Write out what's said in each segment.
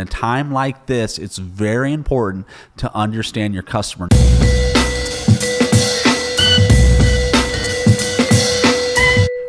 in a time like this, it's very important to understand your customer.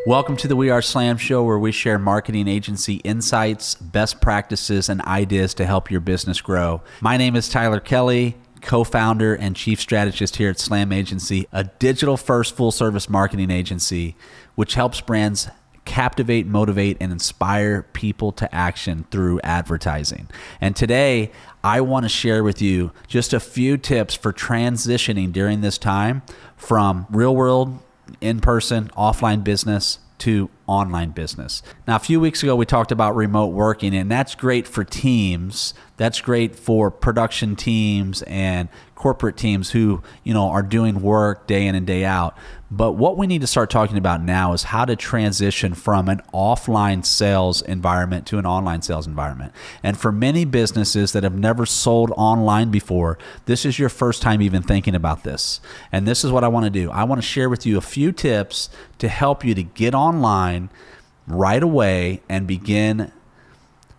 Welcome to the We Are Slam Show, where we share marketing agency insights, best practices, and ideas to help your business grow. My name is Tyler Kelly, co-founder and chief strategist here at Slam Agency, a digital-first full-service marketing agency which helps brands captivate, motivate, and inspire people to action through advertising. And today, I want to share with you just a few tips for transitioning during this time from real-world, in-person, offline business to online business. Now, a few weeks ago, we talked about remote working, and that's great for teams. That's great for production teams and corporate teams who, are doing work day in and day out. But what we need to start talking about now is how to transition from an offline sales environment to an online sales environment. And for many businesses that have never sold online before, this is your first time even thinking about this. And this is what I want to do. I want to share with you a few tips to help you to get online right away and begin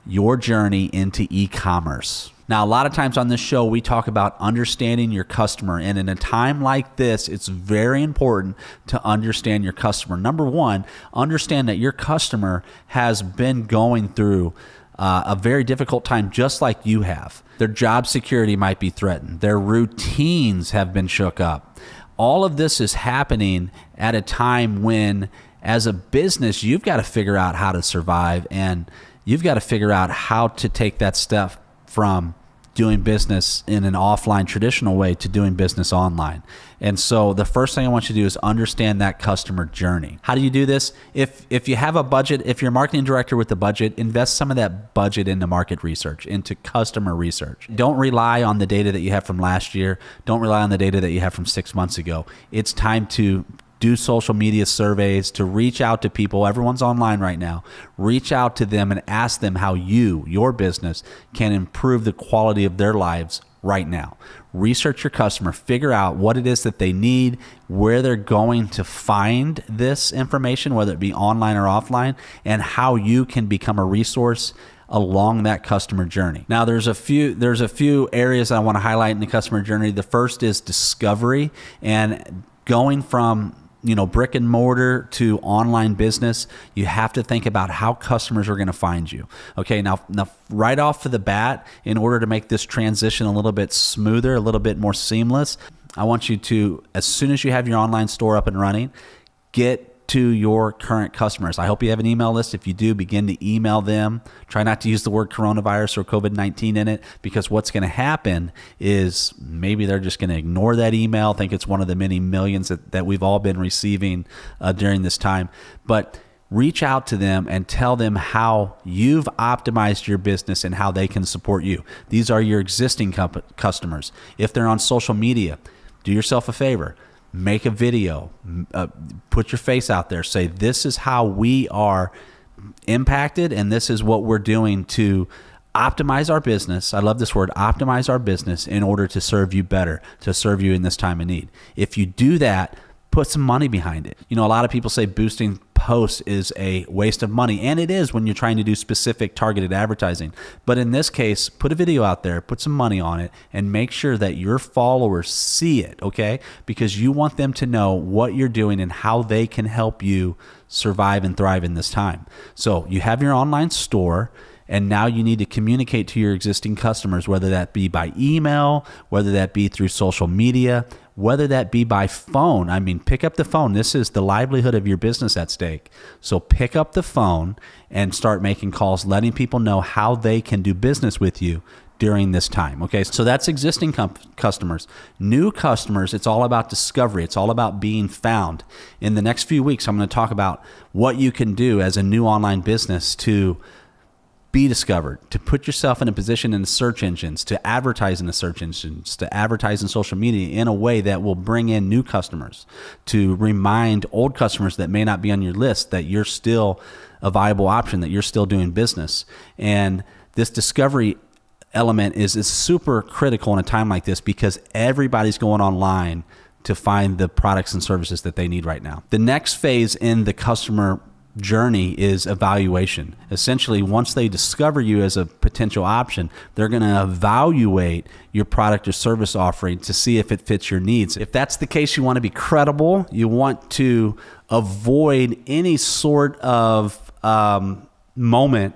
your journey into e-commerce. Now, a lot of times on this show, we talk about understanding your customer. And in a time like this, it's very important to understand your customer. Number one, understand that your customer has been going through a very difficult time, just like you have. Their job security might be threatened. Their routines have been shook up. All of this is happening at a time when, as a business, you've got to figure out how to survive, and you've got to figure out how to take that step from doing business in an offline traditional way to doing business online. And so the first thing I want you to do is understand that customer journey. How do you do this? If you have a budget, if you're a marketing director with a budget, invest some of that budget into market research, into customer research. Don't rely on the data that you have from last year. Don't rely on the data that you have from 6 months ago. It's time to do social media surveys, to reach out to people. Everyone's online right now. Reach out to them and ask them how your business, can improve the quality of their lives right now. Research your customer, figure out what it is that they need, where they're going to find this information, whether it be online or offline, and how you can become a resource along that customer journey. Now, there's a few areas I want to highlight in the customer journey. The first is discovery, and going from brick and mortar to online business, you have to think about how customers are going to find you. Okay, now right off of the bat, in order to make this transition a little bit smoother, a little bit more seamless, I want you to, as soon as you have your online store up and running, get to your current customers. I hope you have an email list. If you do, begin to email them. Try not to use the word coronavirus or COVID-19 in it, because what's going to happen is maybe they're just going to ignore that email, think it's one of the many millions that we've all been receiving during this time. But reach out to them and tell them how you've optimized your business and how they can support you. These are your existing customers. If they're on social media, do yourself a favor. Make a video, put your face out there, say this is how we are impacted and this is what we're doing to optimize our business. I love this word, optimize our business in order to serve you better, to serve you in this time of need. If you do that, put some money behind it. A lot of people say boosting posts is a waste of money, and it is when you're trying to do specific targeted advertising. But in this case, put a video out there, put some money on it, and make sure that your followers see it, okay? Because you want them to know what you're doing and how they can help you survive and thrive in this time. So you have your online store, and now you need to communicate to your existing customers, whether that be by email, whether that be through social media, whether that be by phone. I mean, pick up the phone. This is the livelihood of your business at stake. So pick up the phone and start making calls, letting people know how they can do business with you during this time. Okay, so that's existing customers. New customers, it's all about discovery. It's all about being found. In the next few weeks, I'm going to talk about what you can do as a new online business to be discovered, to put yourself in a position in the search engines, to advertise in the search engines, to advertise in social media in a way that will bring in new customers, to remind old customers that may not be on your list that you're still a viable option, that you're still doing business. And this discovery element is super critical in a time like this, because everybody's going online to find the products and services that they need right now. The next phase in the customer journey is evaluation. Essentially, once they discover you as a potential option, they're going to evaluate your product or service offering to see if it fits your needs. If that's the case, you want to be credible. You want to avoid any sort of moment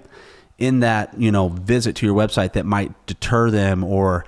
in that visit to your website that might deter them or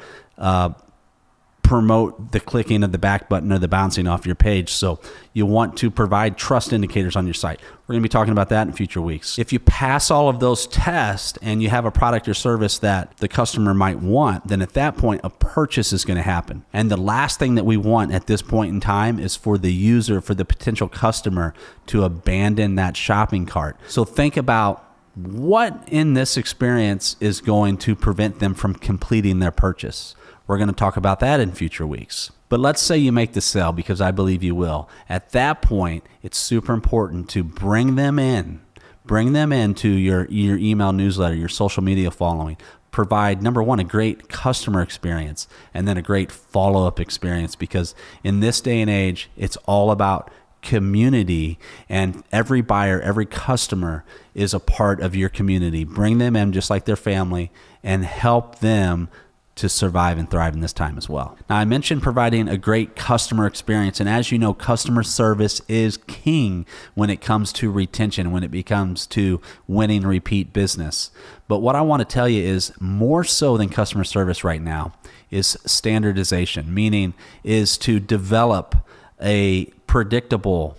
promote the clicking of the back button or the bouncing off your page. So you want to provide trust indicators on your site. We're going to be talking about that in future weeks. If you pass all of those tests and you have a product or service that the customer might want, then at that point, a purchase is going to happen. And the last thing that we want at this point in time is for the user, for the potential customer, to abandon that shopping cart. So think about what in this experience is going to prevent them from completing their purchase. We're going to talk about that in future weeks. But let's say you make the sale, because I believe you will. At that point, it's super important to bring them into your email newsletter, your social media following. Provide, number one, a great customer experience, and then a great follow-up experience, because in this day and age, it's all about community, and every buyer, every customer is a part of your community. Bring them in just like their family and help them to survive and thrive in this time as well. Now, I mentioned providing a great customer experience, and as you know, customer service is king when it comes to retention, when it comes to winning repeat business. But what I want to tell you is more so than customer service right now is standardization, meaning is to develop a predictable,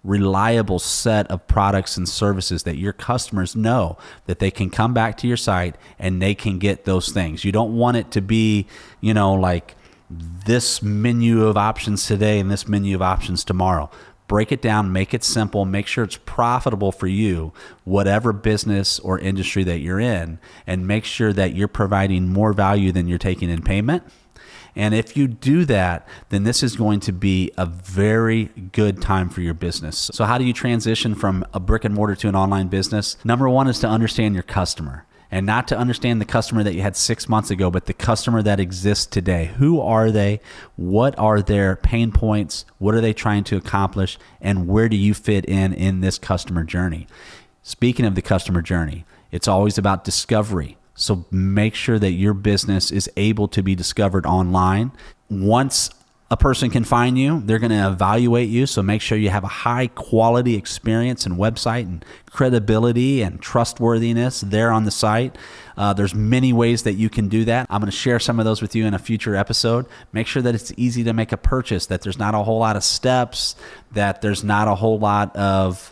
reliable set of products and services that your customers know that they can come back to your site and they can get those things. You don't want it to be, like this menu of options today and this menu of options tomorrow. Break it down, make it simple, make sure it's profitable for you, whatever business or industry that you're in, and make sure that you're providing more value than you're taking in payment. And if you do that, then this is going to be a very good time for your business. So how do you transition from a brick and mortar to an online business? Number one is to understand your customer, and not to understand the customer that you had 6 months ago, but the customer that exists today. Who are they? What are their pain points? What are they trying to accomplish? And where do you fit in this customer journey? Speaking of the customer journey, it's always about discovery. So make sure that your business is able to be discovered online. Once a person can find you, they're going to evaluate you. So make sure you have a high quality experience and website and credibility and trustworthiness there on the site. There's many ways that you can do that. I'm going to share some of those with you in a future episode. Make sure that it's easy to make a purchase, that there's not a whole lot of steps, that there's not a whole lot of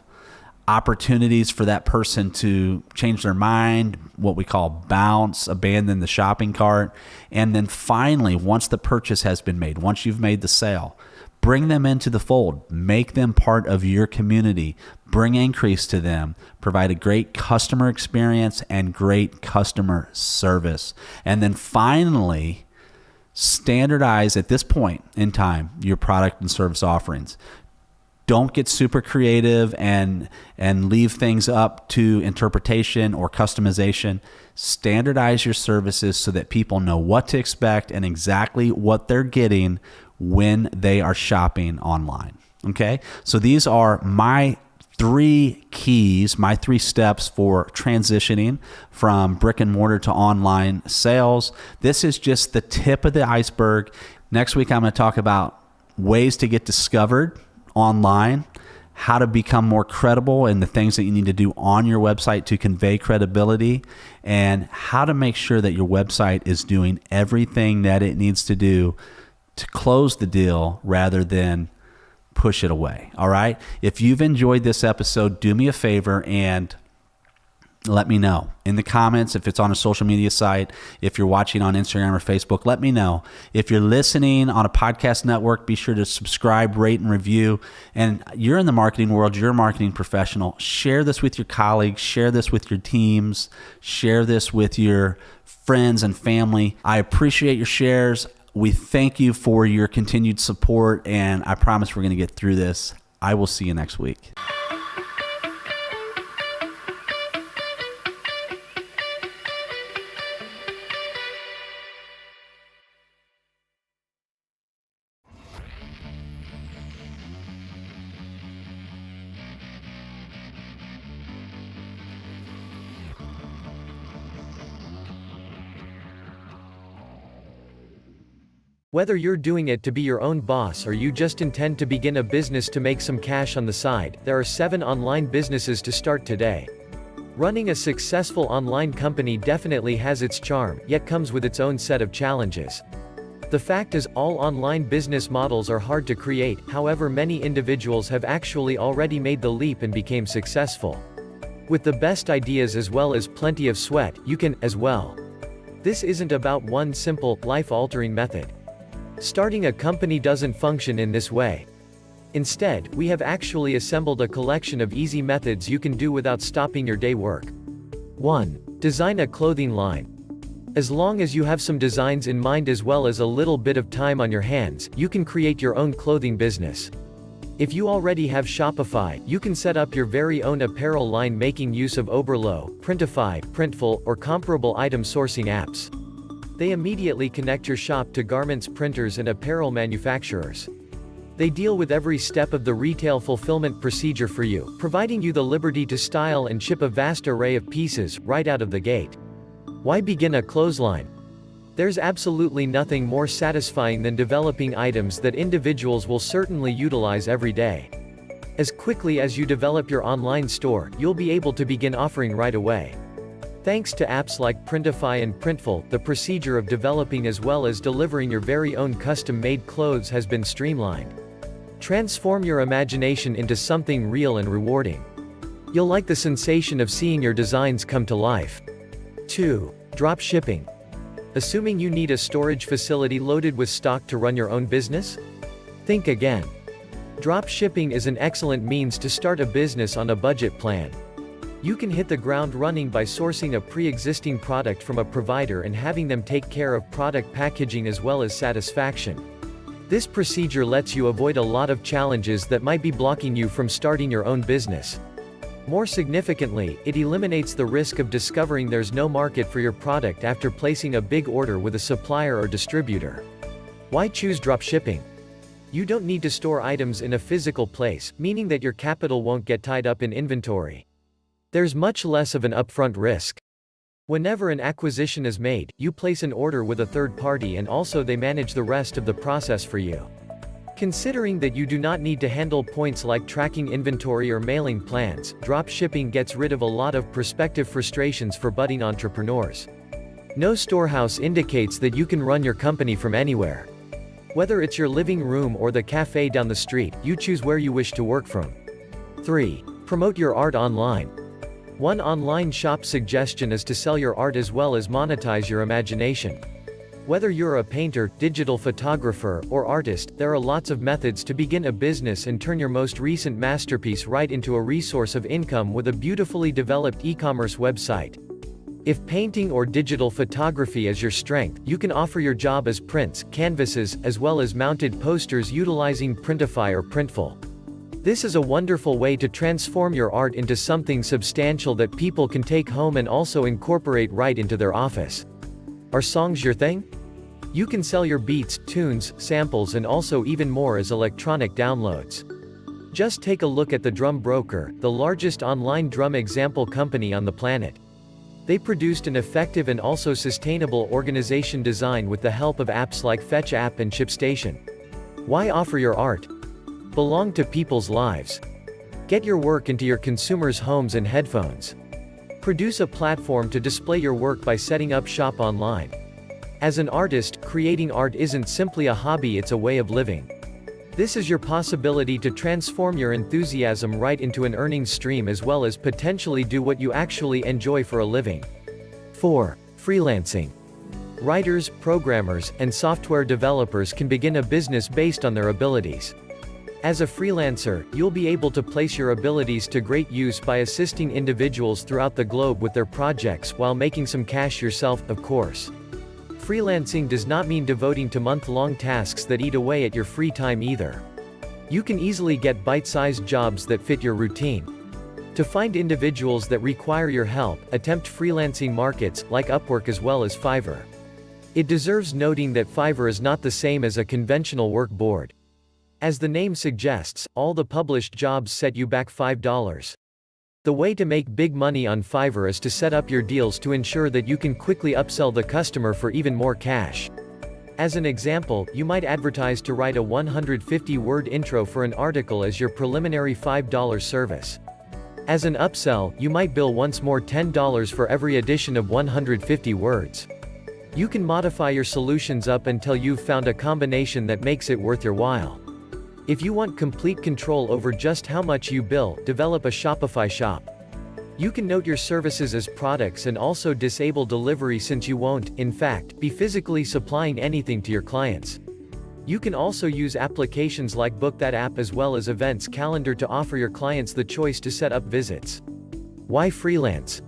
opportunities for that person to change their mind, what we call bounce, abandon the shopping cart. And then finally, once the purchase has been made, once you've made the sale, bring them into the fold, make them part of your community, bring increase to them, provide a great customer experience and great customer service. And then finally, standardize at this point in time your product and service offerings. Don't get super creative and leave things up to interpretation or customization. Standardize your services so that people know what to expect and exactly what they're getting when they are shopping online. Okay? So these are my 3 keys, my 3 steps for transitioning from brick and mortar to online sales. This is just the tip of the iceberg. Next week, I'm going to talk about ways to get discovered online, how to become more credible, and the things that you need to do on your website to convey credibility, and how to make sure that your website is doing everything that it needs to do to close the deal rather than push it away. All right? If you've enjoyed this episode, do me a favor and let me know in the comments. If it's on a social media site, if you're watching on Instagram or Facebook, let me know. If you're listening on a podcast network, be sure to subscribe, rate, and review. And you're in the marketing world, you're a marketing professional. Share this with your colleagues, share this with your teams, share this with your friends and family. I appreciate your shares. We thank you for your continued support, and I promise we're going to get through this. I will see you next week. Whether you're doing it to be your own boss or you just intend to begin a business to make some cash on the side, there are 7 online businesses to start today. Running a successful online company definitely has its charm, yet comes with its own set of challenges. The fact is, all online business models are hard to create, however many individuals have actually already made the leap and became successful. With the best ideas as well as plenty of sweat, you can, as well. This isn't about one simple, life-altering method. Starting a company doesn't function in this way. Instead, we have actually assembled a collection of easy methods you can do without stopping your day work. 1. Design a clothing line. As long as you have some designs in mind as well as a little bit of time on your hands, you can create your own clothing business. If you already have Shopify, you can set up your very own apparel line making use of Oberlo, Printify, Printful, or comparable item sourcing apps. They immediately connect your shop to garments printers and apparel manufacturers. They deal with every step of the retail fulfillment procedure for you, providing you the liberty to style and ship a vast array of pieces, right out of the gate. Why begin a clothesline? There's absolutely nothing more satisfying than developing items that individuals will certainly utilize every day. As quickly as you develop your online store, you'll be able to begin offering right away. Thanks to apps like Printify and Printful, the procedure of developing as well as delivering your very own custom-made clothes has been streamlined. Transform your imagination into something real and rewarding. You'll like the sensation of seeing your designs come to life. 2. Drop shipping. Assuming you need a storage facility loaded with stock to run your own business? Think again. Drop shipping is an excellent means to start a business on a budget plan. You can hit the ground running by sourcing a pre-existing product from a provider and having them take care of product packaging as well as satisfaction. This procedure lets you avoid a lot of challenges that might be blocking you from starting your own business. More significantly, it eliminates the risk of discovering there's no market for your product after placing a big order with a supplier or distributor. Why choose dropshipping? You don't need to store items in a physical place, meaning that your capital won't get tied up in inventory. There's much less of an upfront risk. Whenever an acquisition is made, you place an order with a third party and also they manage the rest of the process for you. Considering that you do not need to handle points like tracking inventory or mailing plans, drop shipping gets rid of a lot of prospective frustrations for budding entrepreneurs. No storehouse indicates that you can run your company from anywhere. Whether it's your living room or the cafe down the street, you choose where you wish to work from. 3. Promote your art online. One online shop suggestion is to sell your art as well as monetize your imagination. Whether you're a painter, digital photographer, or artist, there are lots of methods to begin a business and turn your most recent masterpiece right into a resource of income with a beautifully developed e-commerce website. If painting or digital photography is your strength, you can offer your job as prints, canvases, as well as mounted posters utilizing Printify or Printful. This is a wonderful way to transform your art into something substantial that people can take home and also incorporate right into their office. Are songs your thing? You can sell your beats, tunes, samples and also even more as electronic downloads. Just take a look at the Drum Broker, the largest online drum example company on the planet. They produced an effective and also sustainable organization design with the help of apps like Fetch App and ShipStation. Why offer your art? Belong to people's lives. Get your work into your consumers' homes and headphones. Produce a platform to display your work by setting up shop online. As an artist, creating art isn't simply a hobby, it's a way of living. This is your possibility to transform your enthusiasm right into an earning stream as well as potentially do what you actually enjoy for a living. 4. Freelancing. Writers, programmers, and software developers can begin a business based on their abilities. As a freelancer, you'll be able to place your abilities to great use by assisting individuals throughout the globe with their projects while making some cash yourself, of course. Freelancing does not mean devoting to month-long tasks that eat away at your free time either. You can easily get bite-sized jobs that fit your routine. To find individuals that require your help, attempt freelancing markets, like Upwork as well as Fiverr. It deserves noting that Fiverr is not the same as a conventional work board. As the name suggests, all the published jobs set you back $5. The way to make big money on Fiverr is to set up your deals to ensure that you can quickly upsell the customer for even more cash. As an example, you might advertise to write a 150-word intro for an article as your preliminary $5 service. As an upsell, you might bill once more $10 for every addition of 150 words. You can modify your solutions up until you've found a combination that makes it worth your while. If you want complete control over just how much you bill, develop a Shopify shop. You can note your services as products and also disable delivery since you won't, in fact, be physically supplying anything to your clients. You can also use applications like Book That app as well as Events Calendar to offer your clients the choice to set up visits. Why freelance?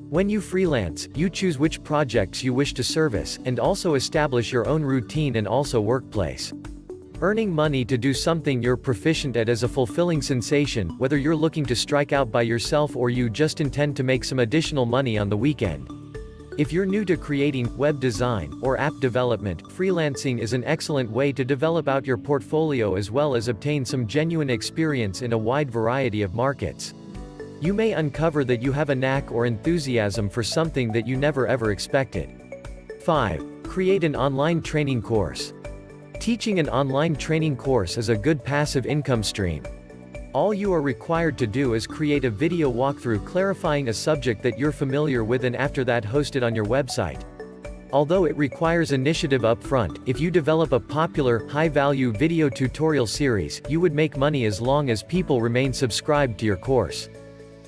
When you freelance, you choose which projects you wish to service, and also establish your own routine and also workplace. Earning money to do something you're proficient at is a fulfilling sensation, whether you're looking to strike out by yourself or you just intend to make some additional money on the weekend. If you're new to creating web design or app development, freelancing is an excellent way to develop out your portfolio as well as obtain some genuine experience in a wide variety of markets. You may uncover that you have a knack or enthusiasm for something that you never ever expected. 5. Create an online training course. Teaching an online training course is a good passive income stream. All you are required to do is create a video walkthrough clarifying a subject that you're familiar with and after that host it on your website. Although it requires initiative up front, if you develop a popular, high-value video tutorial series, you would make money as long as people remain subscribed to your course.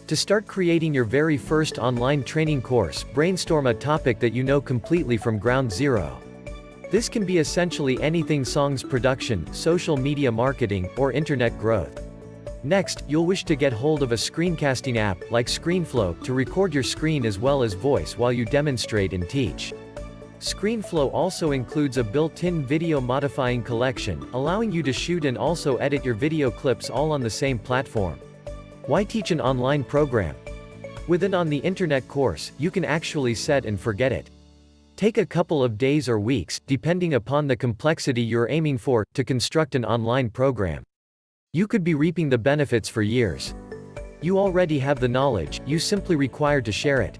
To start creating your very first online training course, brainstorm a topic that you know completely from ground zero. This can be essentially anything: songs production, social media marketing, or internet growth. Next, you'll wish to get hold of a screencasting app, like ScreenFlow, to record your screen as well as voice while you demonstrate and teach. ScreenFlow also includes a built-in video modifying collection, allowing you to shoot and also edit your video clips all on the same platform. Why teach an online program? With an on-the-internet course, you can actually set and forget it. Take a couple of days or weeks, depending upon the complexity you're aiming for, to construct an online program. You could be reaping the benefits for years. You already have the knowledge, you simply require to share it.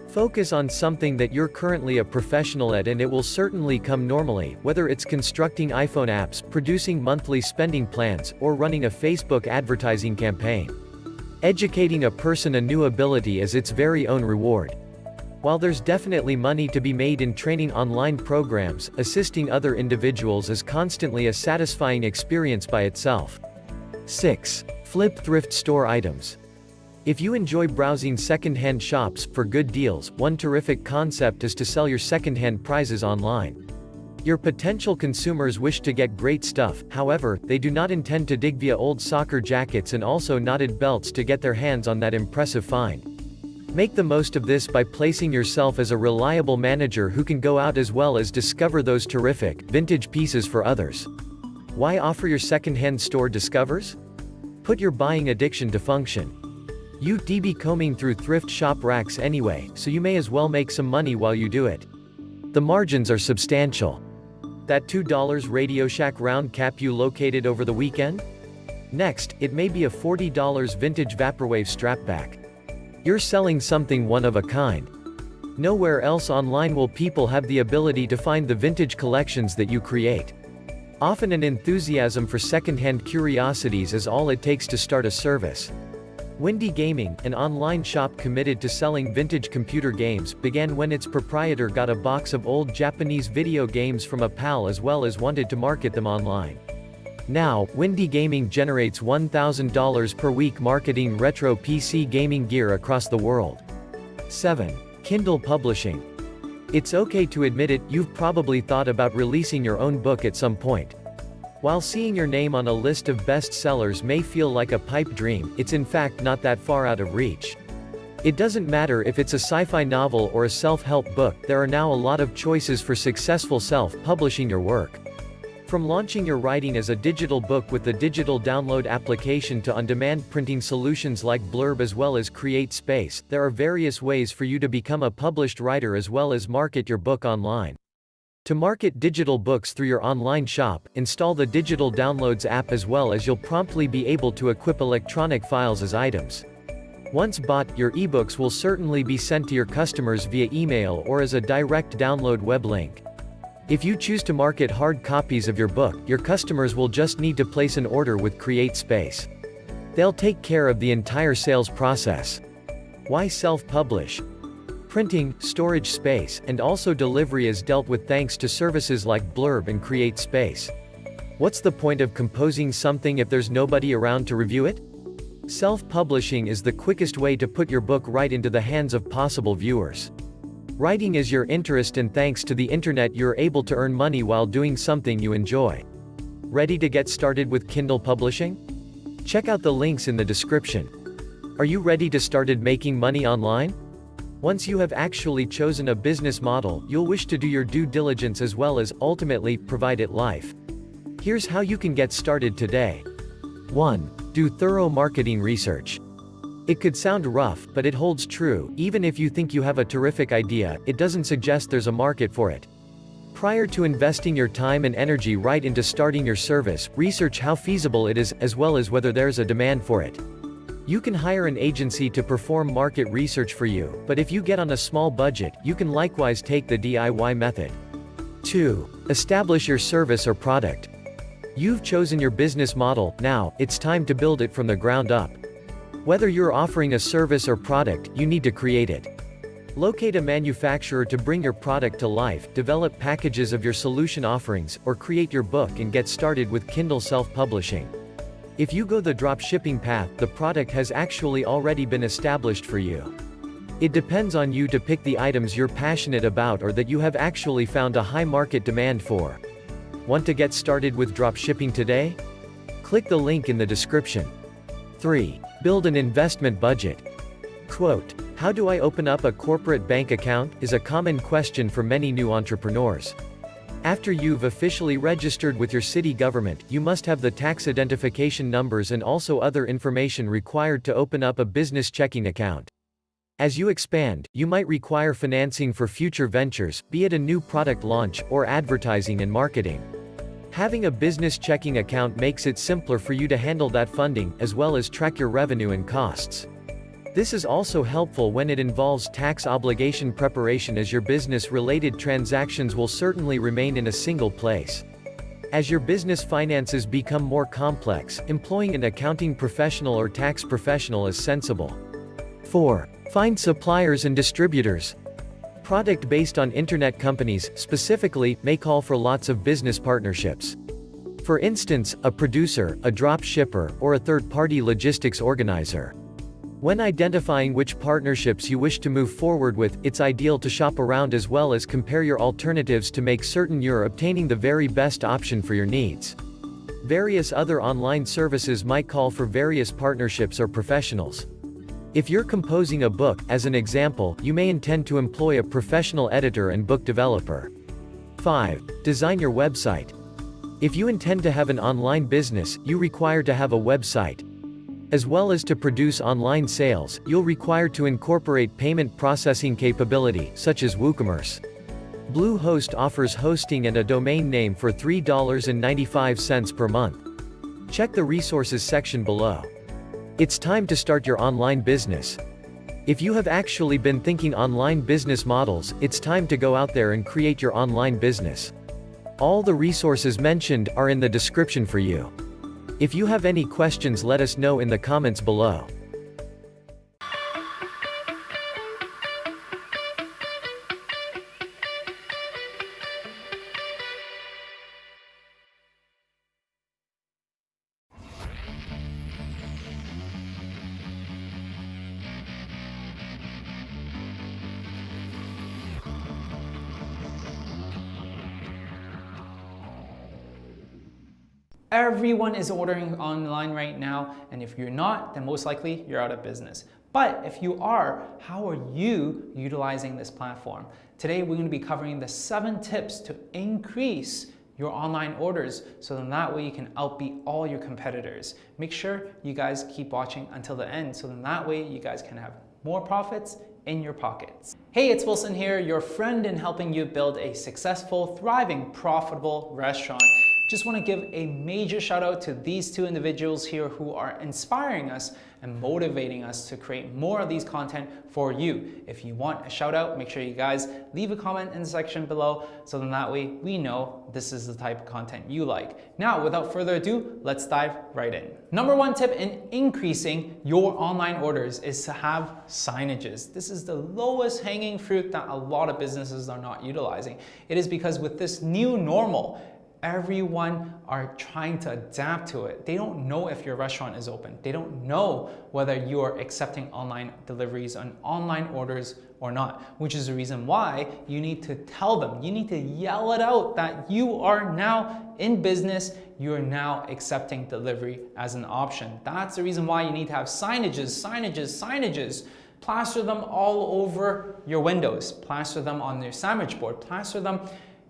Focus on something that you're currently a professional at and it will certainly come normally, whether it's constructing iPhone apps, producing monthly spending plans, or running a Facebook advertising campaign. Educating a person a new ability is its very own reward. While there's definitely money to be made in training online programs, assisting other individuals is constantly a satisfying experience by itself. 6. Flip thrift store items. If you enjoy browsing second-hand shops for good deals, one terrific concept is to sell your second-hand prizes online. Your potential consumers wish to get great stuff, however, they do not intend to dig via old soccer jackets and also knotted belts to get their hands on that impressive find. Make the most of this by placing yourself as a reliable manager who can go out as well as discover those terrific, vintage pieces for others. Why offer your second-hand store discovers? Put your buying addiction to function. You'd be combing through thrift shop racks anyway, so you may as well make some money while you do it. The margins are substantial. That $2 Radio Shack round cap you located over the weekend? Next, it may be a $40 vintage Vaporwave strapback. You're selling something one of a kind. Nowhere else online will people have the ability to find the vintage collections that you create. Often an enthusiasm for second-hand curiosities is all it takes to start a service. Windy Gaming, an online shop committed to selling vintage computer games, began when its proprietor got a box of old Japanese video games from a pal as well as wanted to market them online. Now, Windy Gaming generates $1,000 per week marketing retro PC gaming gear across the world. 7. Kindle publishing. It's okay to admit it, you've probably thought about releasing your own book at some point. While seeing your name on a list of bestsellers may feel like a pipe dream, it's in fact not that far out of reach. It doesn't matter if it's a sci-fi novel or a self-help book, there are now a lot of choices for successful self-publishing your work. From launching your writing as a digital book with the digital download application to on-demand printing solutions like Blurb as well as CreateSpace, there are various ways for you to become a published writer as well as market your book online. To market digital books through your online shop, install the Digital Downloads app as well as you'll promptly be able to equip electronic files as items. Once bought, your ebooks will certainly be sent to your customers via email or as a direct download web link. If you choose to market hard copies of your book, your customers will just need to place an order with CreateSpace. They'll take care of the entire sales process. Why self-publish? Printing, storage space, and also delivery is dealt with thanks to services like Blurb and CreateSpace. What's the point of composing something if there's nobody around to review it? Self-publishing is the quickest way to put your book right into the hands of possible viewers. Writing is your interest, and thanks to the internet you're able to earn money while doing something you enjoy. Ready to get started with Kindle publishing? Check out the links in the description. Are you ready to start making money online? Once you have actually chosen a business model, you'll wish to do your due diligence as well as, ultimately, provide it life. Here's how you can get started today. 1. Do thorough marketing research. It could sound rough, but it holds true. Even if you think you have a terrific idea, it doesn't suggest there's a market for it. Prior to investing your time and energy right into starting your service, research how feasible it is, as well as whether there's a demand for it. You can hire an agency to perform market research for you, but if you get on a small budget, you can likewise take the DIY method. 2. Establish your service or product. You've chosen your business model, now, it's time to build it from the ground up. Whether you're offering a service or product, you need to create it. Locate a manufacturer to bring your product to life, develop packages of your solution offerings, or create your book and get started with Kindle self-publishing. If you go the drop shipping path, the product has actually already been established for you. It depends on you to pick the items you're passionate about or that you have actually found a high market demand for. Want to get started with drop shipping today? Click the link in the description. 3. Build an investment budget. Quote, "How do I open up a corporate bank account?" is a common question for many new entrepreneurs. After you've officially registered with your city government, you must have the tax identification numbers and also other information required to open up a business checking account. As you expand, you might require financing for future ventures, be it a new product launch, or advertising and marketing. Having a business checking account makes it simpler for you to handle that funding, as well as track your revenue and costs. This is also helpful when it involves tax obligation preparation, as your business-related transactions will certainly remain in a single place. As your business finances become more complex, employing an accounting professional or tax professional is sensible. 4. Find suppliers and distributors. Product based on internet companies, specifically, may call for lots of business partnerships. For instance, a producer, a drop shipper, or a third-party logistics organizer. When identifying which partnerships you wish to move forward with, it's ideal to shop around as well as compare your alternatives to make certain you're obtaining the very best option for your needs. Various other online services might call for various partnerships or professionals. If you're composing a book, as an example, you may intend to employ a professional editor and book developer. 5. Design your website. If you intend to have an online business, you require to have a website. As well as to produce online sales, you'll require to incorporate payment processing capability, such as WooCommerce. Bluehost offers hosting and a domain name for $3.95 per month. Check the resources section below. It's time to start your online business. If you have actually been thinking online business models, it's time to go out there and create your online business. All the resources mentioned are in the description for you. If you have any questions, let us know in the comments below. Everyone is ordering online right now, and if you're not, then most likely you're out of business. But if you are, how are you utilizing this platform? Today we're going to be covering the 7 tips to increase your online orders, so then that way you can outbeat all your competitors. Make sure you guys keep watching until the end, so then that way you guys can have more profits in your pockets. Hey, it's Wilson here, your friend in helping you build a successful, thriving, profitable restaurant. Just want to give a major shout out to these two individuals here who are inspiring us and motivating us to create more of these content for you. If you want a shout out, make sure you guys leave a comment in the section below so then that way we know this is the type of content you like. Now, without further ado, let's dive right in. Number one tip in increasing your online orders is to have signages. This is the lowest hanging fruit that a lot of businesses are not utilizing. It is because with this new normal, everyone are trying to adapt to it. They don't know if your restaurant is open. They don't know whether you are accepting online deliveries and online orders or not, which is the reason why you need to tell them, you need to yell it out that you are now in business, you are now accepting delivery as an option. That's the reason why you need to have signages. Plaster them all over your windows, plaster them on your sandwich board, plaster them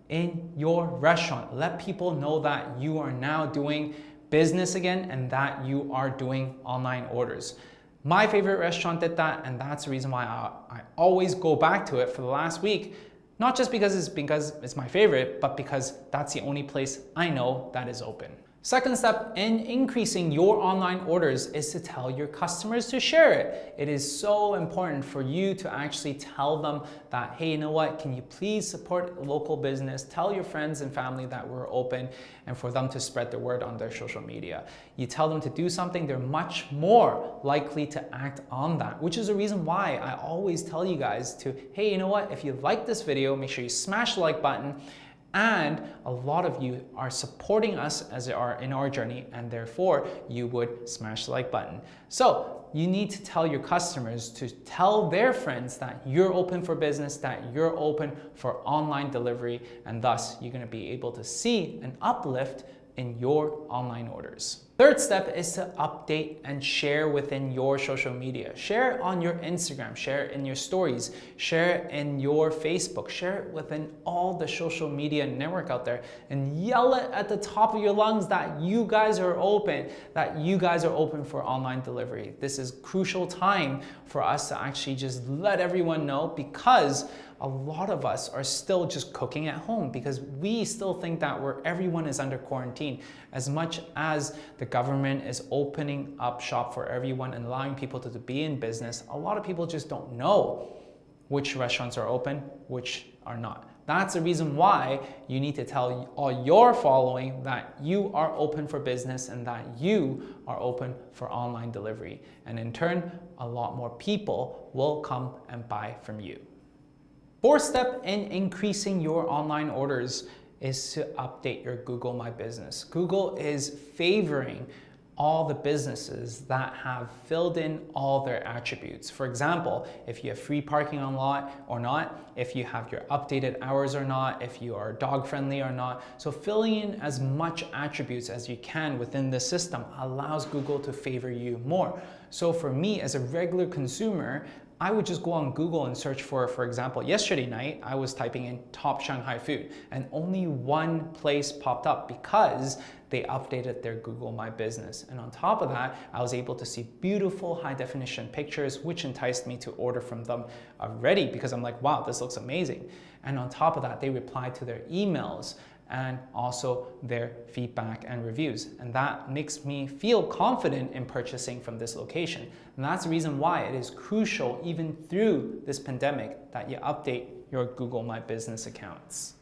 in your restaurant. Let people know that you are now doing business again and that you are doing online orders. My favorite restaurant did that, and that's the reason why I always go back to it for the last week. Not just because it's my favorite, but because that's the only place I know that is open. Second step in increasing your online orders is to tell your customers to share it. It is so important for you to actually tell them that, hey, you know what, can you please support local business? Tell your friends and family that we're open, and for them to spread the word on their social media. You tell them to do something, they're much more likely to act on that, which is the reason why I always tell you guys to, hey, you know what, if you like this video, make sure you smash the like button. And a lot of you are supporting us as they are in our journey, and therefore you would smash the like button. So you need to tell your customers to tell their friends that you're open for business, that you're open for online delivery, and thus you're going to be able to see an uplift in your online orders. Third step is to update and share within your social media. Share it on your Instagram, share it in your stories, share it in your Facebook, share it within all the social media network out there, and yell it at the top of your lungs that you guys are open, for online delivery. This is crucial time for us to actually just let everyone know, because a lot of us are still just cooking at home because we still think that everyone is under quarantine. As much as the government is opening up shop for everyone and allowing people to be in business, a lot of people just don't know which restaurants are open, which are not. That's the reason why you need to tell all your following that you are open for business and that you are open for online delivery. And in turn, a lot more people will come and buy from you. Fourth step in increasing your online orders is to update your Google My Business. Google is favoring all the businesses that have filled in all their attributes. For example, if you have free parking on lot or not, if you have your updated hours or not, if you are dog friendly or not. So filling in as much attributes as you can within the system allows Google to favor you more. So for me as a regular consumer, I would just go on Google and search for example, yesterday night, I was typing in top Shanghai food and only one place popped up because they updated their Google My Business. And on top of that, I was able to see beautiful high definition pictures, which enticed me to order from them already because I'm like, wow, this looks amazing. And on top of that, they replied to their emails and also their feedback and reviews. And that makes me feel confident in purchasing from this location. And that's the reason why it is crucial, even through this pandemic, that you update your Google My Business accounts.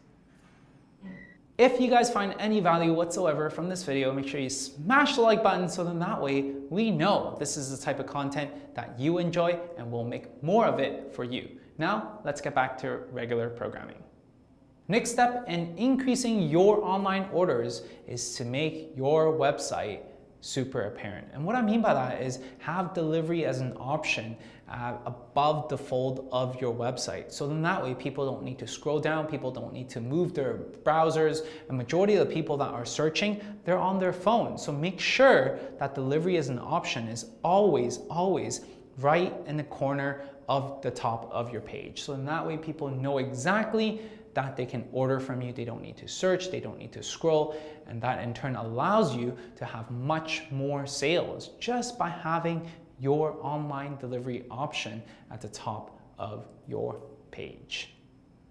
If you guys find any value whatsoever from this video, make sure you smash the like button so then that way we know this is the type of content that you enjoy and we'll make more of it for you. Now, let's get back to regular programming. Next step in increasing your online orders is to make your website super apparent. And what I mean by that is have delivery as an option above the fold of your website. So then that way people don't need to scroll down, people don't need to move their browsers. A majority of the people that are searching, they're on their phone. So make sure that delivery as an option is always right in the corner of the top of your page. So in that way people know exactly that they can order from you. They don't need to search, they don't need to scroll, and that in turn allows you to have much more sales just by having your online delivery option at the top of your page.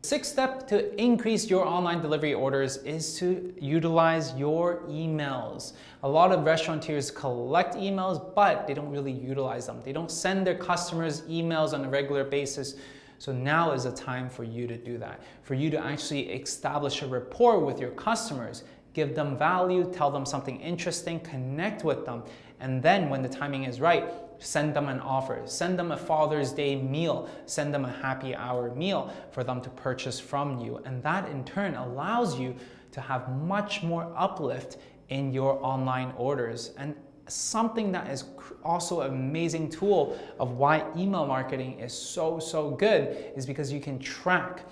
Sixth step to increase your online delivery orders is to utilize your emails. A lot of restaurateurs collect emails, but they don't really utilize them. They don't send their customers emails on a regular basis. So now is the time for you to do that, for you to actually establish a rapport with your customers, give them value, tell them something interesting, connect with them. And then when the timing is right, send them an offer, send them a Father's Day meal, send them a happy hour meal for them to purchase from you. And that in turn allows you to have much more uplift in your online orders. And something that is also an amazing tool of why email marketing is so good is because you can track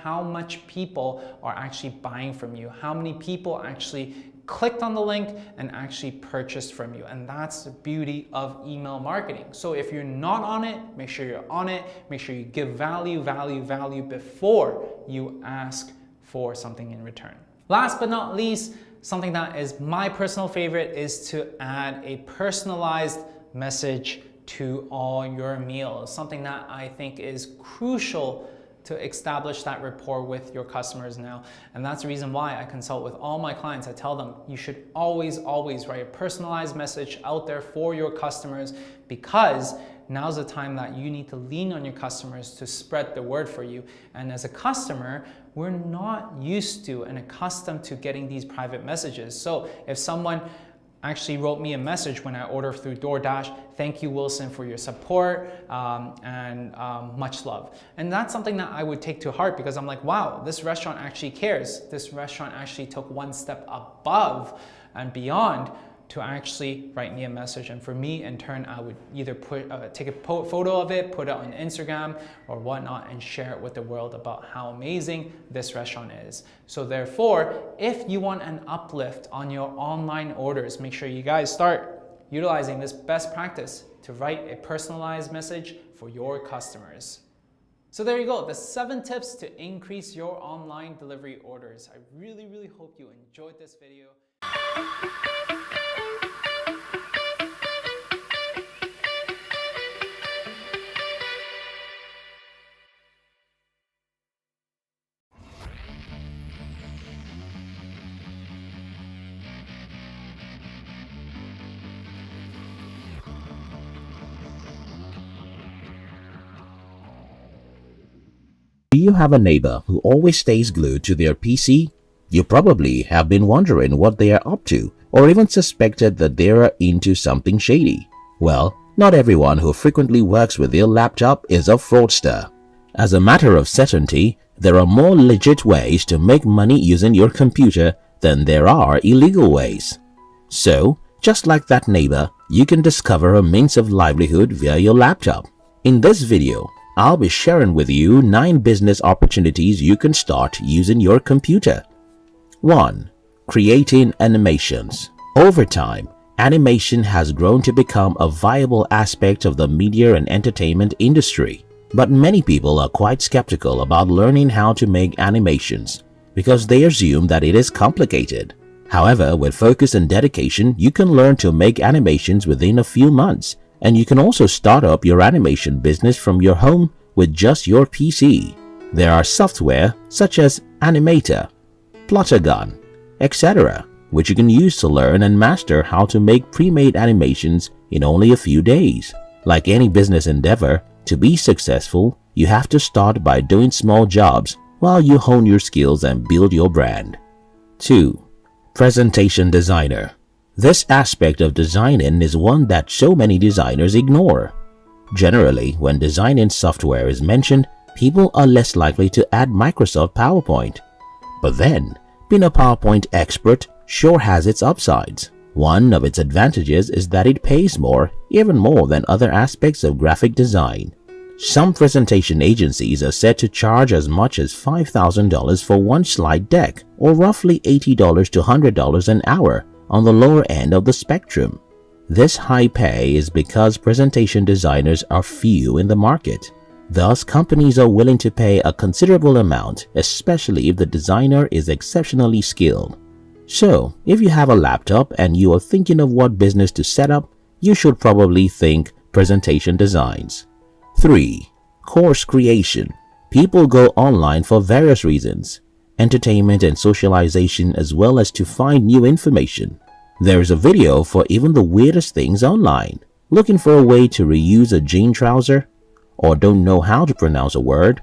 how much people are actually buying from you, how many people actually clicked on the link and actually purchased from you. And that's the beauty of email marketing. So if you're not on it, make sure you're on it. Make sure you give value before you ask for something in return. Last but not least, something that is my personal favorite is to add a personalized message to all your meals. Something that I think is crucial to establish that rapport with your customers now. And that's the reason why I consult with all my clients. I tell them you should always write a personalized message out there for your customers, because now's the time that you need to lean on your customers to spread the word for you. And as a customer, we're not used to and accustomed to getting these private messages. So if someone actually wrote me a message when I order through DoorDash, thank you, Wilson, for your support and much love. And that's something that I would take to heart, because I'm like, wow, this restaurant actually cares. This restaurant actually took one step above and beyond to actually write me a message. And for me, in turn, I would either take a photo of it, put it on Instagram or whatnot, and share it with the world about how amazing this restaurant is. So therefore, if you want an uplift on your online orders, make sure you guys start utilizing this best practice to write a personalized message for your customers. So there you go, the 7 tips to increase your online delivery orders. I really hope you enjoyed this video. Do you have a neighbor who always stays glued to their PC? You probably have been wondering what they are up to, or even suspected that they are into something shady. Well, not everyone who frequently works with their laptop is a fraudster. As a matter of certainty, there are more legit ways to make money using your computer than there are illegal ways. So, just like that neighbor, you can discover a means of livelihood via your laptop. In this video, I'll be sharing with you 9 business opportunities you can start using your computer. 1. Creating animations. Over time, animation has grown to become a viable aspect of the media and entertainment industry. But many people are quite skeptical about learning how to make animations because they assume that it is complicated. However, with focus and dedication, you can learn to make animations within a few months. And you can also start up your animation business from your home with just your PC. There are software such as Animator, Plottergun, etc., which you can use to learn and master how to make pre-made animations in only a few days. Like any business endeavor, to be successful, you have to start by doing small jobs while you hone your skills and build your brand. 2. Presentation designer. This aspect of designing is one that so many designers ignore. Generally, when designing software is mentioned, people are less likely to add Microsoft PowerPoint. But then, being a PowerPoint expert sure has its upsides. One of its advantages is that it pays more, even more than other aspects of graphic design. Some presentation agencies are said to charge as much as $5,000 for one slide deck, or roughly $80 to $100 an hour, on the lower end of the spectrum. This high pay is because presentation designers are few in the market. Thus, companies are willing to pay a considerable amount, especially if the designer is exceptionally skilled. So, if you have a laptop and you are thinking of what business to set up, you should probably think presentation designs. 3. Course creation. People go online for various reasons, entertainment and socialization, as well as to find new information. There is a video for even the weirdest things online. Looking for a way to reuse a jean trouser? Or don't know how to pronounce a word?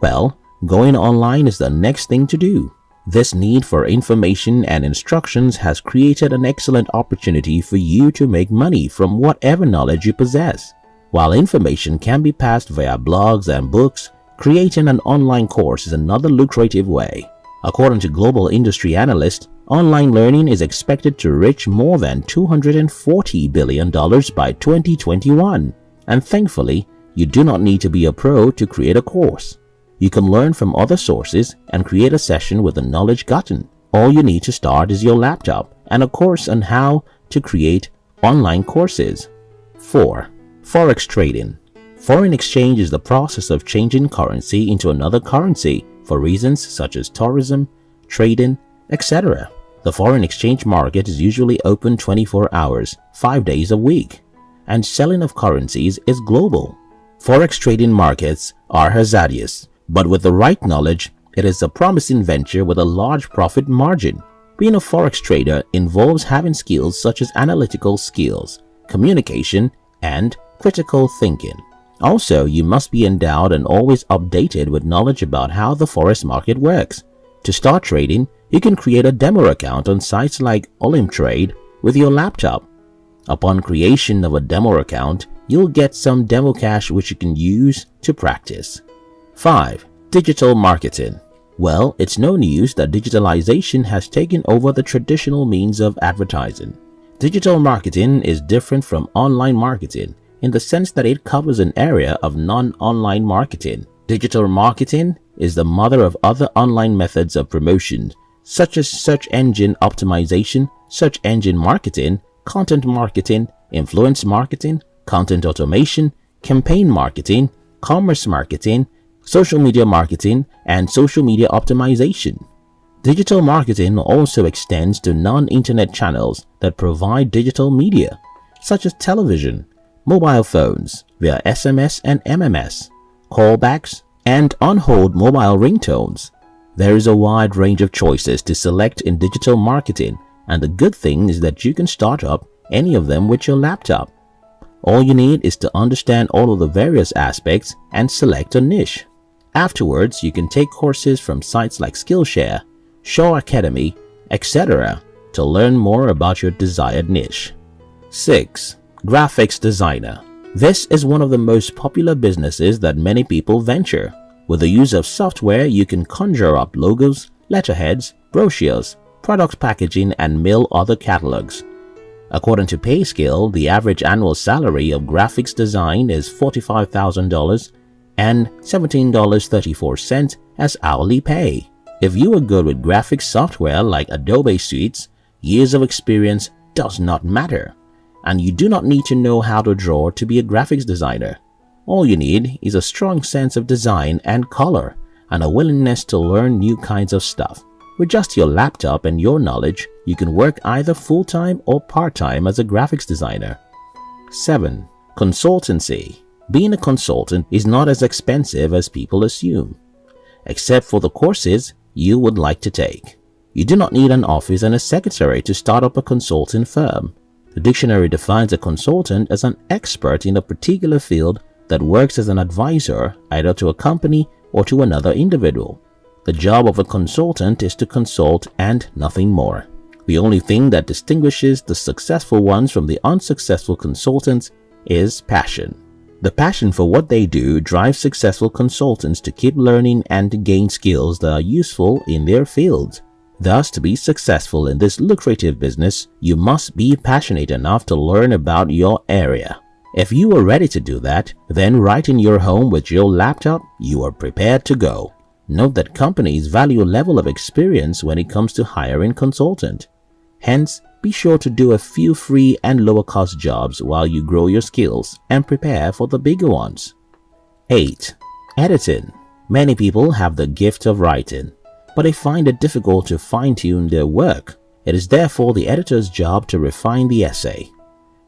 Well, going online is the next thing to do. This need for information and instructions has created an excellent opportunity for you to make money from whatever knowledge you possess. While information can be passed via blogs and books, creating an online course is another lucrative way. According to global industry analysts, online learning is expected to reach more than $240 billion by 2021. And thankfully, you do not need to be a pro to create a course. You can learn from other sources and create a session with the knowledge gotten. All you need to start is your laptop and a course on how to create online courses. 4. Forex trading. Foreign exchange is the process of changing currency into another currency for reasons such as tourism, trading, etc. The foreign exchange market is usually open 24 hours, 5 days a week, and selling of currencies is global. Forex trading markets are hazardous, but with the right knowledge, it is a promising venture with a large profit margin. Being a forex trader involves having skills such as analytical skills, communication, and critical thinking. Also, you must be endowed and always updated with knowledge about how the forex market works. To start trading, you can create a demo account on sites like Olimtrade with your laptop. Upon creation of a demo account, you'll get some demo cash which you can use to practice. 5. Digital marketing. Well, it's no news that digitalization has taken over the traditional means of advertising. Digital marketing is different from online marketing in the sense that it covers an area of non-online marketing. Digital marketing is the mother of other online methods of promotion, such as search engine optimization, search engine marketing, content marketing, influence marketing, content automation, campaign marketing, commerce marketing, social media marketing, and social media optimization. Digital marketing also extends to non-internet channels that provide digital media, such as television, mobile phones via SMS and MMS, callbacks, and on-hold mobile ringtones. There is a wide range of choices to select in digital marketing, and the good thing is that you can start up any of them with your laptop. All you need is to understand all of the various aspects and select a niche. Afterwards, you can take courses from sites like Skillshare, Shaw Academy, etc. to learn more about your desired niche. 6. Graphics designer. This is one of the most popular businesses that many people venture. With the use of software, you can conjure up logos, letterheads, brochures, product packaging, and mail other catalogs. According to PayScale, the average annual salary of graphics design is $45,000 and $17.34 as hourly pay. If you are good with graphics software like Adobe Suites, years of experience does not matter, and you do not need to know how to draw to be a graphics designer. All you need is a strong sense of design and color and a willingness to learn new kinds of stuff. With just your laptop and your knowledge, you can work either full-time or part-time as a graphics designer. 7. Consultancy. Being a consultant is not as expensive as people assume, except for the courses you would like to take. You do not need an office and a secretary to start up a consulting firm. The dictionary defines a consultant as an expert in a particular field that works as an advisor either to a company or to another individual. The job of a consultant is to consult and nothing more. The only thing that distinguishes the successful ones from the unsuccessful consultants is passion. The passion for what they do drives successful consultants to keep learning and to gain skills that are useful in their fields. Thus, to be successful in this lucrative business, you must be passionate enough to learn about your area. If you are ready to do that, then right in your home with your laptop, you are prepared to go. Note that companies value a level of experience when it comes to hiring consultant. Hence, be sure to do a few free and lower cost jobs while you grow your skills and prepare for the bigger ones. 8. Editing. Many people have the gift of writing, but they find it difficult to fine-tune their work. It is therefore the editor's job to refine the essay.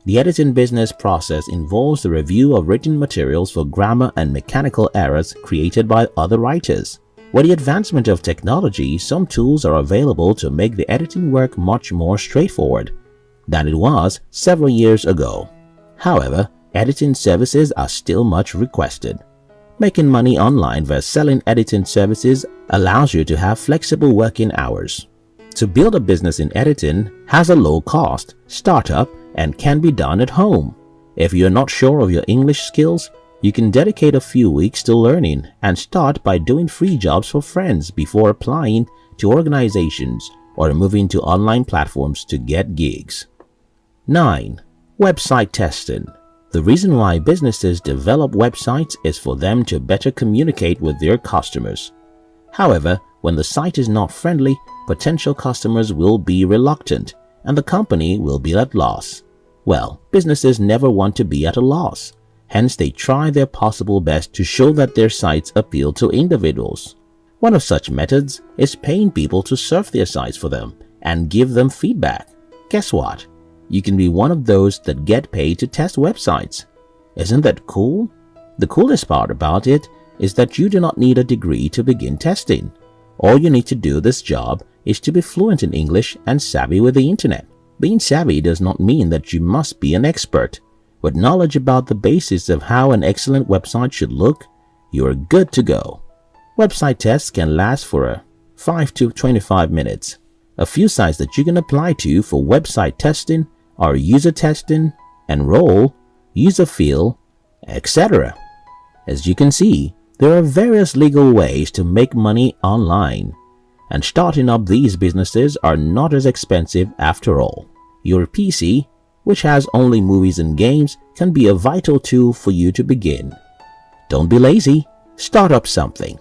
The editing business process involves the review of written materials for grammar and mechanical errors created by other writers. With the advancement of technology, some tools are available to make the editing work much more straightforward than it was several years ago. However, editing services are still much requested. Making money online via selling editing services allows you to have flexible working hours. To build a business in editing has a low cost, startup, and can be done at home. If you're not sure of your English skills, you can dedicate a few weeks to learning and start by doing free jobs for friends before applying to organizations or moving to online platforms to get gigs. 9. Website testing. The reason why businesses develop websites is for them to better communicate with their customers. However, when the site is not friendly, potential customers will be reluctant and the company will be at loss. Well, businesses never want to be at a loss. Hence, they try their possible best to show that their sites appeal to individuals. One of such methods is paying people to surf their sites for them and give them feedback. Guess what? You can be one of those that get paid to test websites. Isn't that cool? The coolest part about it is that you do not need a degree to begin testing. All you need to do this job is to be fluent in English and savvy with the internet. Being savvy does not mean that you must be an expert. With knowledge about the basics of how an excellent website should look, you are good to go. Website tests can last for 5 to 25 minutes. A few sites that you can apply to for website testing are user testing, enroll, user feel, etc. As you can see, there are various legal ways to make money online, and starting up these businesses are not as expensive after all. Your PC, which has only movies and games, can be a vital tool for you to begin. Don't be lazy, start up something.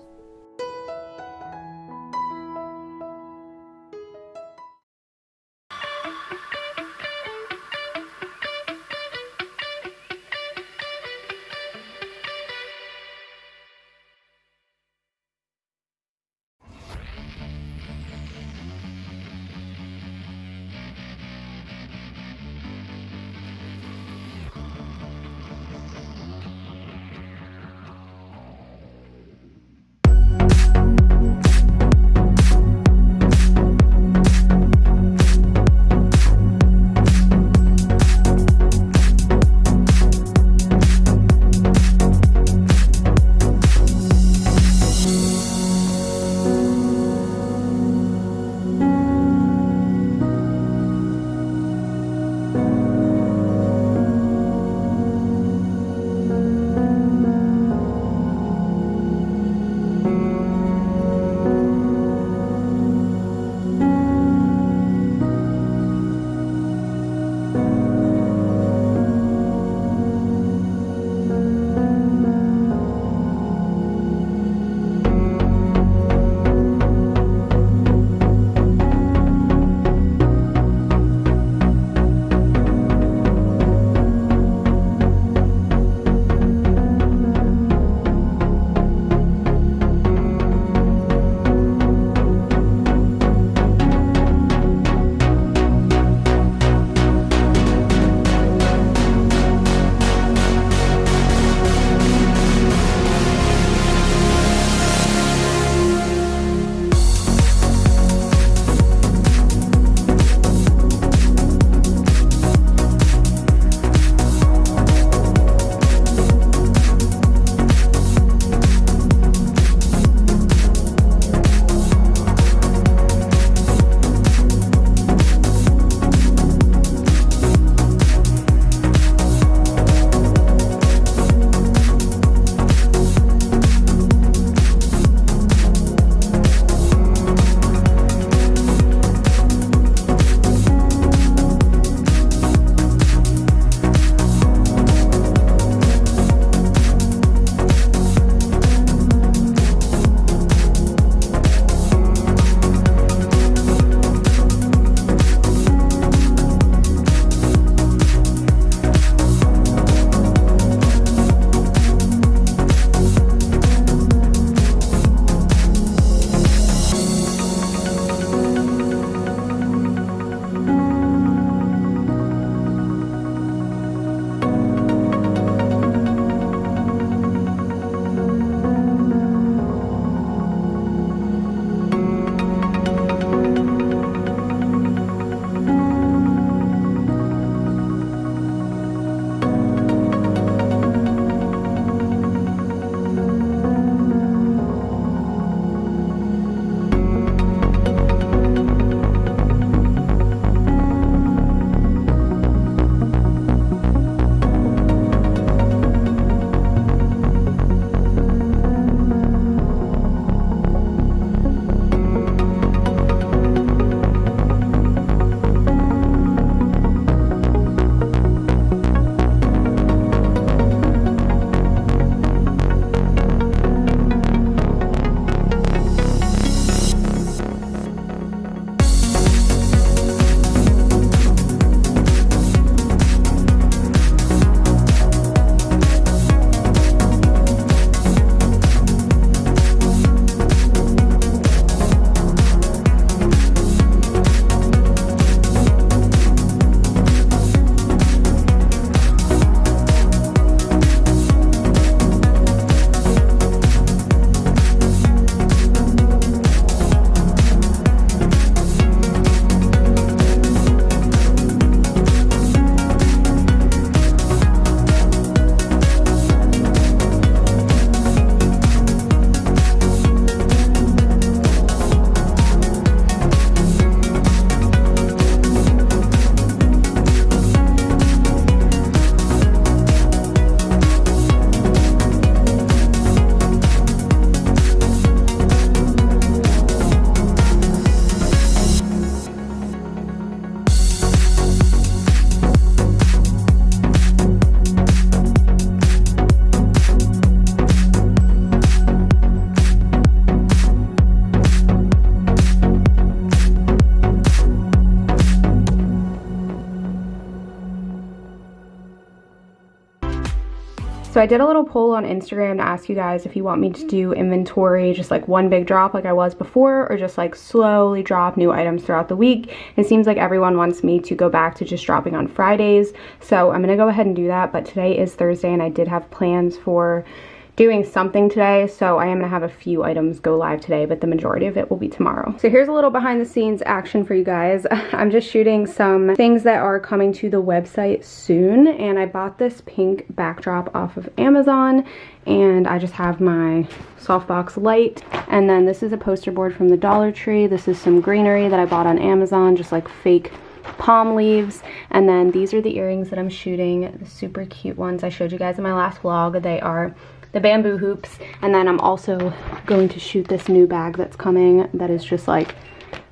So I did a little poll on Instagram to ask you guys if you want me to do inventory, just like one big drop like I was before, or just like slowly drop new items throughout the week. It seems like everyone wants me to go back to just dropping on Fridays. So I'm gonna go ahead and do that, but today is Thursday and I did have plans for doing something today, so I am gonna have a few items go live today, but the majority of it will be tomorrow. So here's a little behind the scenes action for you guys. I'm just shooting some things that are coming to the website soon, and I bought this pink backdrop off of Amazon, and I just have my softbox light, and then this is a poster board from the Dollar Tree. This is some greenery that I bought on Amazon, just like fake palm leaves. And then these are the earrings that I'm shooting, the super cute ones I showed you guys in my last vlog. They are the bamboo hoops. And then I'm also going to shoot this new bag that's coming that is just like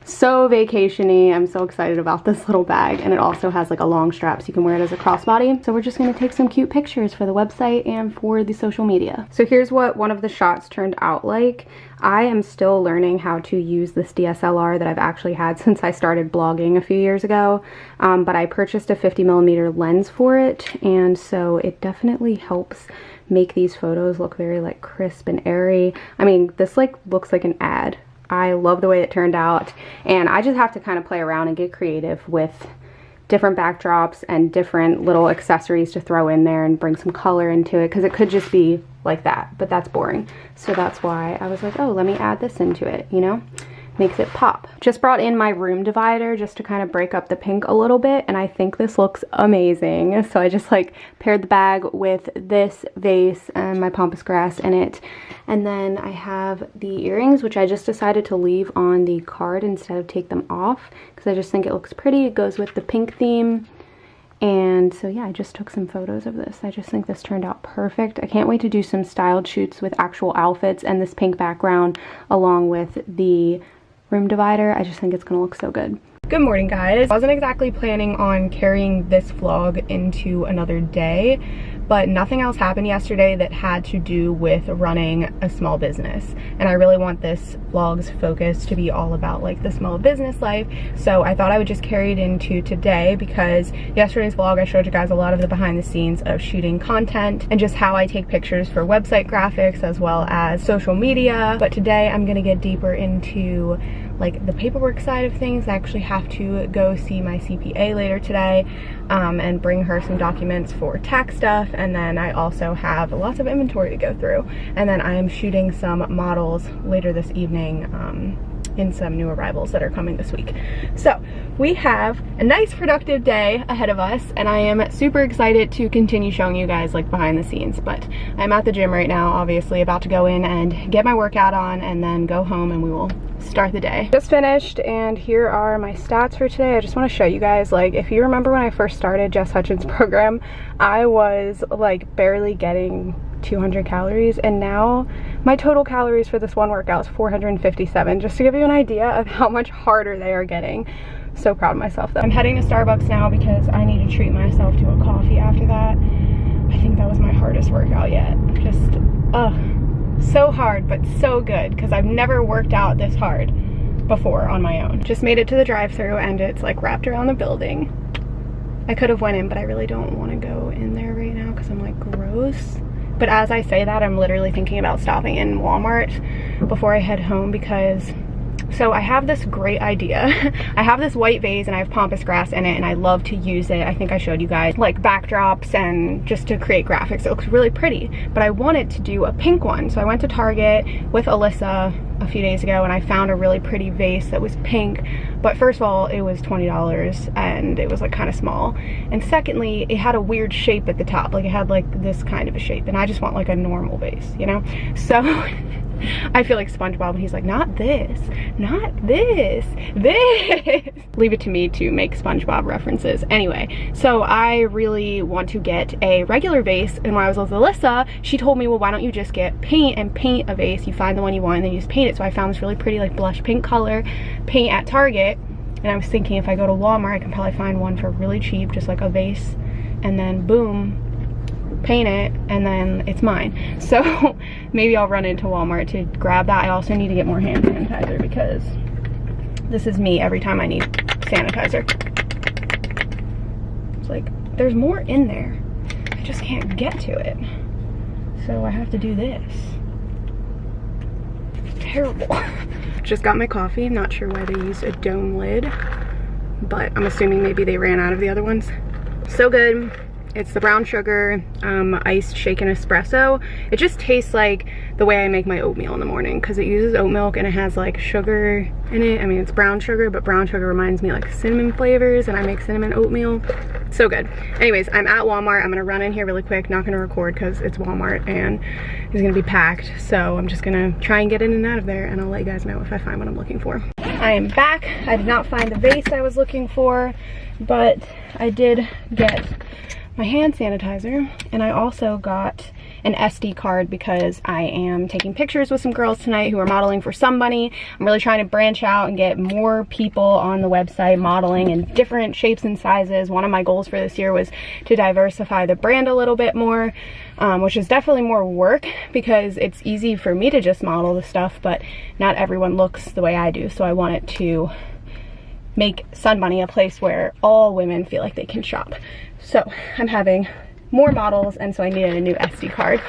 so vacation-y. I'm so excited about this little bag, and it also has like a long strap so you can wear it as a crossbody. So we're just going to take some cute pictures for the website and for the social media. So here's what one of the shots turned out like. I am still learning how to use this DSLR that I've actually had since I started blogging a few years ago, but I purchased a 50mm lens for it, and so it definitely helps make these photos look very like crisp and airy. I mean, this like looks like an ad. I love the way it turned out, and I just have to kind of play around and get creative with different backdrops and different little accessories to throw in there and bring some color into it, because it could just be like that, but that's boring. So that's why I was like, oh, let me add this into it, you know? Makes it pop. Just brought in my room divider just to kind of break up the pink a little bit, and I think this looks amazing. So I just like paired the bag with this vase and my pampas grass in it. And then I have the earrings, which I just decided to leave on the card instead of take them off, because I just think it looks pretty. It goes with the pink theme. And so yeah, I just took some photos of this. I just think this turned out perfect. I can't wait to do some styled shoots with actual outfits and this pink background along with the room divider. I just think it's gonna look so good. Good morning, guys. I wasn't exactly planning on carrying this vlog into another day, but nothing else happened yesterday that had to do with running a small business. And I really want this vlog's focus to be all about like the small business life. So I thought I would just carry it into today, because yesterday's vlog I showed you guys a lot of the behind the scenes of shooting content and just how I take pictures for website graphics as well as social media. But today I'm gonna get deeper into like the paperwork side of things. I actually have to go see my CPA later today and bring her some documents for tax stuff, and then I also have lots of inventory to go through, and then I am shooting some models later this evening in some new arrivals that are coming this week. So we have a nice productive day ahead of us, and I am super excited to continue showing you guys like behind the scenes. But I'm at the gym right now, obviously about to go in and get my workout on and then go home and we will start the day. Just finished, and here are my stats for today. I just want to show you guys, like, if you remember when I first started Jess Hutchins' program, I was like barely getting 200 calories, and now my total calories for this one workout is 457, just to give you an idea of how much harder they are getting. So proud of myself though. I'm heading to Starbucks now because I need to treat myself to a coffee after that. I think that was my hardest workout yet. Just so hard, but so good, because I've never worked out this hard before on my own. Just made it to the drive-thru, and it's like wrapped around the building. I could have went in, but I really don't want to go in there right now because I'm like, gross. But as I say that, I'm literally thinking about stopping in Walmart before I head home, because so I have this great idea. I have this white vase and I have pampas grass in it, and I love to use it. I think I showed you guys like backdrops and just to create graphics. It looks really pretty, but I wanted to do a pink one. So I went to Target with Alyssa a few days ago and I found a really pretty vase that was pink. But first of all, it was $20 and it was like kind of small. And secondly, it had a weird shape at the top. Like it had like this kind of a shape, and I just want like a normal vase, you know? So I feel like SpongeBob when he's like, not this, not this, this. Leave it to me to make SpongeBob references. Anyway, so I really want to get a regular vase, and when I was with Alyssa, she told me, well, why don't you just get paint and paint a vase? You find the one you want and then you just paint it. So I found this really pretty like blush pink color paint at Target, and I was thinking if I go to Walmart, I can probably find one for really cheap, just like a vase, and then boom, paint it, and then it's mine. So maybe I'll run into Walmart to grab that. I also need to get more hand sanitizer because this is me every time I need sanitizer. It's like there's more in there, I just can't get to it. So I have to do this. It's terrible. Just got my coffee. Not sure why they used a dome lid, but I'm assuming maybe they ran out of the other ones. So good. It's the brown sugar, iced shaken espresso. It just tastes like the way I make my oatmeal in the morning, because it uses oat milk and it has like sugar in it. I mean, it's brown sugar, but brown sugar reminds me like cinnamon flavors, and I make cinnamon oatmeal. So good. Anyways, I'm at Walmart. I'm gonna run in here really quick, not gonna record because it's Walmart and it's gonna be packed. So I'm just gonna try and get in and out of there, and I'll let you guys know if I find what I'm looking for. I am back. I did not find the vase I was looking for, but I did get my hand sanitizer, and I also got an SD card because I am taking pictures with some girls tonight who are modeling for Somebody. I'm really trying to branch out and get more people on the website modeling in different shapes and sizes. One of my goals for this year was to diversify the brand a little bit more, which is definitely more work because it's easy for me to just model the stuff, but not everyone looks the way I do. So I wanted to make Sun Bunny a place where all women feel like they can shop. So I'm having more models, and so I needed a new SD card.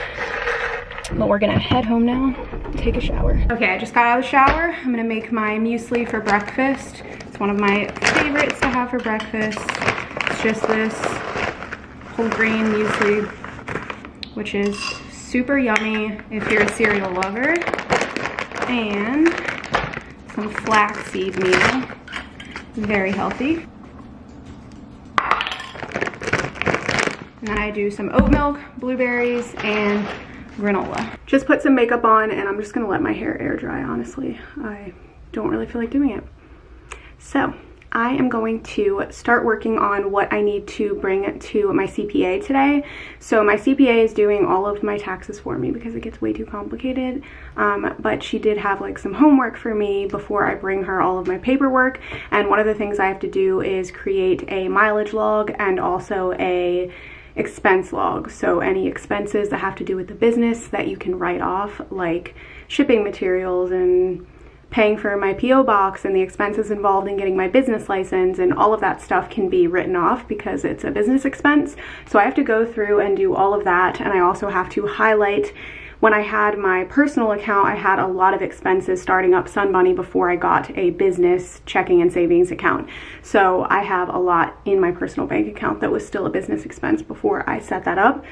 But we're gonna head home now, take a shower. Okay, I just got out of the shower. I'm gonna make my muesli for breakfast. It's one of my favorites to have for breakfast. It's just this whole grain muesli, which is super yummy if you're a cereal lover. And some flaxseed meal, very healthy. And then I do some oat milk, blueberries, and granola. Just put some makeup on, and I'm just gonna let my hair air dry, honestly. I don't really feel like doing it. So I am going to start working on what I need to bring to my CPA today. So my CPA is doing all of my taxes for me because it gets way too complicated. But she did have like some homework for me before I bring her all of my paperwork. And one of the things I have to do is create a mileage log and also a expense log. So any expenses that have to do with the business that you can write off, like shipping materials and paying for my PO box and the expenses involved in getting my business license, and all of that stuff can be written off because it's a business expense. So I have to go through and do all of that, and I also have to highlight. When I had my personal account, I had a lot of expenses starting up Sun Bunny before I got a business checking and savings account. So I have a lot in my personal bank account that was still a business expense before I set that up.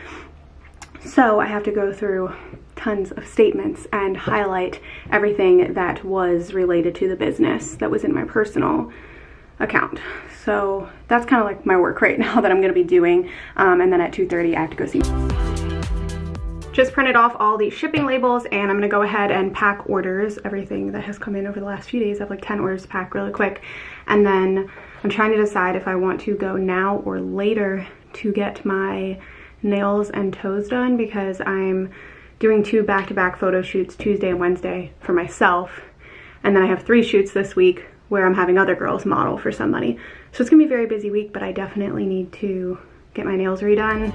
So I have to go through tons of statements and highlight everything that was related to the business that was in my personal account. So that's kind of like my work right now that I'm going to be doing. And then at 2:30 I have to go see. Just printed off all the shipping labels, and I'm gonna go ahead and pack orders, everything that has come in over the last few days. I have like 10 orders to pack really quick. And then I'm trying to decide if I want to go now or later to get my nails and toes done, because I'm doing 2 back-to-back photo shoots Tuesday and Wednesday for myself. And then I have 3 shoots this week where I'm having other girls model for Somebody. So it's gonna be a very busy week, but I definitely need to get my nails redone.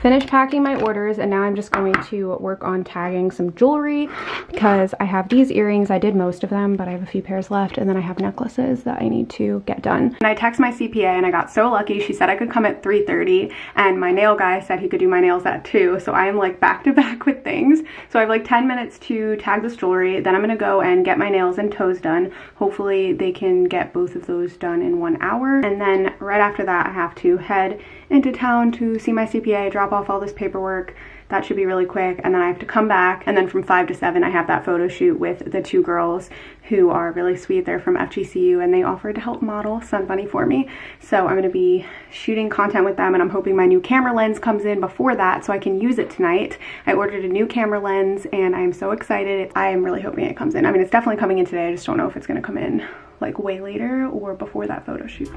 Finished packing my orders, and now I'm just going to work on tagging some jewelry because I have these earrings. I did most of them, but I have a few pairs left, and then I have necklaces that I need to get done. And I texted my CPA, and I got so lucky. She said I could come at 3:30, and my nail guy said he could do my nails at 2, so I am like back to back with things. So I have like 10 minutes to tag this jewelry. Then I'm gonna go and get my nails and toes done. Hopefully they can get both of those done in 1 hour. And then right after that, I have to head into town to see my CPA, drop off all this paperwork. That should be really quick, and then I have to come back, and then from 5 to 7 I have that photo shoot with the 2 girls who are really sweet. They're from FGCU, and they offered to help model Sun Bunny for me. So I'm going to be shooting content with them, and I'm hoping my new camera lens comes in before that so I can use it tonight. I ordered a new camera lens, and I'm so excited. I am really hoping it comes in. I mean, it's definitely coming in today. I just don't know if it's going to come in like way later or before that photo shoot.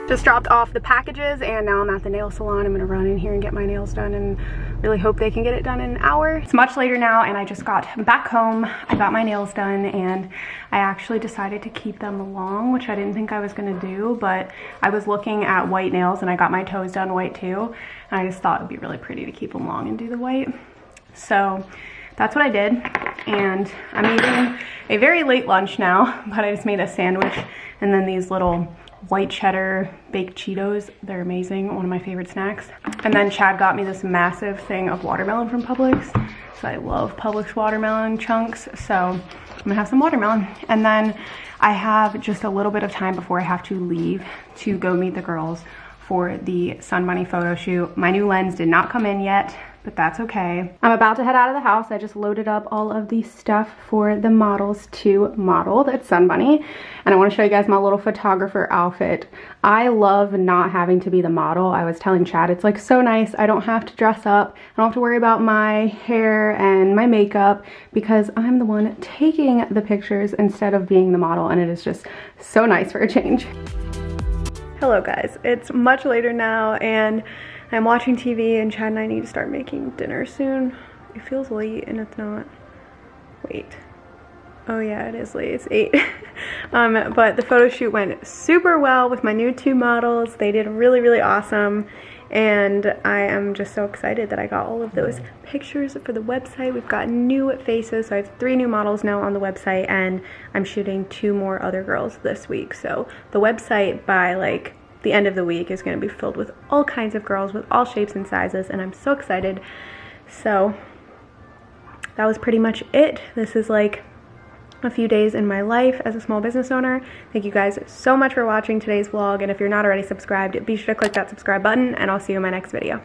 Just dropped off the packages, and now I'm at the nail salon. I'm gonna run in here and get my nails done and really hope they can get it done in an hour. It's much later now, and I just got back home. I got my nails done, and I actually decided to keep them long, which I didn't think I was gonna do, but I was looking at white nails, and I got my toes done white too, and I just thought it would be really pretty to keep them long and do the white. So that's what I did. and I'm eating a very late lunch now, but I just made a sandwich and then these little white cheddar baked Cheetos. They're amazing, one of my favorite snacks. And then Chad got me this massive thing of watermelon from Publix. So I love Publix watermelon chunks, so I'm gonna have some watermelon. And then I have just a little bit of time before I have to leave to go meet the girls for the Sun Bunny photo shoot. My new lens did not come in yet, but that's okay. I'm about to head out of the house. I just loaded up all of the stuff for the models to model. That's Sun Bunny. And I want to show you guys my little photographer outfit. I love not having to be the model. I was telling Chad, it's like so nice. I don't have to dress up. I don't have to worry about my hair and my makeup because I'm the one taking the pictures instead of being the model. And it is just so nice for a change. Hello guys, it's much later now and I'm watching TV and Chad and I need to start making dinner soon. It feels late and it's not. Wait. Oh yeah, it is late. It's 8. But the photo shoot went super well with my new 2 models. They did really, really awesome. And I am just so excited that I got all of those pictures for the website. We've got new faces. So I have 3 new models now on the website and I'm shooting 2 more other girls this week. So the website by like the end of the week is going to be filled with all kinds of girls with all shapes and sizes, and I'm so excited. So that was pretty much it. This is like a few days in my life as a small business owner. Thank you guys so much for watching today's vlog, and if you're not already subscribed, be sure to click that subscribe button, and I'll see you in my next video.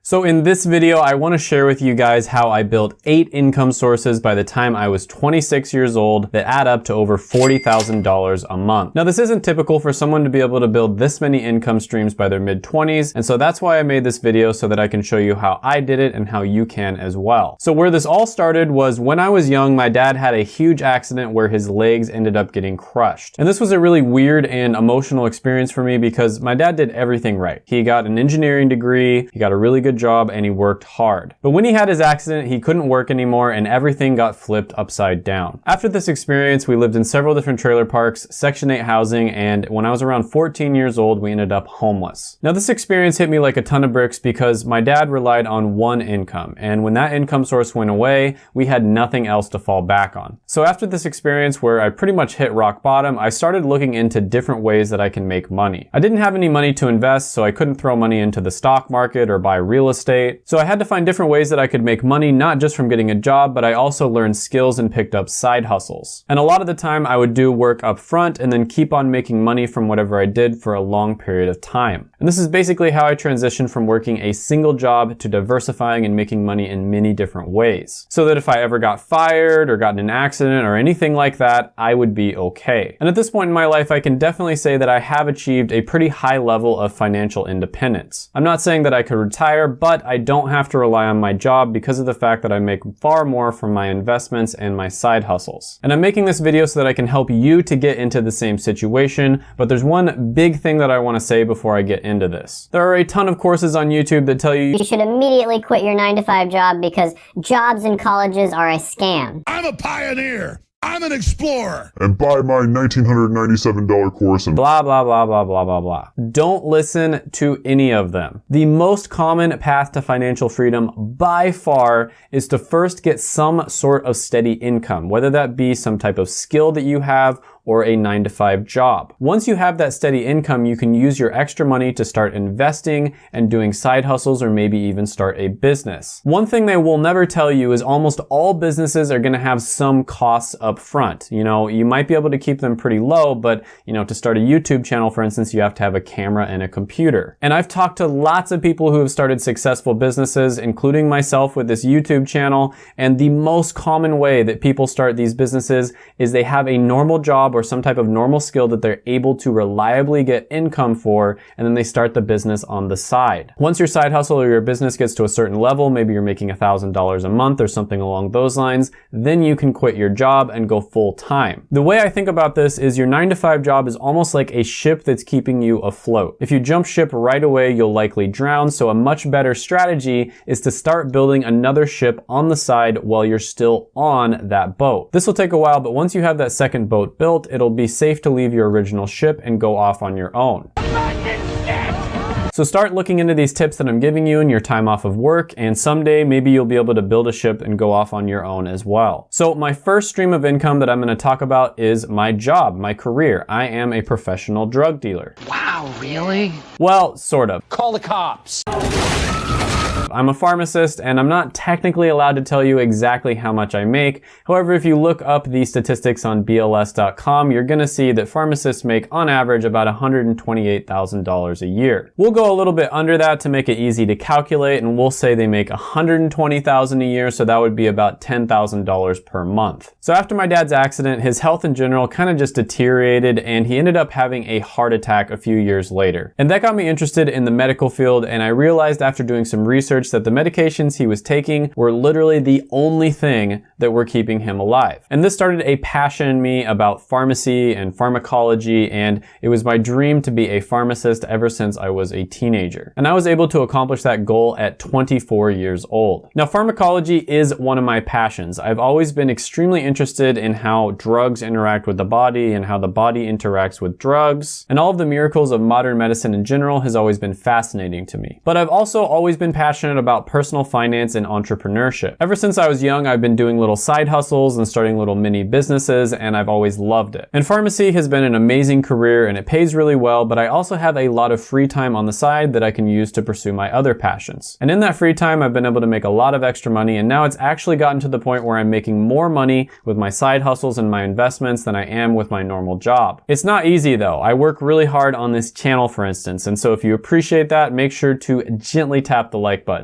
So in this video, I want to share with you guys how I built 8 income sources by the time I was 26 years old that add up to over $40,000 a month. Now, this isn't typical for someone to be able to build this many income streams by their mid-20s, and so that's why I made this video so that I can show you how I did it and how you can as well. So where this all started was when I was young, my dad had a huge accident where his legs ended up getting crushed. And this was a really weird and emotional experience for me because my dad did everything right. He got an engineering degree, he got a really good job, and he worked hard. But when he had his accident, he couldn't work anymore and everything got flipped upside down. After this experience, we lived in several different trailer parks, Section 8 housing, and when I was around 14 years old, we ended up homeless. Now, this experience hit me like a ton of bricks because my dad relied on one income, and when that income source went away, we had nothing else to fall back on. So after this experience where I pretty much hit rock bottom, I started looking into different ways that I can make money. I didn't have any money to invest, so I couldn't throw money into the stock market or buy real estate. So I had to find different ways that I could make money, not just from getting a job, but I also learned skills and picked up side hustles. And a lot of the time I would do work up front and then keep on making money from whatever I did for a long period of time. And this is basically how I transitioned from working a single job to diversifying and making money in many different ways. So that if I ever got fired or got in an accident or anything like that, I would be okay. And at this point in my life, I can definitely say that I have achieved a pretty high level of financial independence. I'm not saying that I could retire, but I don't have to rely on my job because of the fact that I make far more from my investments and my side hustles. And I'm making this video so that I can help you to get into the same situation, but there's one big thing that I want to say before I get into this. There are a ton of courses on YouTube that tell you should immediately quit your 9-to-5 job because jobs in colleges are a scam. I'm a pioneer. I'm an explorer. And buy my $1,997 course and blah, blah, blah, blah, blah, blah, blah. Don't listen to any of them. The most common path to financial freedom by far is to first get some sort of steady income, whether that be some type of skill that you have or a 9-to-5 job. Once you have that steady income, you can use your extra money to start investing and doing side hustles or maybe even start a business. One thing they will never tell you is almost all businesses are gonna have some costs up front. You know, you might be able to keep them pretty low, but you know, to start a YouTube channel, for instance, you have to have a camera and a computer. And I've talked to lots of people who have started successful businesses, including myself with this YouTube channel, and the most common way that people start these businesses is they have a normal job job or some type of normal skill that they're able to reliably get income for, and then they start the business on the side. Once your side hustle or your business gets to a certain level, maybe you're making $1,000 a month or something along those lines, then you can quit your job and go full time. The way I think about this is your 9-to-5 job is almost like a ship that's keeping you afloat. If you jump ship right away, you'll likely drown, so a much better strategy is to start building another ship on the side while you're still on that boat. This will take a while, but once you have that second boat built, it'll be safe to leave your original ship and go off on your own. So start looking into these tips that I'm giving you in your time off of work, and someday maybe you'll be able to build a ship and go off on your own as well. So my first stream of income that I'm going to talk about is my job, my career. I am a professional drug dealer. Wow, really? Well, sort of. Call the cops. I'm a pharmacist, and I'm not technically allowed to tell you exactly how much I make. However, if you look up the statistics on BLS.com, you're gonna see that pharmacists make on average about $128,000 a year. We'll go a little bit under that to make it easy to calculate, and we'll say they make $120,000 a year, so that would be about $10,000 per month. So after my dad's accident, his health in general kind of just deteriorated, and he ended up having a heart attack a few years later. And that got me interested in the medical field, and I realized after doing some research that the medications he was taking were literally the only thing that were keeping him alive. And this started a passion in me about pharmacy and pharmacology, and it was my dream to be a pharmacist ever since I was a teenager. And I was able to accomplish that goal at 24 years old. Now, pharmacology is one of my passions. I've always been extremely interested in how drugs interact with the body and how the body interacts with drugs, and all of the miracles of modern medicine in general has always been fascinating to me. But I've also always been passionate about personal finance and entrepreneurship. Ever since I was young, I've been doing little side hustles and starting little mini businesses, and I've always loved it. And pharmacy has been an amazing career, and it pays really well, but I also have a lot of free time on the side that I can use to pursue my other passions. And in that free time, I've been able to make a lot of extra money, and now it's actually gotten to the point where I'm making more money with my side hustles and my investments than I am with my normal job. It's not easy though. I work really hard on this channel, for instance, and so if you appreciate that, make sure to gently tap the like button.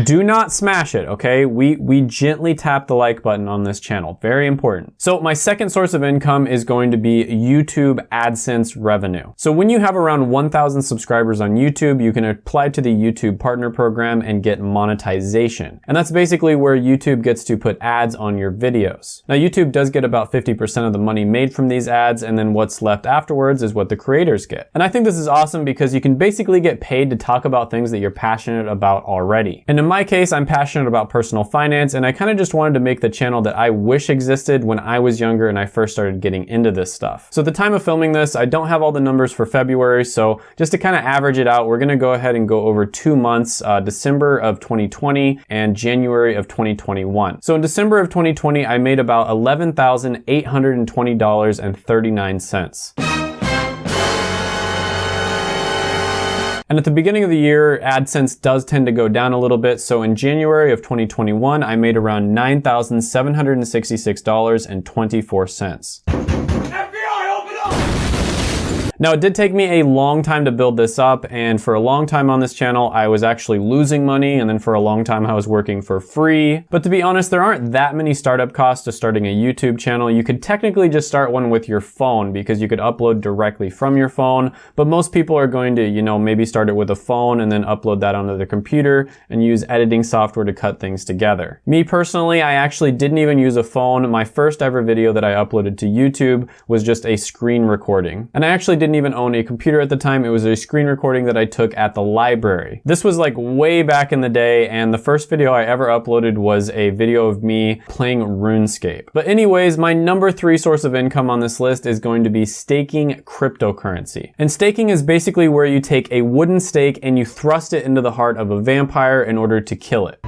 Do not smash it, okay? We gently tap the like button on this channel. Very important. So my second source of income is going to be YouTube AdSense revenue. So when you have around 1,000 subscribers on YouTube, you can apply to the YouTube Partner Program and get monetization. And that's basically where YouTube gets to put ads on your videos. Now, YouTube does get about 50% of the money made from these ads, and then what's left afterwards is what the creators get. And I think this is awesome because you can basically get paid to talk about things that you're passionate about already. And in my case, I'm passionate about personal finance, and I kind of just wanted to make the channel that I wish existed when I was younger and I first started getting into this stuff. So at the time of filming this, I don't have all the numbers for February, so just to kind of average it out, we're gonna go ahead and go over 2 months, December of 2020 and January of 2021. So in December of 2020, I made about $11,820.39. And at the beginning of the year, AdSense does tend to go down a little bit. So in January of 2021, I made around $9,766.24. Now, it did take me a long time to build this up, and for a long time on this channel, I was actually losing money, and then for a long time I was working for free. But to be honest, there aren't that many startup costs to starting a YouTube channel. You could technically just start one with your phone because you could upload directly from your phone, but most people are going to, you know, maybe start it with a phone and then upload that onto their computer and use editing software to cut things together. Me personally, I actually didn't even use a phone. My first ever video that I uploaded to YouTube was just a screen recording. And I actually didn't even own a computer at the time. It was a screen recording that I took at the library. This was like way back in the day, and the first video I ever uploaded was a video of me playing RuneScape. But anyways, my number 3 source of income on this list is going to be staking cryptocurrency. And staking is basically where you take a wooden stake and you thrust it into the heart of a vampire in order to kill it.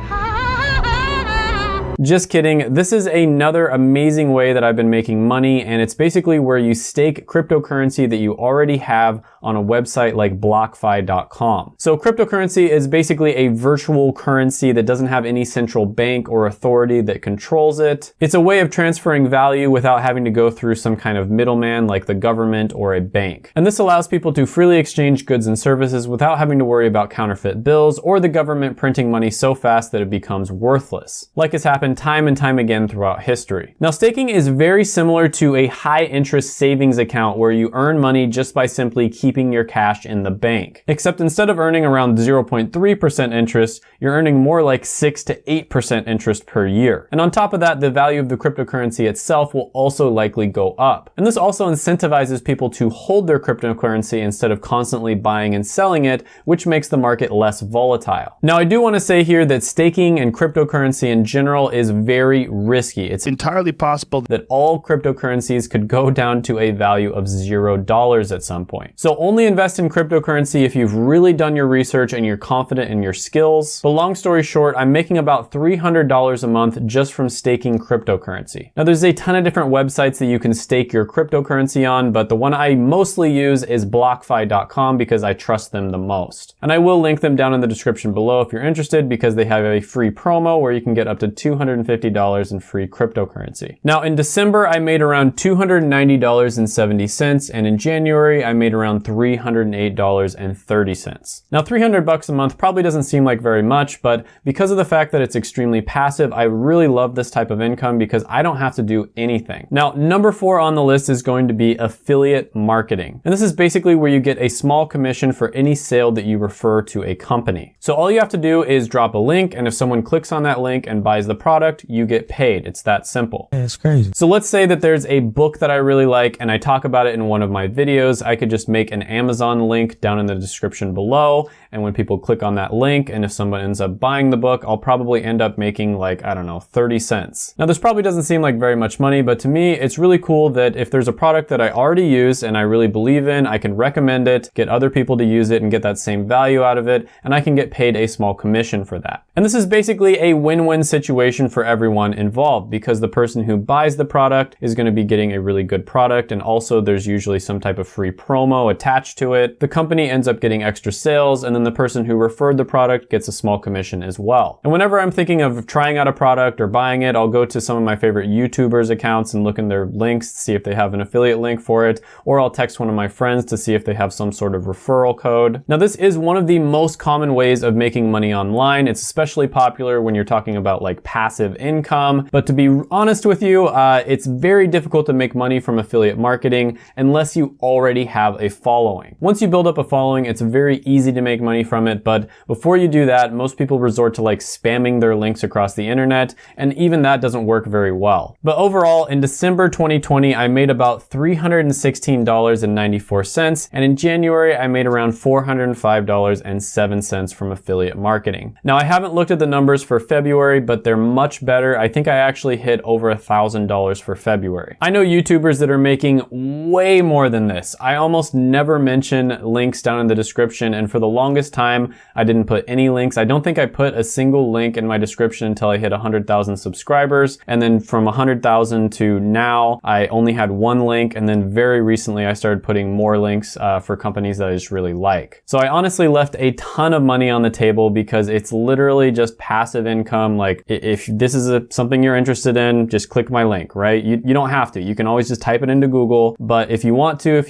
Just kidding. This is another amazing way that I've been making money, and it's basically where you stake cryptocurrency that you already have on a website like BlockFi.com. So cryptocurrency is basically a virtual currency that doesn't have any central bank or authority that controls it. It's a way of transferring value without having to go through some kind of middleman like the government or a bank. And this allows people to freely exchange goods and services without having to worry about counterfeit bills or the government printing money so fast that it becomes worthless, like has happened time and time again throughout history. Now, staking is very similar to a high interest savings account where you earn money just by simply keeping your cash in the bank. Except instead of earning around 0.3% interest, you're earning more like 6 to 8% interest per year. And on top of that, the value of the cryptocurrency itself will also likely go up. And this also incentivizes people to hold their cryptocurrency instead of constantly buying and selling it, which makes the market less volatile. Now, I do want to say here that staking and cryptocurrency in general is very risky. It's entirely possible that all cryptocurrencies could go down to a value of $0 at some point. So only invest in cryptocurrency if you've really done your research and you're confident in your skills. But long story short, I'm making about $300 a month just from staking cryptocurrency. Now, there's a ton of different websites that you can stake your cryptocurrency on, but the one I mostly use is BlockFi.com because I trust them the most. And I will link them down in the description below if you're interested, because they have a free promo where you can get up to $250 in free cryptocurrency. Now, in December, I made around $290.70, and in January, I made around $308.30. Now, $300 a month probably doesn't seem like very much, but because of the fact that it's extremely passive, I really love this type of income because I don't have to do anything. Now, number 4 on the list is going to be affiliate marketing. And this is basically where you get a small commission for any sale that you refer to a company. So all you have to do is drop a link, and if someone clicks on that link and buys the product, you get paid. It's that simple. It's crazy. So let's say that there's a book that I really like and I talk about it in one of my videos. I could just make an Amazon link down in the description below, and when people click on that link, and if someone ends up buying the book, I'll probably end up making like, I don't know, 30 cents. Now, this probably doesn't seem like very much money, but to me, it's really cool that if there's a product that I already use and I really believe in, I can recommend it, get other people to use it and get that same value out of it, and I can get paid a small commission for that. And this is basically a win-win situation for everyone involved, because the person who buys the product is going to be getting a really good product, and also there's usually some type of free promo attached to it. The company ends up getting extra sales, and then the person who referred the product gets a small commission as well. And whenever I'm thinking of trying out a product or buying it, I'll go to some of my favorite YouTubers accounts and look in their links to see if they have an affiliate link for it, or I'll text one of my friends to see if they have some sort of referral code. Now, this is one of the most common ways of making money online. It's especially popular when you're talking about like passive income, but to be honest with you, it's very difficult to make money from affiliate marketing unless you already have a following. Once you build up a following, it's very easy to make money from it, but before you do that, most people resort to like spamming their links across the internet, and even that doesn't work very well. But overall, in December 2020, I made about $316.94, and in January, I made around $405.07 from affiliate marketing. Now, I haven't looked at the numbers for February, but they're much better. I think I actually hit over $1,000 for February. I know YouTubers that are making way more than this. I almost never mention links down in the description, and for the longest time, I didn't put any links. I don't think I put a single link in my description until I hit 100,000 subscribers, and then from 100,000 to now, I only had one link, and then very recently, I started putting more links for companies that I just really like. So I honestly left a ton of money on the table because it's literally just passive income. Like, if this is something you're interested in, just click my link, right? You don't have to. You can always just type it into Google, but if you want to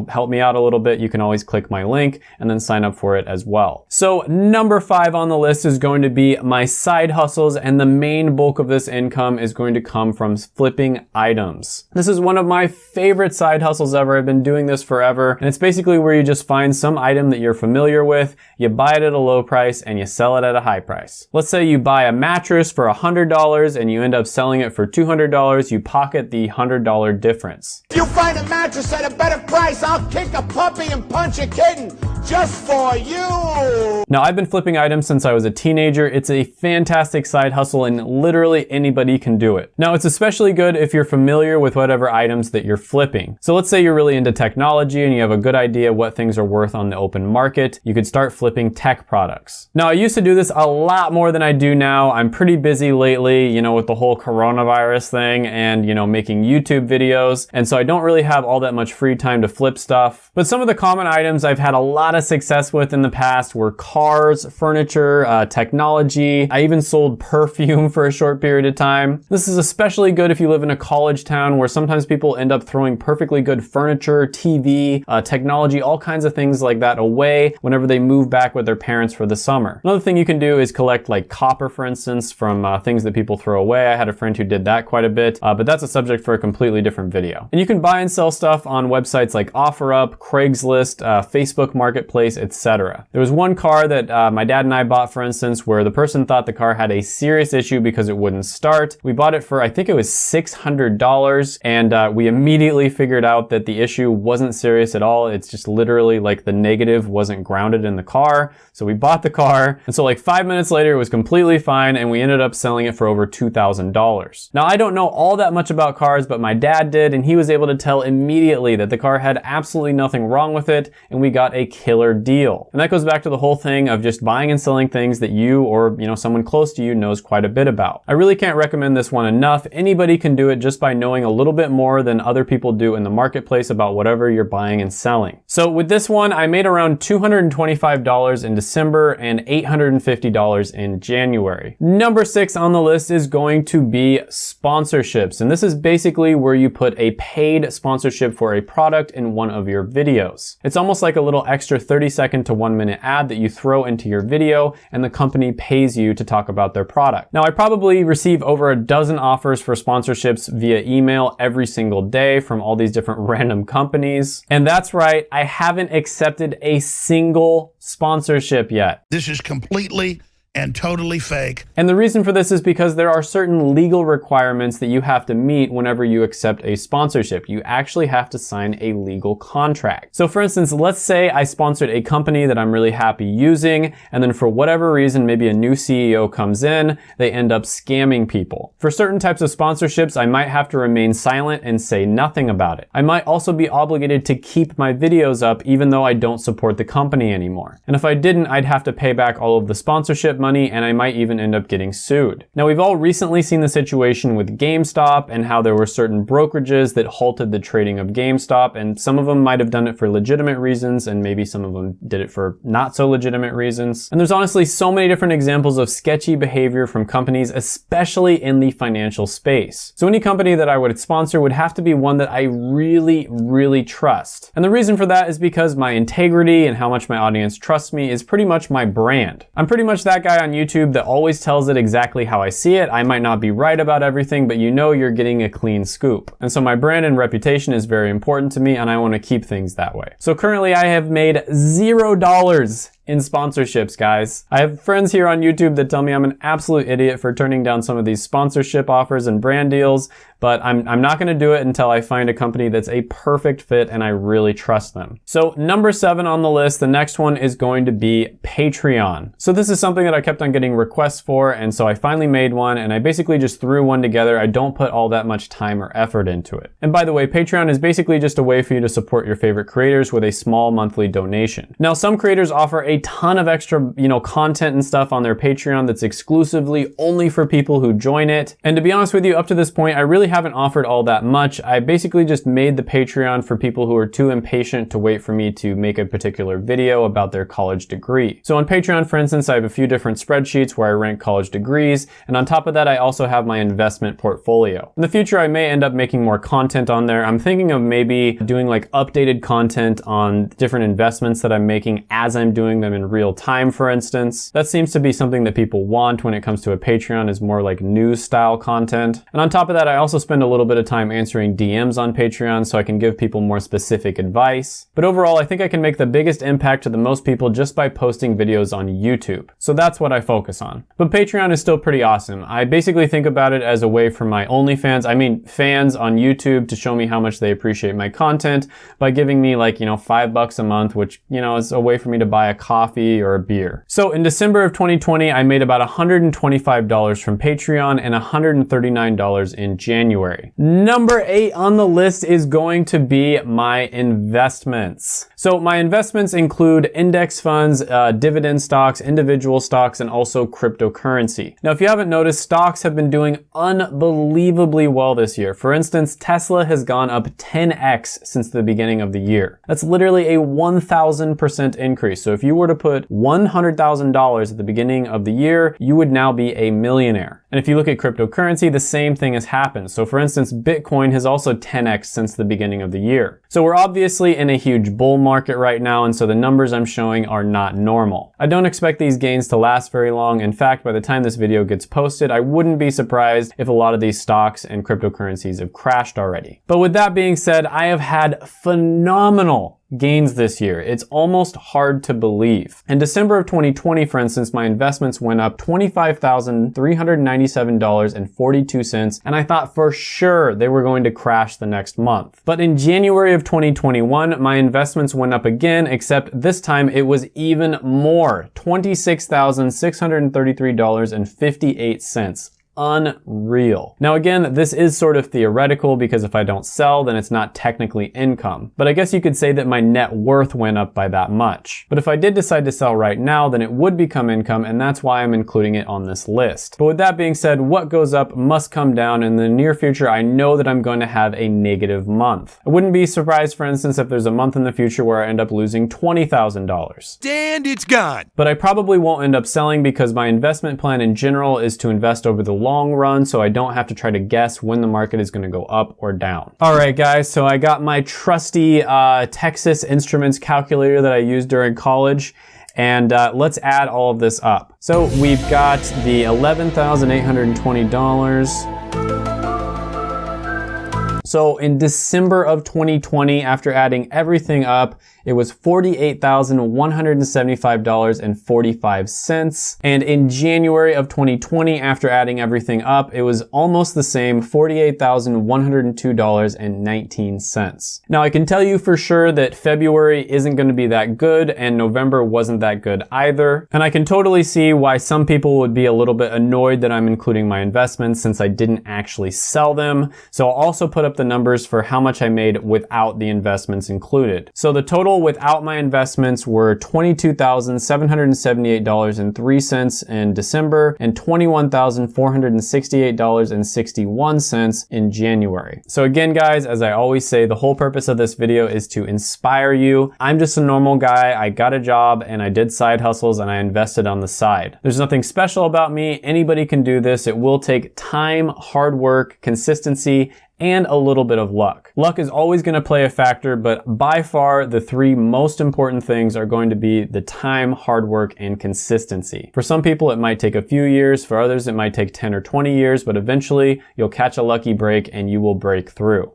help me out a little bit, you can always click my link and then sign up for it as well. So number 5 on the list is going to be my side hustles, and the main bulk of this income is going to come from flipping items. This is one of my favorite side hustles ever. I've been doing this forever, and it's basically where you just find some item that you're familiar with, you buy it at a low price, and you sell it at a high price. Let's say you buy a mattress for $100 and you end up selling it for $200, you pocket the $100 difference. If you find a mattress at a better price, I'll kick a puppy and punch a kitten just for you. Now, I've been flipping items since I was a teenager. It's a fantastic side hustle, and literally anybody can do it. Now, it's especially good if you're familiar with whatever items that you're flipping. So let's say you're really into technology and you have a good idea what things are worth on the open market. You could start flipping tech products. Now, I used to do this a lot more than I do now. I'm pretty busy lately, you know, with the whole coronavirus thing and, you know, making YouTube videos. And so I don't really have all that much free time to flip stuff. But some of the common items I've had a lot of success with in the past were cars, furniture, technology. I even sold perfume for a short period of time. This is especially good if you live in a college town where sometimes people end up throwing perfectly good furniture, TV, technology, all kinds of things like that away whenever they move back with their parents for the summer. Another thing you can do is collect like copper, for instance, from things that people throw away. I had a friend who did that quite a bit, but that's a subject for a completely different video. And you can buy and sell stuff on websites like OfferUp, Craigslist, Facebook Marketplace, etc. There was one car that my dad and I bought, for instance, where the person thought the car had a serious issue because it wouldn't start. We bought it for, I think it was $600, and we immediately figured out that the issue wasn't serious at all. It's just literally like the negative wasn't grounded in the car. So we bought the car, and so like 5 minutes later, it was completely fine, and we ended up selling it for over $2,000. Now, I don't know all that much about cars, but my dad did, and he was able to tell immediately that the car had absolutely nothing wrong with it, and we got a killer deal. And that goes back to the whole thing of just buying and selling things that you or, you know, someone close to you knows quite a bit about. I really can't recommend this one enough. Anybody can do it just by knowing a little bit more than other people do in the marketplace about whatever you're buying and selling. So with this one, I made around $225 in December and $850 in January. Number 6 on the list is going to be sponsorships. And this is basically where you put a paid sponsorship for a product in one of your videos. It's almost like a little extra 30-second to 1-minute ad that you throw into your video, and the company pays you to talk about their product. Now, I probably receive over a dozen offers for sponsorships via email every single day from all these different random companies. And that's right, I haven't accepted a single sponsorship yet. This is completely and totally fake. And the reason for this is because there are certain legal requirements that you have to meet whenever you accept a sponsorship. You actually have to sign a legal contract. So for instance, let's say I sponsored a company that I'm really happy using, and then for whatever reason, maybe a new CEO comes in, they end up scamming people. For certain types of sponsorships, I might have to remain silent and say nothing about it. I might also be obligated to keep my videos up even though I don't support the company anymore. And if I didn't, I'd have to pay back all of the sponsorship money, and I might even end up getting sued. Now, we've all recently seen the situation with GameStop and how there were certain brokerages that halted the trading of GameStop, and some of them might have done it for legitimate reasons, and maybe some of them did it for not so legitimate reasons. And there's honestly so many different examples of sketchy behavior from companies, especially in the financial space. So any company that I would sponsor would have to be one that I really, really trust. And the reason for that is because my integrity and how much my audience trusts me is pretty much my brand. I'm pretty much that guy on YouTube that always tells it exactly how I see it. I might not be right about everything, but you know you're getting a clean scoop. And so my brand and reputation is very important to me, and I want to keep things that way. So currently I have made $0 in sponsorships, guys. I have friends here on YouTube that tell me I'm an absolute idiot for turning down some of these sponsorship offers and brand deals, but I'm not gonna do it until I find a company that's a perfect fit and I really trust them. So number 7 on the list, the next one is going to be Patreon. So this is something that I kept on getting requests for, and so I finally made one, and I basically just threw one together. I don't put all that much time or effort into it. And by the way, Patreon is basically just a way for you to support your favorite creators with a small monthly donation. Now, some creators offer a ton of extra, content and stuff on their Patreon that's exclusively only for people who join it. And to be honest with you, up to this point, I really haven't offered all that much. I basically just made the Patreon for people who are too impatient to wait for me to make a particular video about their college degree. So on Patreon, for instance, I have a few different spreadsheets where I rank college degrees. And on top of that, I also have my investment portfolio. In the future, I may end up making more content on there. I'm thinking of maybe doing like updated content on different investments that I'm making as I'm doing them in real time, for instance. That seems to be something that people want when it comes to a Patreon, is more like news style content. And on top of that, I also spend a little bit of time answering DMs on Patreon so I can give people more specific advice. But overall, I think I can make the biggest impact to the most people just by posting videos on YouTube. So that's what I focus on. But Patreon is still pretty awesome. I basically think about it as a way for my OnlyFans, fans on YouTube, to show me how much they appreciate my content by giving me like, $5 a month, which, is a way for me to buy a coffee or a beer. So in December of 2020, I made about $125 from Patreon and $139 in January. Number 8 on the list is going to be my investments. So my investments include index funds, dividend stocks, individual stocks, and also cryptocurrency. Now, if you haven't noticed, stocks have been doing unbelievably well this year. For instance, Tesla has gone up 10x since the beginning of the year. That's literally a 1,000% increase. So if you were to put $100,000 at the beginning of the year, you would now be a millionaire. And if you look at cryptocurrency, the same thing has happened. So for instance, Bitcoin has also 10x since the beginning of the year. So we're obviously in a huge bull market right now, and so the numbers I'm showing are not normal. I don't expect these gains to last very long. In fact, by the time this video gets posted, I wouldn't be surprised if a lot of these stocks and cryptocurrencies have crashed already. But with that being said, I have had phenomenal gains this year. It's almost hard to believe. In December of 2020, for instance, my investments went up $25,397.42, and I thought for sure they were going to crash the next month. But in January of 2021, my investments went up again, except this time it was even more, $26,633.58. Unreal. Now again, this is sort of theoretical because if I don't sell, then it's not technically income. But I guess you could say that my net worth went up by that much. But if I did decide to sell right now, then it would become income, and that's why I'm including it on this list. But with that being said, what goes up must come down. In the near future, I know that I'm going to have a negative month. I wouldn't be surprised, for instance, if there's a month in the future where I end up losing $20,000. And it's gone. But I probably won't end up selling because my investment plan in general is to invest over the long run, so I don't have to try to guess when the market is going to go up or down. All right, guys, so I got my trusty Texas Instruments calculator that I used during college, and let's add all of this up. So we've got the $11,820. So in December of 2020, after adding everything up, it was $48,175.45. And in January of 2020, after adding everything up, it was almost the same, $48,102.19. Now I can tell you for sure that February isn't going to be that good, and November wasn't that good either. And I can totally see why some people would be a little bit annoyed that I'm including my investments since I didn't actually sell them. So I'll also put up the numbers for how much I made without the investments included. So the total without my investments were $22,778.03 in December and $21,468.61 in January. So again, guys, as I always say, the whole purpose of this video is to inspire you. I'm just a normal guy. I got a job and I did side hustles and I invested on the side. There's nothing special about me. Anybody can do this. It will take time, hard work, consistency, and a little bit of luck. Luck is always going to play a factor, but by far the three most important things are going to be the time, hard work, and consistency. For some people, it might take a few years. For others, it might take 10 or 20 years, but eventually you'll catch a lucky break and you will break through.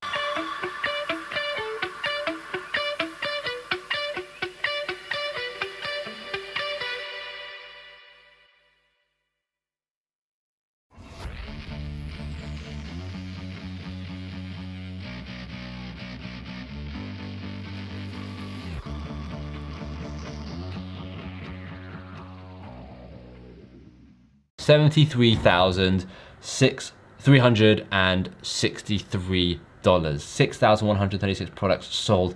$73,363. $6,136 products sold.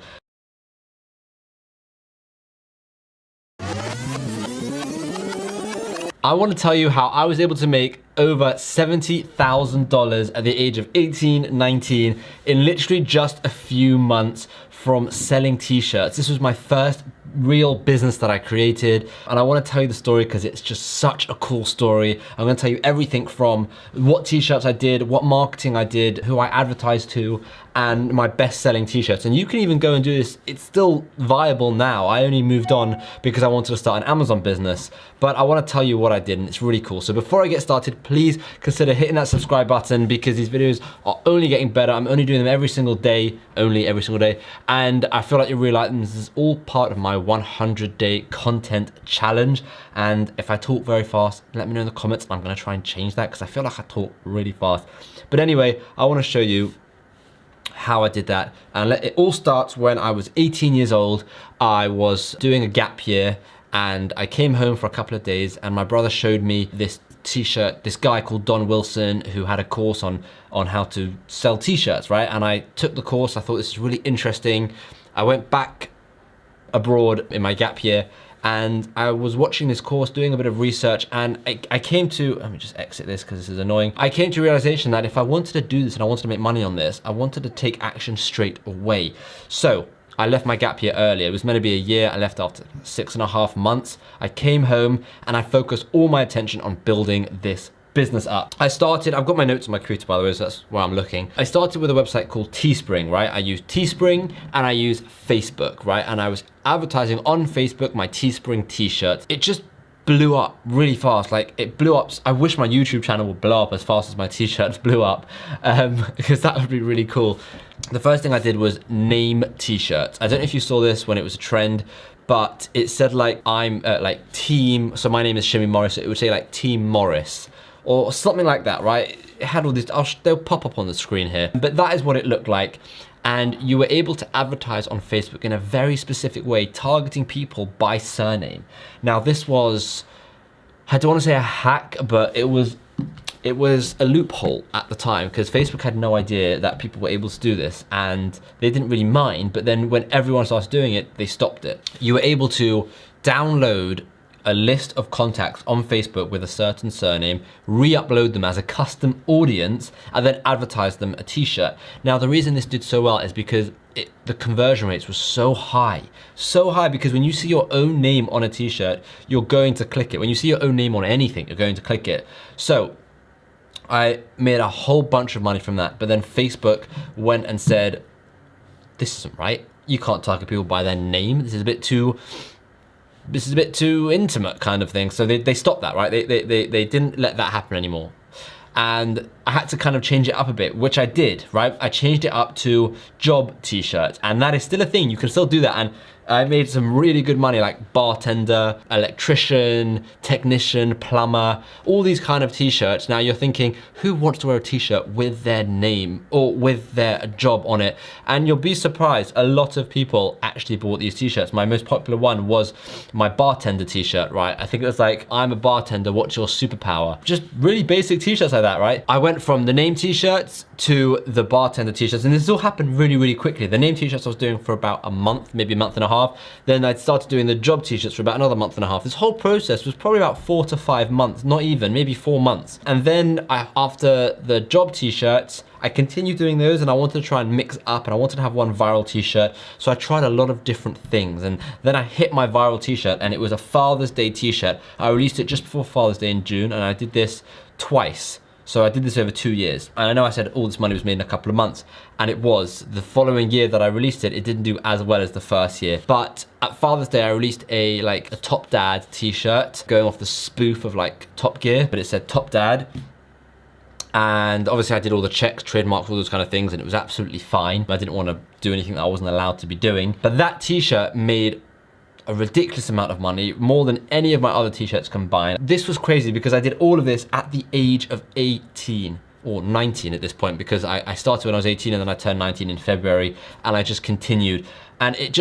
I want to tell you how I was able to make over $70,000 at the age of 18, 19 in literally just a few months from selling t-shirts. This was my first real business that I created, and I want to tell you the story because it's just such a cool story. I'm going to tell you everything from what t-shirts I did, what marketing I did, who I advertised to, and my best-selling t-shirts. And you can even go and do this. It's still viable now. I only moved on because I wanted to start an Amazon business, but I want to tell you what I did, and it's really cool. So before I get started, please consider hitting that subscribe button because these videos are only getting better. I'm only doing them every single day, every single day, and I feel like you'll really like them. This is all part of my 100-day content challenge, and if I talk very fast, let me know in the comments. I'm going to try and change that because I feel like I talk really fast. But anyway, I want to show you how I did that, and it all starts when I was 18 years old. I was doing a gap year And I came home for a couple of days and my brother showed me this t-shirt, this guy called Don Wilson, who had a course on how to sell t-shirts, right? And I took the course. I thought this is really interesting. I went back abroad in my gap year and I was watching this course, doing a bit of research, and I came to, let me just exit this because this is annoying. I came to a realization that if I wanted to do this and I wanted to make money on this, I wanted to take action straight away. So I left my gap year early. It was meant to be a year. I left after 6.5 months. I came home and I focused all my attention on building this business up. I've got my notes on my computer, by the way, so that's where I'm looking. I started with a website called Teespring, right? I use Teespring and I use Facebook, right? And I was advertising on Facebook my Teespring t-shirts. It just blew up really fast. Like, it blew up. I wish my YouTube channel would blow up as fast as my t-shirts blew up, because that would be really cool. The first thing I did was name t-shirts. I don't know if you saw this when it was a trend, but it said like, I'm like team, so my name is Shimmy Morris, so it would say like Team Morris, or something like that, right? It had all these, they'll pop up on the screen here, but that is what it looked like. And you were able to advertise on Facebook in a very specific way, targeting people by surname. Now this was, I don't want to say a hack, but it was a loophole at the time, because Facebook had no idea that people were able to do this and they didn't really mind. But then when everyone started doing it, they stopped it. You were able to download a list of contacts on Facebook with a certain surname, re-upload them as a custom audience, and then advertise them a t-shirt. Now, the reason this did so well is because the conversion rates were so high, because when you see your own name on a t-shirt, you're going to click it. When you see your own name on anything, you're going to click it. So I made a whole bunch of money from that, but then Facebook went and said, this isn't right. You can't target people by their name. This is a bit too intimate kind of thing. So they stopped that, right? They didn't let that happen anymore. And I had to kind of change it up a bit, which I did, right? I changed it up to job t-shirts, and that is still a thing. You can still do that. And I made some really good money, like bartender, electrician, technician, plumber, all these kind of t-shirts. Now you're thinking, who wants to wear a t-shirt with their name or with their job on it? And you'll be surprised, a lot of people actually bought these t-shirts. My most popular one was my bartender t-shirt, right? I think it was like, I'm a bartender, what's your superpower? Just really basic t-shirts like that, right? I went from the name t-shirts to the bartender t-shirts, and this all happened really, really quickly. The name t-shirts I was doing for about a month, maybe a month and a half. Then I started doing the job t-shirts for about another month and a half. This whole process was probably about 4 to 5 months, not even, maybe 4 months. And then after the job t-shirts, I continued doing those, and I wanted to try and mix up, and I wanted to have one viral t-shirt. So I tried a lot of different things, and then I hit my viral t-shirt, and it was a Father's Day t-shirt. I released it just before Father's Day in June, and I did this twice. So I did this over 2 years. And I know I said all this money was made in a couple of months, and it was. The following year that I released it, it didn't do as well as the first year. But at Father's Day, I released a Top Dad t-shirt, going off the spoof of like Top Gear, but it said Top Dad. And obviously I did all the checks, trademarks, all those kind of things, and it was absolutely fine. I didn't want to do anything that I wasn't allowed to be doing. But that t-shirt made a ridiculous amount of money, more than any of my other t-shirts combined. This was crazy because I did all of this at the age of 18 or 19 at this point, because I started when I was 18 and then I turned 19 in February, and I just continued. And it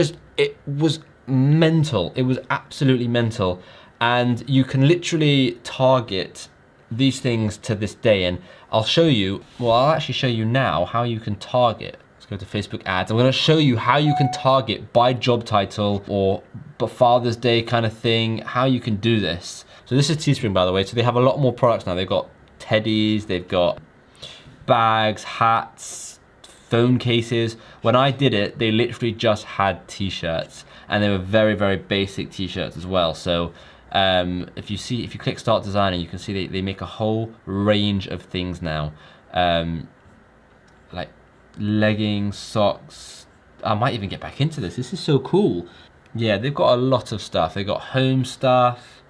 was mental. It was absolutely mental. And you can literally target these things to this day. And I'll show you, well, I'll actually show you now how you can target. Let's go to Facebook ads. I'm gonna show you how you can target by job title or Father's Day kind of thing, how you can do this. So this is Teespring, by the way. So they have a lot more products now. They've got teddies, they've got bags, hats, phone cases. When I did it, they literally just had t-shirts, and they were very, very basic t-shirts as well. So if you click start designing, you can see they make a whole range of things now. Like leggings, socks. I might even get back into this. This is so cool. Yeah, they've got a lot of stuff. They've got home stuff,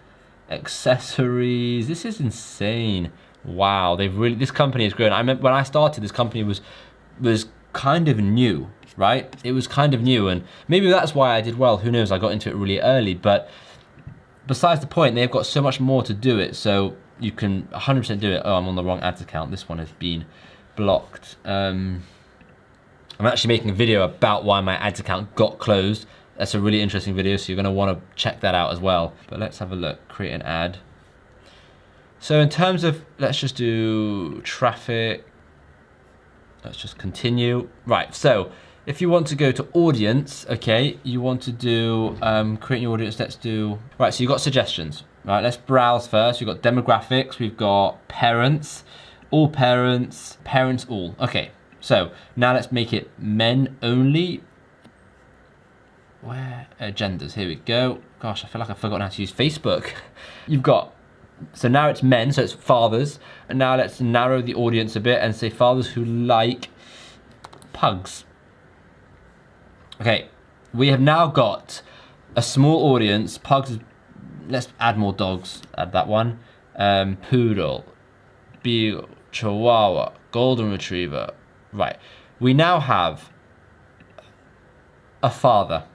accessories. This is insane. Wow, this company has grown. I remember when I started, this company was kind of new, right? It was kind of new, and maybe that's why I did well. Who knows? I got into it really early, but besides the point, they've got so much more to do it, so you can 100% do it. Oh, I'm on the wrong ads account. This one has been blocked. I'm actually making a video about why my ads account got closed. That's a really interesting video, so you're gonna wanna check that out as well. But let's have a look, create an ad. So in terms of, let's just do traffic. Let's just continue. Right, so if you want to go to audience, okay, you want to do, create your audience, let's do, right, so you've got suggestions, right? Let's browse first. We've got demographics, we've got parents, all, parents all. Okay, so now let's make it men only. Where, genders, here we go. Gosh, I feel like I've forgotten how to use Facebook. You've got, so now it's men, so it's fathers. And now let's narrow the audience a bit and say fathers who like pugs. Okay, we have now got a small audience. Pugs, let's add more dogs. Add that one. Poodle, Beagle, Chihuahua, Golden Retriever. Right, we now have a father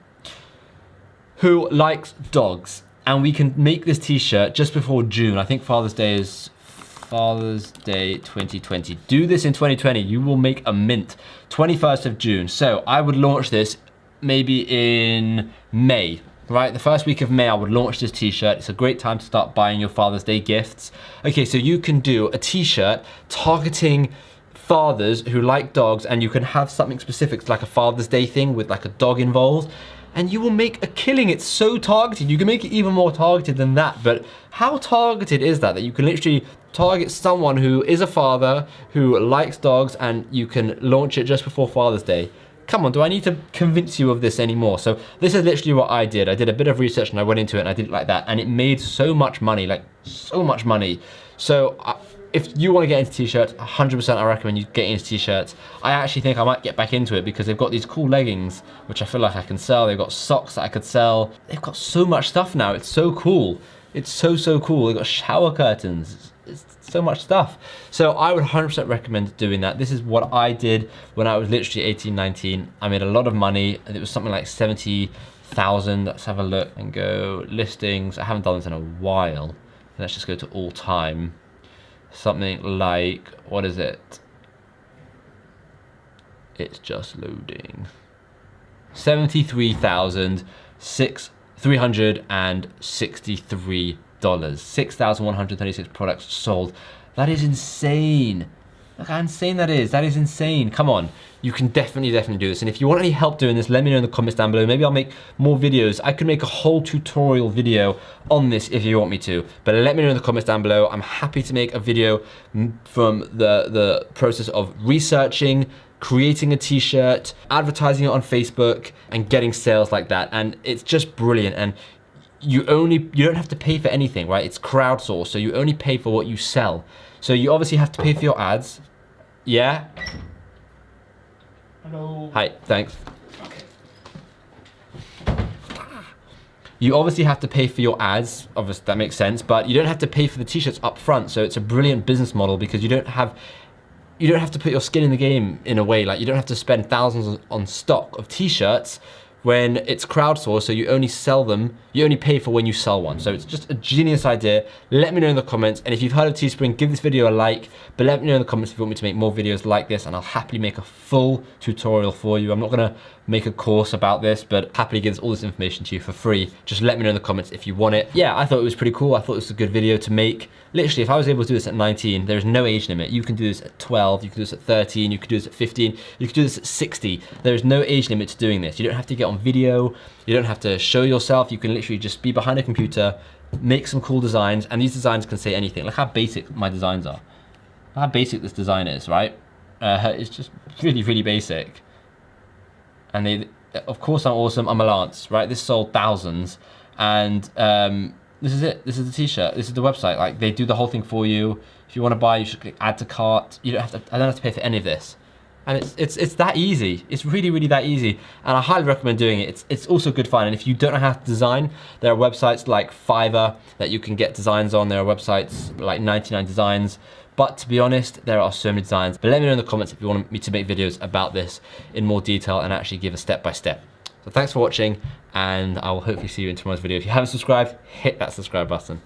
who likes dogs, and we can make this t-shirt just before June. I think Father's Day is Father's Day 2020. Do this in 2020, you will make a mint. 21st of June. So I would launch this maybe in May, right? The first week of May, I would launch this t-shirt. It's a great time to start buying your Father's Day gifts. Okay, so you can do a t-shirt targeting fathers who like dogs, and you can have something specific like a Father's Day thing with like a dog involved, and you will make a killing. It's so targeted. You can make it even more targeted than that, but how targeted is that you can literally target someone who is a father who likes dogs, and you can launch it just before Father's Day? Come on, do I need to convince you of this anymore? So this is literally what I did. I did a bit of research and I went into it and I did it like that, and it made so much money, like so much money. So if you want to get into t-shirts, 100% I recommend you get into t-shirts. I actually think I might get back into it because they've got these cool leggings, which I feel like I can sell. They've got socks that I could sell. They've got so much stuff now. It's so cool. It's so cool. They've got shower curtains. It's so much stuff. So I would 100% recommend doing that. This is what I did when I was literally 18, 19. I made a lot of money, and it was something like 70,000. Let's have a look and go listings. I haven't done this in a while. Let's just go to all time. Something like, what is it? It's just loading. $73,363. $6,136 products sold. That is insane. Look how insane that is. That is insane. Come on. You can definitely do this. And if you want any help doing this, let me know in the comments down below. Maybe I'll make more videos. I could make a whole tutorial video on this if you want me to. But let me know in the comments down below. I'm happy to make a video from the process of researching, creating a t-shirt, advertising it on Facebook, and getting sales like that. And it's just brilliant. And you don't have to pay for anything, right? It's crowdsourced, so you only pay for what you sell. So you obviously have to pay for your ads. Yeah? Hello. Hi, thanks. Okay. You obviously have to pay for your ads, obviously that makes sense, but you don't have to pay for the t-shirts up front. So it's a brilliant business model because you don't have to put your skin in the game in a way. Like, you don't have to spend thousands on stock of t-shirts when it's crowdsourced, so you only sell them, you only pay for when you sell one. So it's just a genius idea. Let me know in the comments, and if you've heard of Teespring, give this video a like, but let me know in the comments if you want me to make more videos like this, and I'll happily make a full tutorial for you. I'm not gonna make a course about this, but happily give all this information to you for free. Just let me know in the comments if you want it. Yeah, I thought it was pretty cool. I thought it was a good video to make. Literally, if I was able to do this at 19, there's no age limit. You can do this at 12, you can do this at 13, you can do this at 15, you can do this at 60. There's no age limit to doing this. You don't have to get on video, you don't have to show yourself. You can literally just be behind a computer, make some cool designs, and these designs can say anything. Look how basic my designs are. Look how basic this design is, right? It's just really basic. And they, of course I'm awesome, I'm a Lance, right? This sold thousands, and this is it. This is the t-shirt. This is the website. Like, they do the whole thing for you. If you want to buy, you should click add to cart. You don't have to. I don't have to pay for any of this, and it's that easy. It's really that easy, and I highly recommend doing it. It's also good fun. And if you don't know how to design, there are websites like Fiverr that you can get designs on. There are websites like 99 Designs. But to be honest, there are so many designs. But let me know in the comments if you want me to make videos about this in more detail and actually give a step-by-step. So thanks for watching, and I will hopefully see you in tomorrow's video. If you haven't subscribed, hit that subscribe button.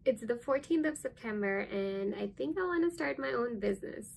It's the 14th of September and I think I want to start my own business.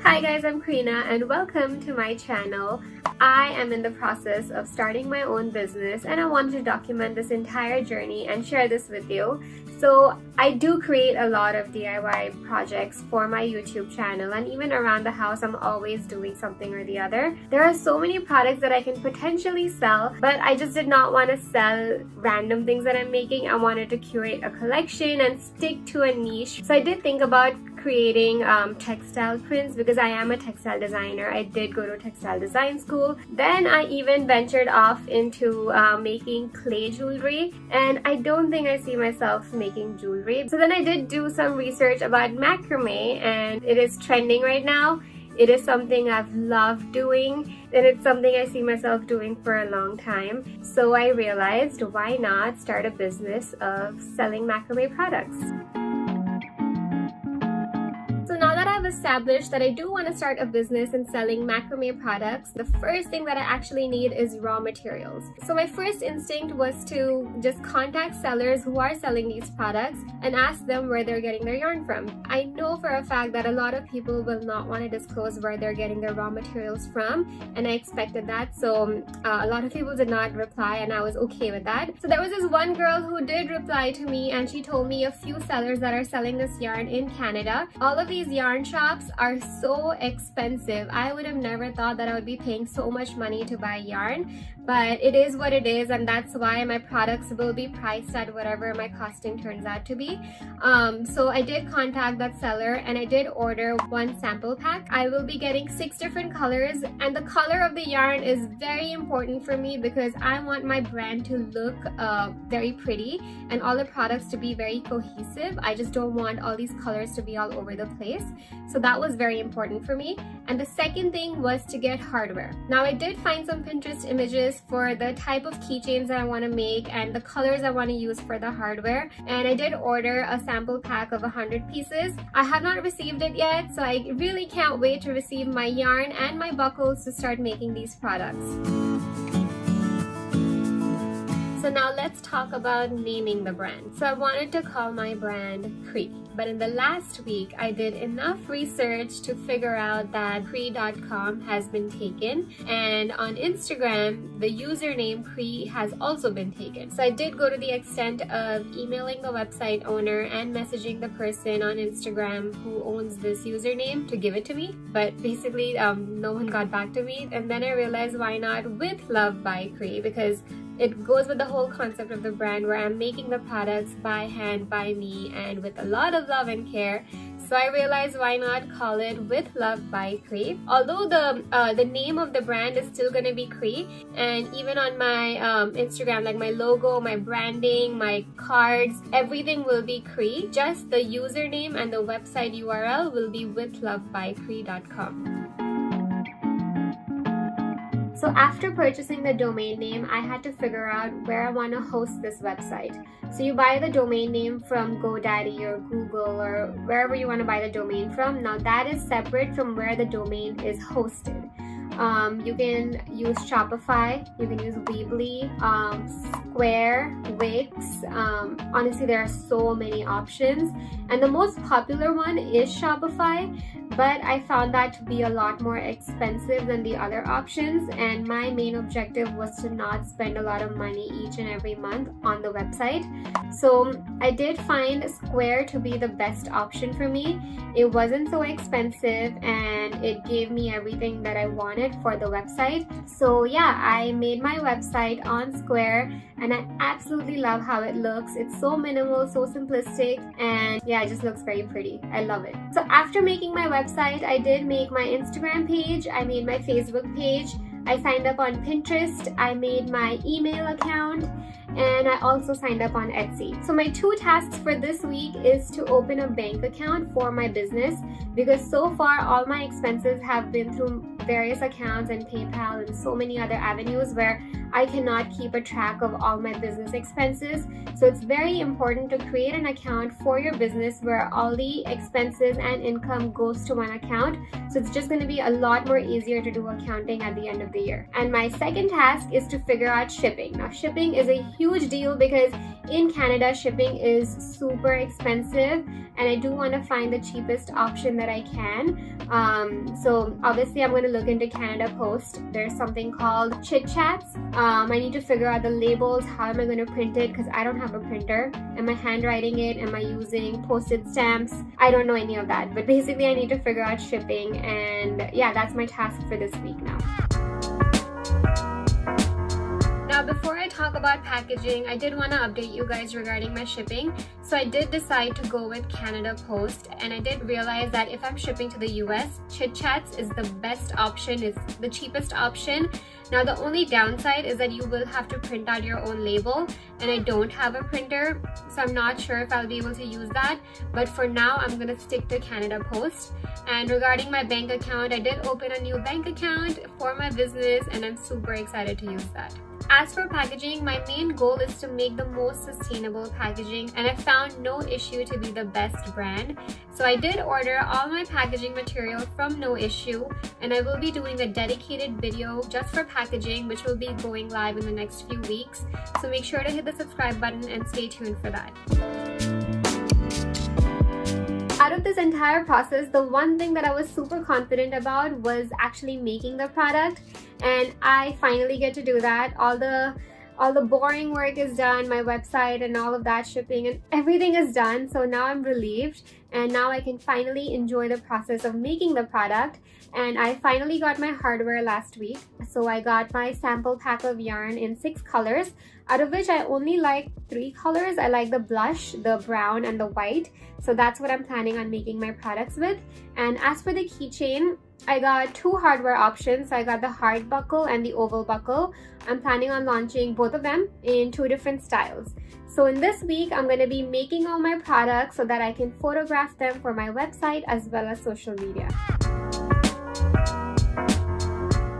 Hi guys, I'm Karina and welcome to my channel. I am in the process of starting my own business and I wanted to document this entire journey and share this with you. So I do create a lot of DIY projects for my YouTube channel, and even around the house I'm always doing something or the other. There are so many products that I can potentially sell, but I just did not want to sell random things that I'm making. I wanted to curate a collection and stick to a niche. So I did think about creating textile prints because I am a textile designer. I did go to textile design school. Then I even ventured off into making clay jewelry, and I don't think I see myself making jewelry. So then I did do some research about macrame, and it is trending right now. It is something I've loved doing, and it's something I see myself doing for a long time. So I realized, why not start a business of selling macrame products? So now that I've established that I do want to start a business in selling macrame products, the first thing that I actually need is raw materials. So my first instinct was to just contact sellers who are selling these products and ask them where they're getting their yarn from. I know for a fact that a lot of people will not want to disclose where they're getting their raw materials from, and I expected that. So a lot of people did not reply, and I was okay with that. So there was this one girl who did reply to me, and she told me a few sellers that are selling this yarn in Canada. All of these yarn shops are so expensive. I would have never thought that I would be paying so much money to buy yarn, but it is what it is, and that's why my products will be priced at whatever my costing turns out to be. So I did contact that seller and I did order one sample pack. I will be getting 6 different colors, and the color of the yarn is very important for me because I want my brand to look very pretty and all the products to be very cohesive. I just don't want all these colors to be all over the place. So that was very important for me. And the second thing was to get hardware. Now I did find some Pinterest images for the type of keychains that I want to make and the colors I want to use for the hardware, and I did order a sample pack of 100 pieces. I have not received it yet, so I really can't wait to receive my yarn and my buckles to start making these products. So now let's talk about naming the brand. So I wanted to call my brand Cree, but in the last week I did enough research to figure out that Cree.com has been taken, and on Instagram the username Cree has also been taken. So I did go to the extent of emailing the website owner and messaging the person on Instagram who owns this username to give it to me, but basically no one got back to me. And then I realized, why not with Love by Cree, because it goes with the whole concept of the brand where I'm making the products by hand, by me, and with a lot of love and care. So I realized, why not call it With Love by Cree. Although the name of the brand is still gonna be Cree, and even on my Instagram, like my logo, my branding, my cards, everything will be Cree. Just the username and the website URL will be withlovebycree.com. So after purchasing the domain name, I had to figure out where I want to host this website. So you buy the domain name from GoDaddy or Google or wherever you want to buy the domain from. Now that is separate from where the domain is hosted. You can use Shopify, you can use Weebly, Square, Wix. Honestly, there are so many options, and the most popular one is Shopify, but I found that to be a lot more expensive than the other options, and my main objective was to not spend a lot of money each and every month on the website. So I did find Square to be the best option for me. It wasn't so expensive and it gave me everything that I wanted for the website. So yeah, I made my website on Square and I absolutely love how it looks. It's so minimal, so simplistic, and yeah, it just looks very pretty. I love it. So after making my website, I did make my Instagram page, I made my Facebook page, I signed up on Pinterest, I made my email account, and I also signed up on Etsy. So my 2 tasks for this week is to open a bank account for my business, because so far all my expenses have been through various accounts and PayPal and so many other avenues where I cannot keep a track of all my business expenses. So it's very important to create an account for your business where all the expenses and income goes to one account. So it's just going to be a lot more easier to do accounting at the end of the the year. And my second task is to figure out shipping. Now, shipping is a huge deal because in Canada, shipping is super expensive, and I do want to find the cheapest option that I can. So obviously I'm going to look into Canada Post. There's something called Chit Chats. I need to figure out the labels. How am I going to print it? Because I don't have a printer. Am I handwriting it? Am I using postage stamps? I don't know any of that. But basically I need to figure out shipping, and yeah, that's my task for this week now. Now, before I talk about packaging, I did want to update you guys regarding my shipping. So I did decide to go with Canada Post, and I did realize that if I'm shipping to the US, Chit Chats is the best option, it's the cheapest option. Now, the only downside is that you will have to print out your own label, and I don't have a printer, so I'm not sure if I'll be able to use that. But for now, I'm going to stick to Canada Post. And regarding my bank account, I did open a new bank account for my business, and I'm super excited to use that. As for packaging, my main goal is to make the most sustainable packaging, and I found No Issue to be the best brand. So I did order all my packaging material from No Issue, and I will be doing a dedicated video just for packaging, which will be going live in the next few weeks. So make sure to hit the subscribe button and stay tuned for that. Out of this entire process, the one thing that I was super confident about was actually making the product, and I finally get to do that. All the boring work is done, my website and all of that, shipping and everything is done. So now I'm relieved, and now I can finally enjoy the process of making the product. And I finally got my hardware last week. So I got my sample pack of yarn in 6 colors, out of which I only like 3 colors. I like the blush, the brown, and the white. So that's what I'm planning on making my products with. And as for the keychain, I got 2 hardware options. I got the hard buckle and the oval buckle. I'm planning on launching both of them in 2 different styles. So in this week, I'm going to be making all my products so that I can photograph them for my website as well as social media.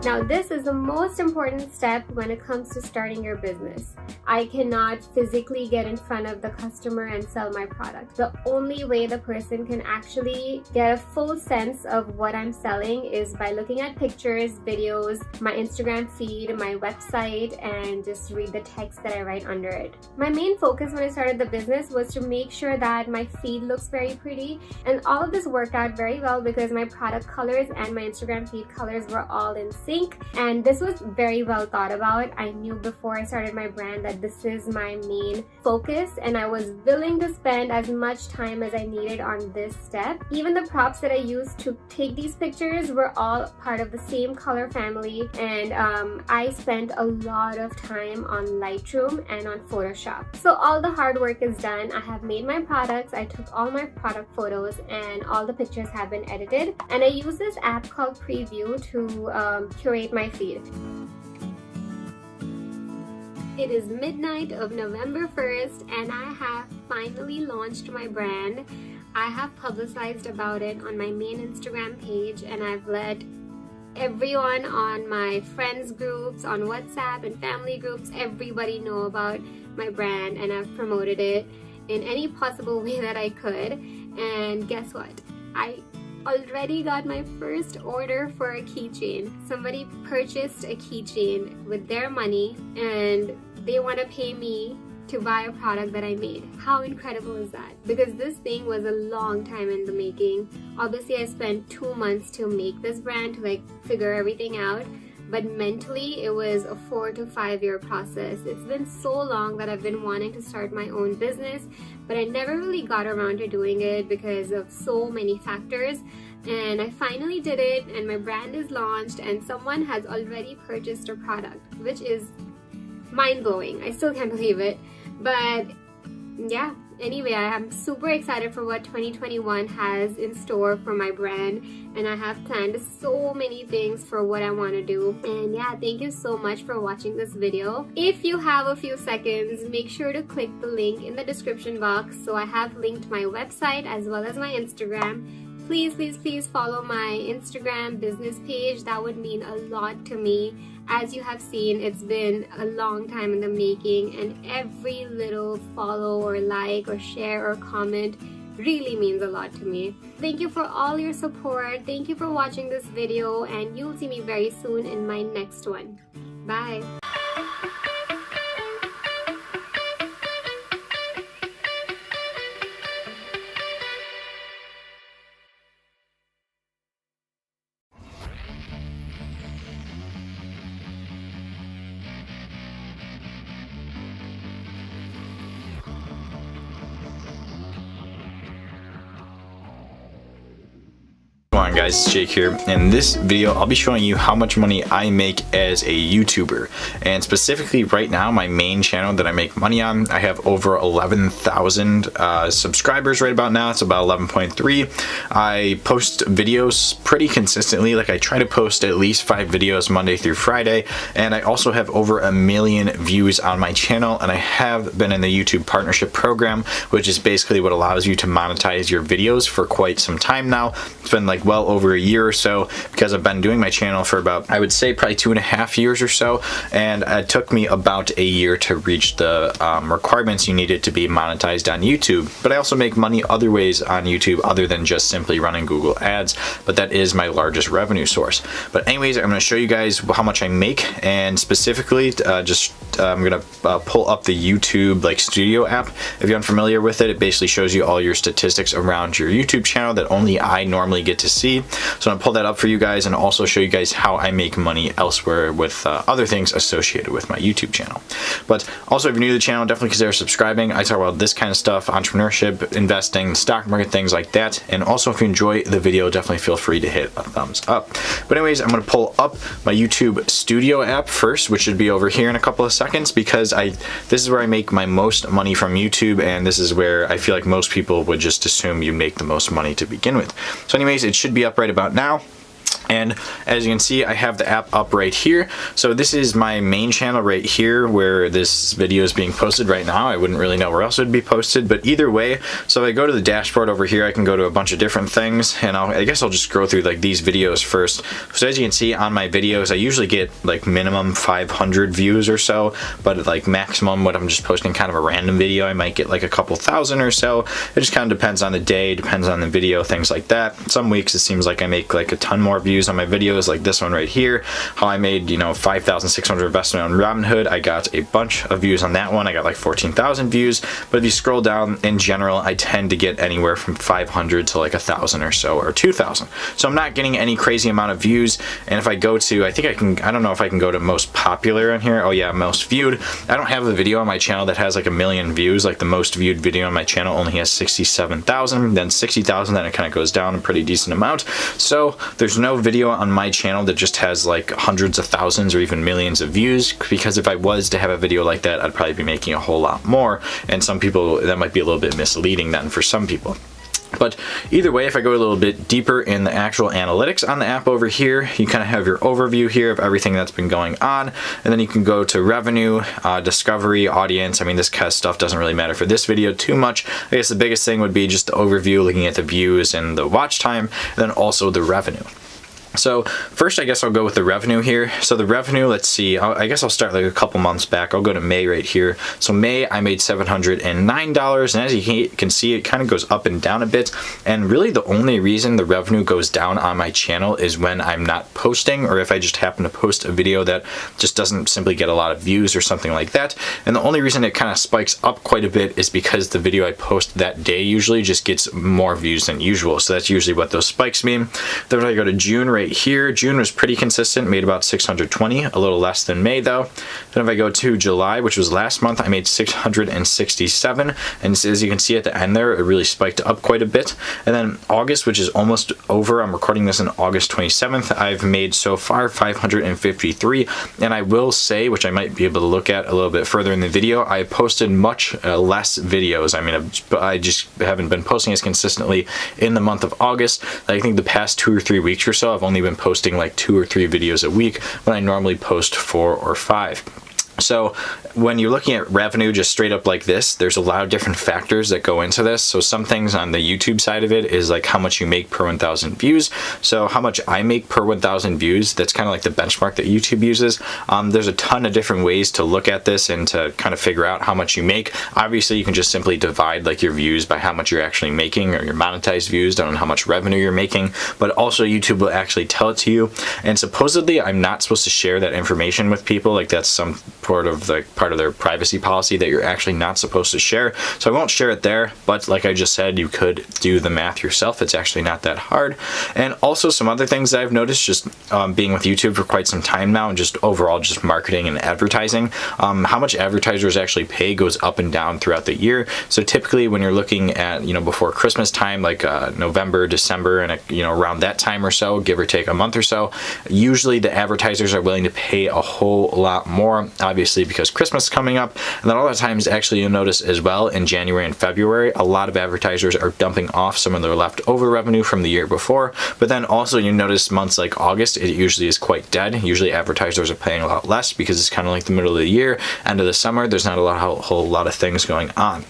Now, this is the most important step when it comes to starting your business. I cannot physically get in front of the customer and sell my product. The only way the person can actually get a full sense of what I'm selling is by looking at pictures, videos, my Instagram feed, my website, and just read the text that I write under it. My main focus when I started the business was to make sure that my feed looks very pretty, and all of this worked out very well because my product colors and my Instagram feed colors were all in sync. And this was very well thought about. I knew before I started my brand that this is my main focus, and I was willing to spend as much time as I needed on this step. Even the props that I used to take these pictures were all part of the same color family, and I spent a lot of time on Lightroom and on Photoshop. So all the hard work is done. I have made my products, I took all my product photos, and all the pictures have been edited. And I use this app called Preview to curate my feed. It is midnight of November 1st, and I have finally launched my brand. I have publicized about it on my main Instagram page, and I've let everyone on my friends groups, on WhatsApp and family groups, everybody know about my brand, and I've promoted it in any possible way that I could. And guess what? I already got my first order for a keychain. Somebody purchased a keychain with their money, and they want to pay me to buy a product that I made. How incredible is that? Because this thing was a long time in the making. Obviously, I spent 2 months to make this brand, to figure everything out. But mentally, it was a 4 to 5 year process. It's been so long that I've been wanting to start my own business, but I never really got around to doing it because of so many factors. And I finally did it, and my brand is launched, and someone has already purchased a product, which is mind-blowing. I still can't believe it. But yeah, anyway, I am super excited for what 2021 has in store for my brand, and I have planned so many things for what I want to do. And yeah, thank you so much for watching this video. If you have a few seconds, make sure to click the link in the description box. So I have linked my website as well as my Instagram. Please follow my Instagram business page. That would mean a lot to me. As you have seen, it's been a long time in the making, and every little follow or like or share or comment really means a lot to me. Thank you for all your support. Thank you for watching this video, and you'll see me very soon in my next one. Bye. Come on guys, it's Jake here. In this video, I'll be showing you how much money I make as a YouTuber. And specifically right now, my main channel that I make money on, I have over 11,000 subscribers right about now. It's about 11.3. I post videos pretty consistently. Like I try to post at least 5 videos Monday through Friday. And I also have over 1 million views on my channel. And I have been in the YouTube partnership program, which is basically what allows you to monetize your videos for quite some time now. It's been like well over a year or so because I've been doing my channel for about, I would say probably 2.5 years or so, and it took me about a year to reach the requirements you needed to be monetized on YouTube. But I also make money other ways on YouTube other than just simply running Google Ads, but that is my largest revenue source. But anyways, I'm going to show you guys how much I make, and specifically I'm going to pull up the YouTube like Studio app. If you're unfamiliar with it, it basically shows you all your statistics around your YouTube channel that only I normally get to see. So I'm gonna pull that up for you guys and also show you guys how I make money elsewhere with other things associated with my YouTube channel. But also, if you're new to the channel, definitely consider subscribing. I talk about this kind of stuff, entrepreneurship, investing, stock market, things like that. And also, if you enjoy the video, definitely feel free to hit a thumbs up. But anyways, I'm gonna pull up my YouTube Studio app first, which should be over here in a couple of seconds, because this is where I make my most money from YouTube, and this is where I feel like most people would just assume you make the most money to begin with. So anyways, it should be up right about now. And as you can see, I have the app up right here. So this is my main channel right here where this video is being posted right now. I wouldn't really know where else it would be posted, but either way, so if I go to the dashboard over here, I can go to a bunch of different things, and I guess I'll just go through like these videos first. So as you can see on my videos, I usually get like minimum 500 views or so, but like maximum when I'm just posting kind of a random video, I might get like a couple thousand or so. It just kind of depends on the day, depends on the video, things like that. Some weeks it seems like I make like a ton more views on my videos, like this one right here, how I made, you know, 5,600 investment on Robinhood. I got a bunch of views on that one. I got like 14,000 views. But if you scroll down, in general, I tend to get anywhere from 500 to like 1,000 or so, or 2,000. So I'm not getting any crazy amount of views. And if I go to, I don't know if I can go to most popular on here. Oh yeah, most viewed. I don't have a video on my channel that has like 1 million views. Like the most viewed video on my channel only has 67,000, then 60,000, then it kind of goes down a pretty decent amount. So there's no video on my channel that just has like hundreds of thousands or even millions of views, because if I was to have a video like that, I'd probably be making a whole lot more, and some people, that might be a little bit misleading then for some people. But either way, if I go a little bit deeper in the actual analytics on the app over here, you kind of have your overview here of everything that's been going on. And then you can go to revenue, discovery, audience. I mean, this kind of stuff doesn't really matter for this video too much. I guess the biggest thing would be just the overview, looking at the views and the watch time, and then also the revenue. So first, I guess I'll go with the revenue here. So the revenue, let's see, I guess I'll start like a couple months back. I'll go to May right here. So May, I made $709. And as you can see, it kind of goes up and down a bit. And really the only reason the revenue goes down on my channel is when I'm not posting, or if I just happen to post a video that just doesn't simply get a lot of views or something like that. And the only reason it kind of spikes up quite a bit is because the video I post that day usually just gets more views than usual. So that's usually what those spikes mean. Then when I go to June right here, June was pretty consistent, made about 620, a little less than May though. Then if I go to July, which was last month, I made 667, and as you can see at the end there, it really spiked up quite a bit. And then August, which is almost over, I'm recording this on August 27th, I've made so far 553, and I will say, which I might be able to look at a little bit further in the video, I posted much less videos. I mean, I just haven't been posting as consistently in the month of August. I think the past 2 or 3 weeks or so, I've only been posting like 2 or 3 videos a week when I normally post 4 or 5. So when you're looking at revenue just straight up like this, there's a lot of different factors that go into this. So some things on the YouTube side of it is like how much you make per 1,000 views. So how much I make per 1,000 views, that's kind of like the benchmark that YouTube uses. There's a ton of different ways to look at this and to kind of figure out how much you make. Obviously, you can just simply divide like your views by how much you're actually making, or your monetized views down on how much revenue you're making. But also YouTube will actually tell it to you. And supposedly I'm not supposed to share that information with people. Like that's some part of their privacy policy that you're actually not supposed to share. So I won't share it there, but like I just said, you could do the math yourself. It's actually not that hard. And also some other things that I've noticed just being with YouTube for quite some time now, and just overall just marketing and advertising, how much advertisers actually pay goes up and down throughout the year. So typically when you're looking at, before Christmas time, like November, December, and around that time or so, give or take a month or so, usually the advertisers are willing to pay a whole lot more, obviously because Christmas is coming up. And then a lot of times actually you'll notice as well in January and February, a lot of advertisers are dumping off some of their leftover revenue from the year before. But then also you notice months like August, it usually is quite dead. Usually advertisers are paying a lot less because it's kind of like the middle of the year, end of the summer, there's not a whole lot of things going on.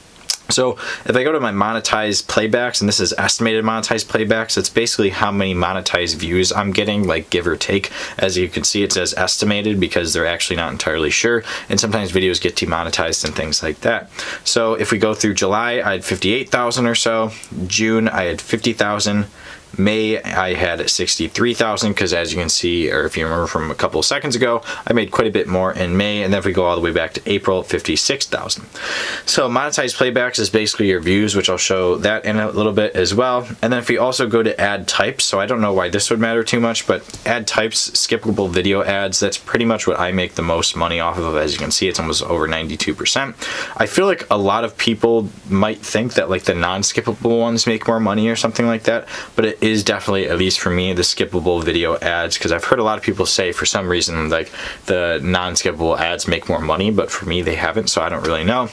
So if I go to my monetized playbacks, and this is estimated monetized playbacks, it's basically how many monetized views I'm getting, like give or take. As you can see, it says estimated because they're actually not entirely sure. And sometimes videos get demonetized and things like that. So if we go through July, I had 58,000 or so. June, I had 50,000. May, I had 63,000 because as you can see, or if you remember from a couple of seconds ago, I made quite a bit more in May. And then if we go all the way back to April, 56,000. So monetized playbacks is basically your views, which I'll show that in a little bit as well. And then if we also go to ad types, so I don't know why this would matter too much, but ad types, skippable video ads, that's pretty much what I make the most money off of. As you can see, it's almost over 92%. I feel like a lot of people might think that like the non-skippable ones make more money or something like that, but it is definitely, at least for me, the skippable video ads, because I've heard a lot of people say for some reason like the non-skippable ads make more money, but for me they haven't, so I don't really know.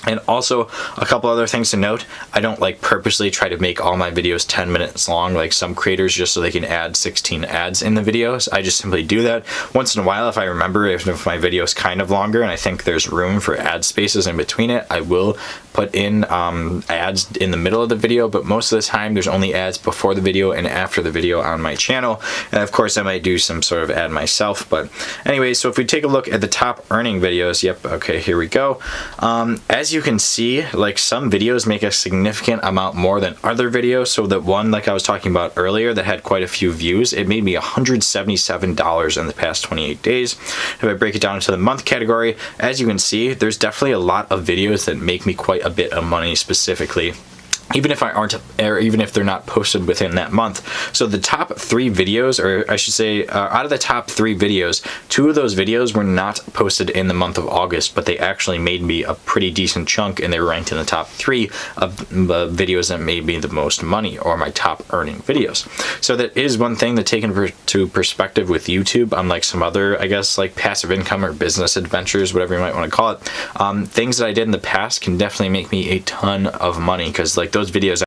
And also a couple other things to note, I don't like purposely try to make all my videos 10 minutes long like some creators just so they can add 16 ads in the videos. I just simply do that once in a while. If I remember, if my video is kind of longer and I think there's room for ad spaces in between it, I will put in ads in the middle of the video, but most of the time there's only ads before the video and after the video on my channel. And of course I might do some sort of ad myself, but anyway, so if we take a look at the top earning videos, yep, okay, here we go. As you can see, like some videos make a significant amount more than other videos. So that one, like I was talking about earlier, that had quite a few views, it made me $177 in the past 28 days. If I break it down into the month category, as you can see, there's definitely a lot of videos that make me quite a bit of money specifically, even if they're not posted within that month. So the top 3 videos, or I should say, out of the top 3 videos, 2 of those videos were not posted in the month of August, but they actually made me a pretty decent chunk, and they were ranked in the top 3 of the videos that made me the most money, or my top earning videos. So that is one thing to take into perspective with YouTube, unlike some other, I guess, like passive income or business adventures, whatever you might want to call it. Things that I did in the past can definitely make me a ton of money, because like those videos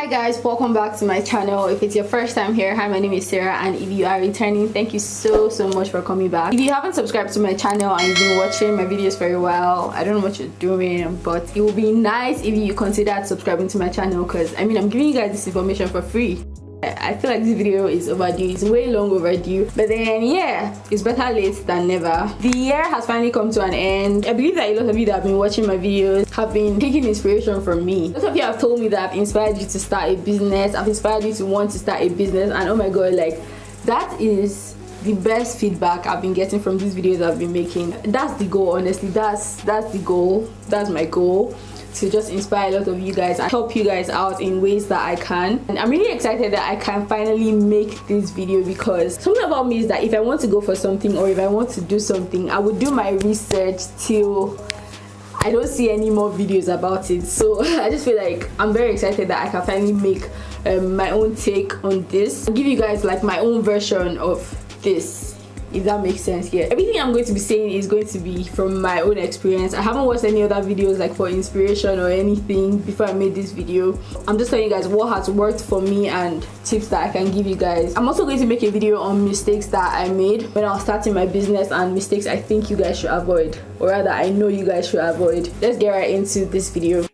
Hi guys, welcome back to my channel. If it's your first time here, hi, my name is Sarah, and if you are returning, thank you so much for coming back. If you haven't subscribed to my channel and you've been watching my videos for a while, I don't know what you're doing, but it would be nice if you considered subscribing to my channel, because I mean, I'm giving you guys this information for free. I feel like this video is overdue. It's way long overdue, but then yeah, it's better late than never. The year has finally come to an end. I believe that a lot of you that have been watching my videos have been taking inspiration from me. A lot of you have told me that I've inspired you to start a business, I've inspired you to want to start a business, and oh my god, like that is the best feedback I've been getting from these videos I've been making. That's the goal, honestly. That's the goal. That's my goal, to just inspire a lot of you guys and help you guys out in ways that I can. And I'm really excited that I can finally make this video, because something about me is that if I want to go for something or if I want to do something, I would do my research till I don't see any more videos about it. So I just feel like I'm very excited that I can finally make my own take on this. I'll give you guys like my own version of this, if that makes sense. Here, everything I'm going to be saying is going to be from my own experience. I haven't watched any other videos like for inspiration or anything before I made this video. I'm just telling you guys what has worked for me and tips that I can give you guys. I'm also going to make a video on mistakes that I made when I was starting my business and mistakes I think you guys should avoid, or rather I know you guys should avoid. Let's get right into this video.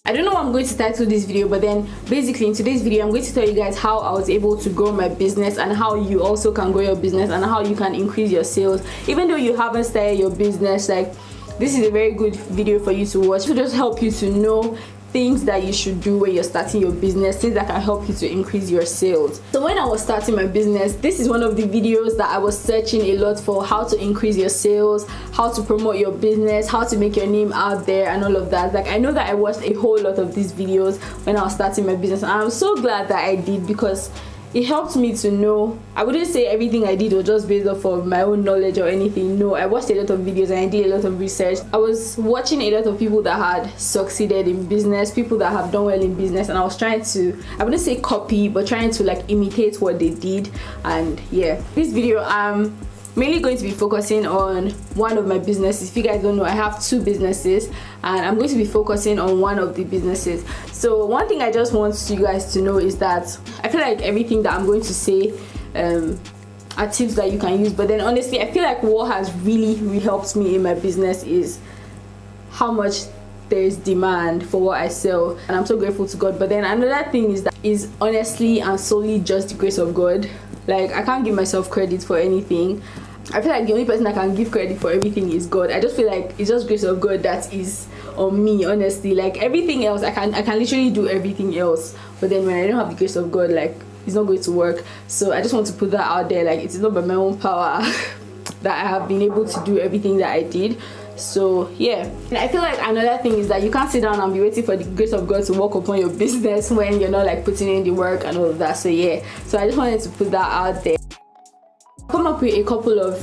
I don't know what I'm going to title this video, but then basically in today's video I'm going to tell you guys how I was able to grow my business and how you also can grow your business and how you can increase your sales. Even though you haven't started your business, like this is a very good video for you to watch. It will just help you to know things that you should do when you're starting your business, things that can help you to increase your sales. So when I was starting my business, this is one of the videos that I was searching a lot for: how to increase your sales, how to promote your business, how to make your name out there, and all of that. Like I know that I watched a whole lot of these videos when I was starting my business, and I'm so glad that I did, because it helped me to know. I wouldn't say everything I did was just based off of my own knowledge or anything. No, I watched a lot of videos and I did a lot of research. I was watching a lot of people that had succeeded in business, people that have done well in business, and I was trying to, I wouldn't say copy, but trying to like imitate what they did. And yeah, this video I'm mainly going to be focusing on one of my businesses. If you guys don't know, I have two businesses and I'm going to be focusing on one of the businesses. So one thing I just want you guys to know is that I feel like everything that I'm going to say are tips that you can use, but then honestly I feel like what has really helped me in my business is how much there's demand for what I sell, and I'm so grateful to God. But then another thing is honestly and solely just the grace of God. Like I can't give myself credit for anything. I feel like the only person I can give credit for everything is God. I just feel like it's just grace of God that is on me, honestly. Like everything else, I can literally do everything else, but then when I don't have the grace of God, like it's not going to work. So I just want to put that out there. Like it's not by my own power that I have been able to do everything that I did. So yeah, and I feel like another thing is that you can't sit down and be waiting for the grace of God to work upon your business when you're not like putting in the work and all of that. So yeah, so I just wanted to put that out there. Come up with a couple of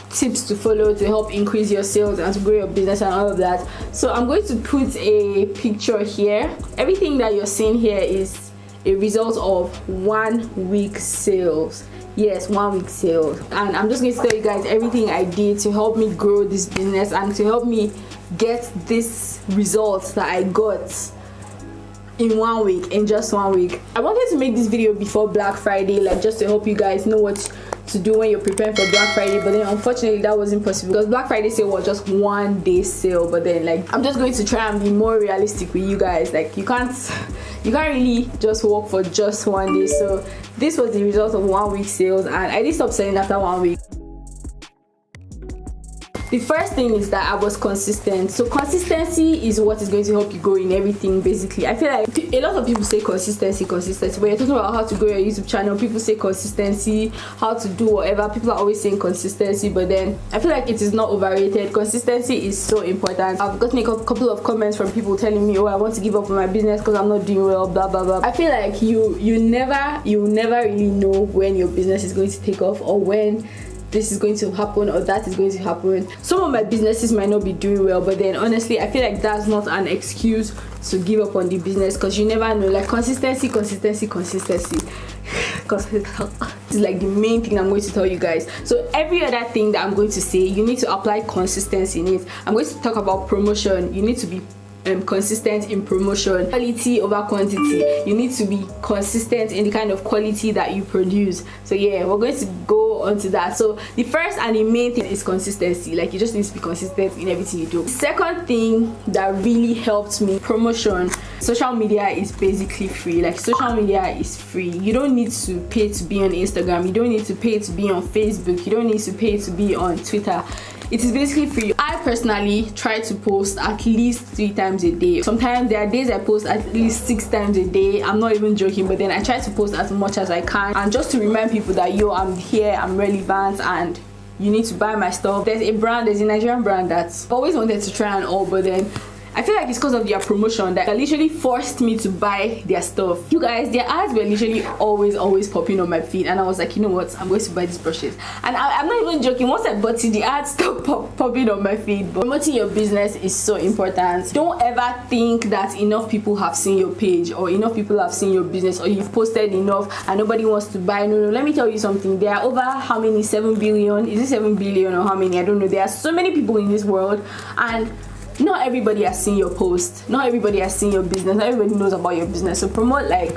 tips to follow to help increase your sales and to grow your business and all of that. So I'm going to put a picture here. Everything that you're seeing here is a result of 1 week sales. Yes, 1 week sales. And I'm just going to tell you guys everything I did to help me grow this business and to help me get this result that I got in 1 week, in just 1 week. I wanted to make this video before Black Friday, like just to help you guys know what to do when you're preparing for Black Friday, but then unfortunately that wasn't possible because Black Friday sale was just 1 day sale. But then like I'm just going to try and be more realistic with you guys. Like you can't really just work for just 1 day. So this was the result of 1 week sales, and I did stop selling after 1 week. The first thing is that I was consistent. So consistency is what is going to help you grow in everything, basically. I feel like a lot of people say consistency. When you're talking about how to grow your YouTube channel, people say consistency, how to do whatever. People are always saying consistency, but then I feel like it is not overrated. Consistency is so important. I've gotten a couple of comments from people telling me, oh, I want to give up on my business because I'm not doing well, blah blah blah. I feel like you never really know when your business is going to take off, or when this is going to happen or that is going to happen. Some of my businesses might not be doing well, but then honestly I feel like that's not an excuse to give up on the business, because you never know. Like consistency this is like the main thing I'm going to tell you guys. So every other thing that I'm going to say, you need to apply consistency in it. I'm going to talk about promotion. You need to be consistent in promotion. Quality over quantity. You need to be consistent in the kind of quality that you produce. So yeah, we're going to go onto that. So the first and the main thing is consistency. Like, you just need to be consistent in everything you do. The second thing that really helped me, promotion. Social media is basically free. Like, social media is free. You don't need to pay to be on Instagram. You don't need to pay to be on Facebook. You don't need to pay to be on Twitter. It is basically free. I personally try to post at least 3 times a day. Sometimes there are days I post at least 6 times a day. I'm not even joking, but then I try to post as much as I can, and just to remind people that, yo, I'm here, I'm relevant, and you need to buy my stuff. There's a Nigerian brand that's always wanted to try and all, but then I feel like it's because of their promotion that literally forced me to buy their stuff. You guys, their ads were literally always popping on my feed, and I was like, you know what, I'm going to buy these brushes. And I'm not even joking, once I bought it, the ads stopped popping on my feed. But promoting your business is so important. Don't ever think that enough people have seen your page, or enough people have seen your business, or you've posted enough and nobody wants to buy. No, let me tell you something. There are over how many, 7 billion? Is it 7 billion or how many? I don't know. There are so many people in this world, and not everybody has seen your post. Not everybody has seen your business. Not everybody knows about your business. So promote like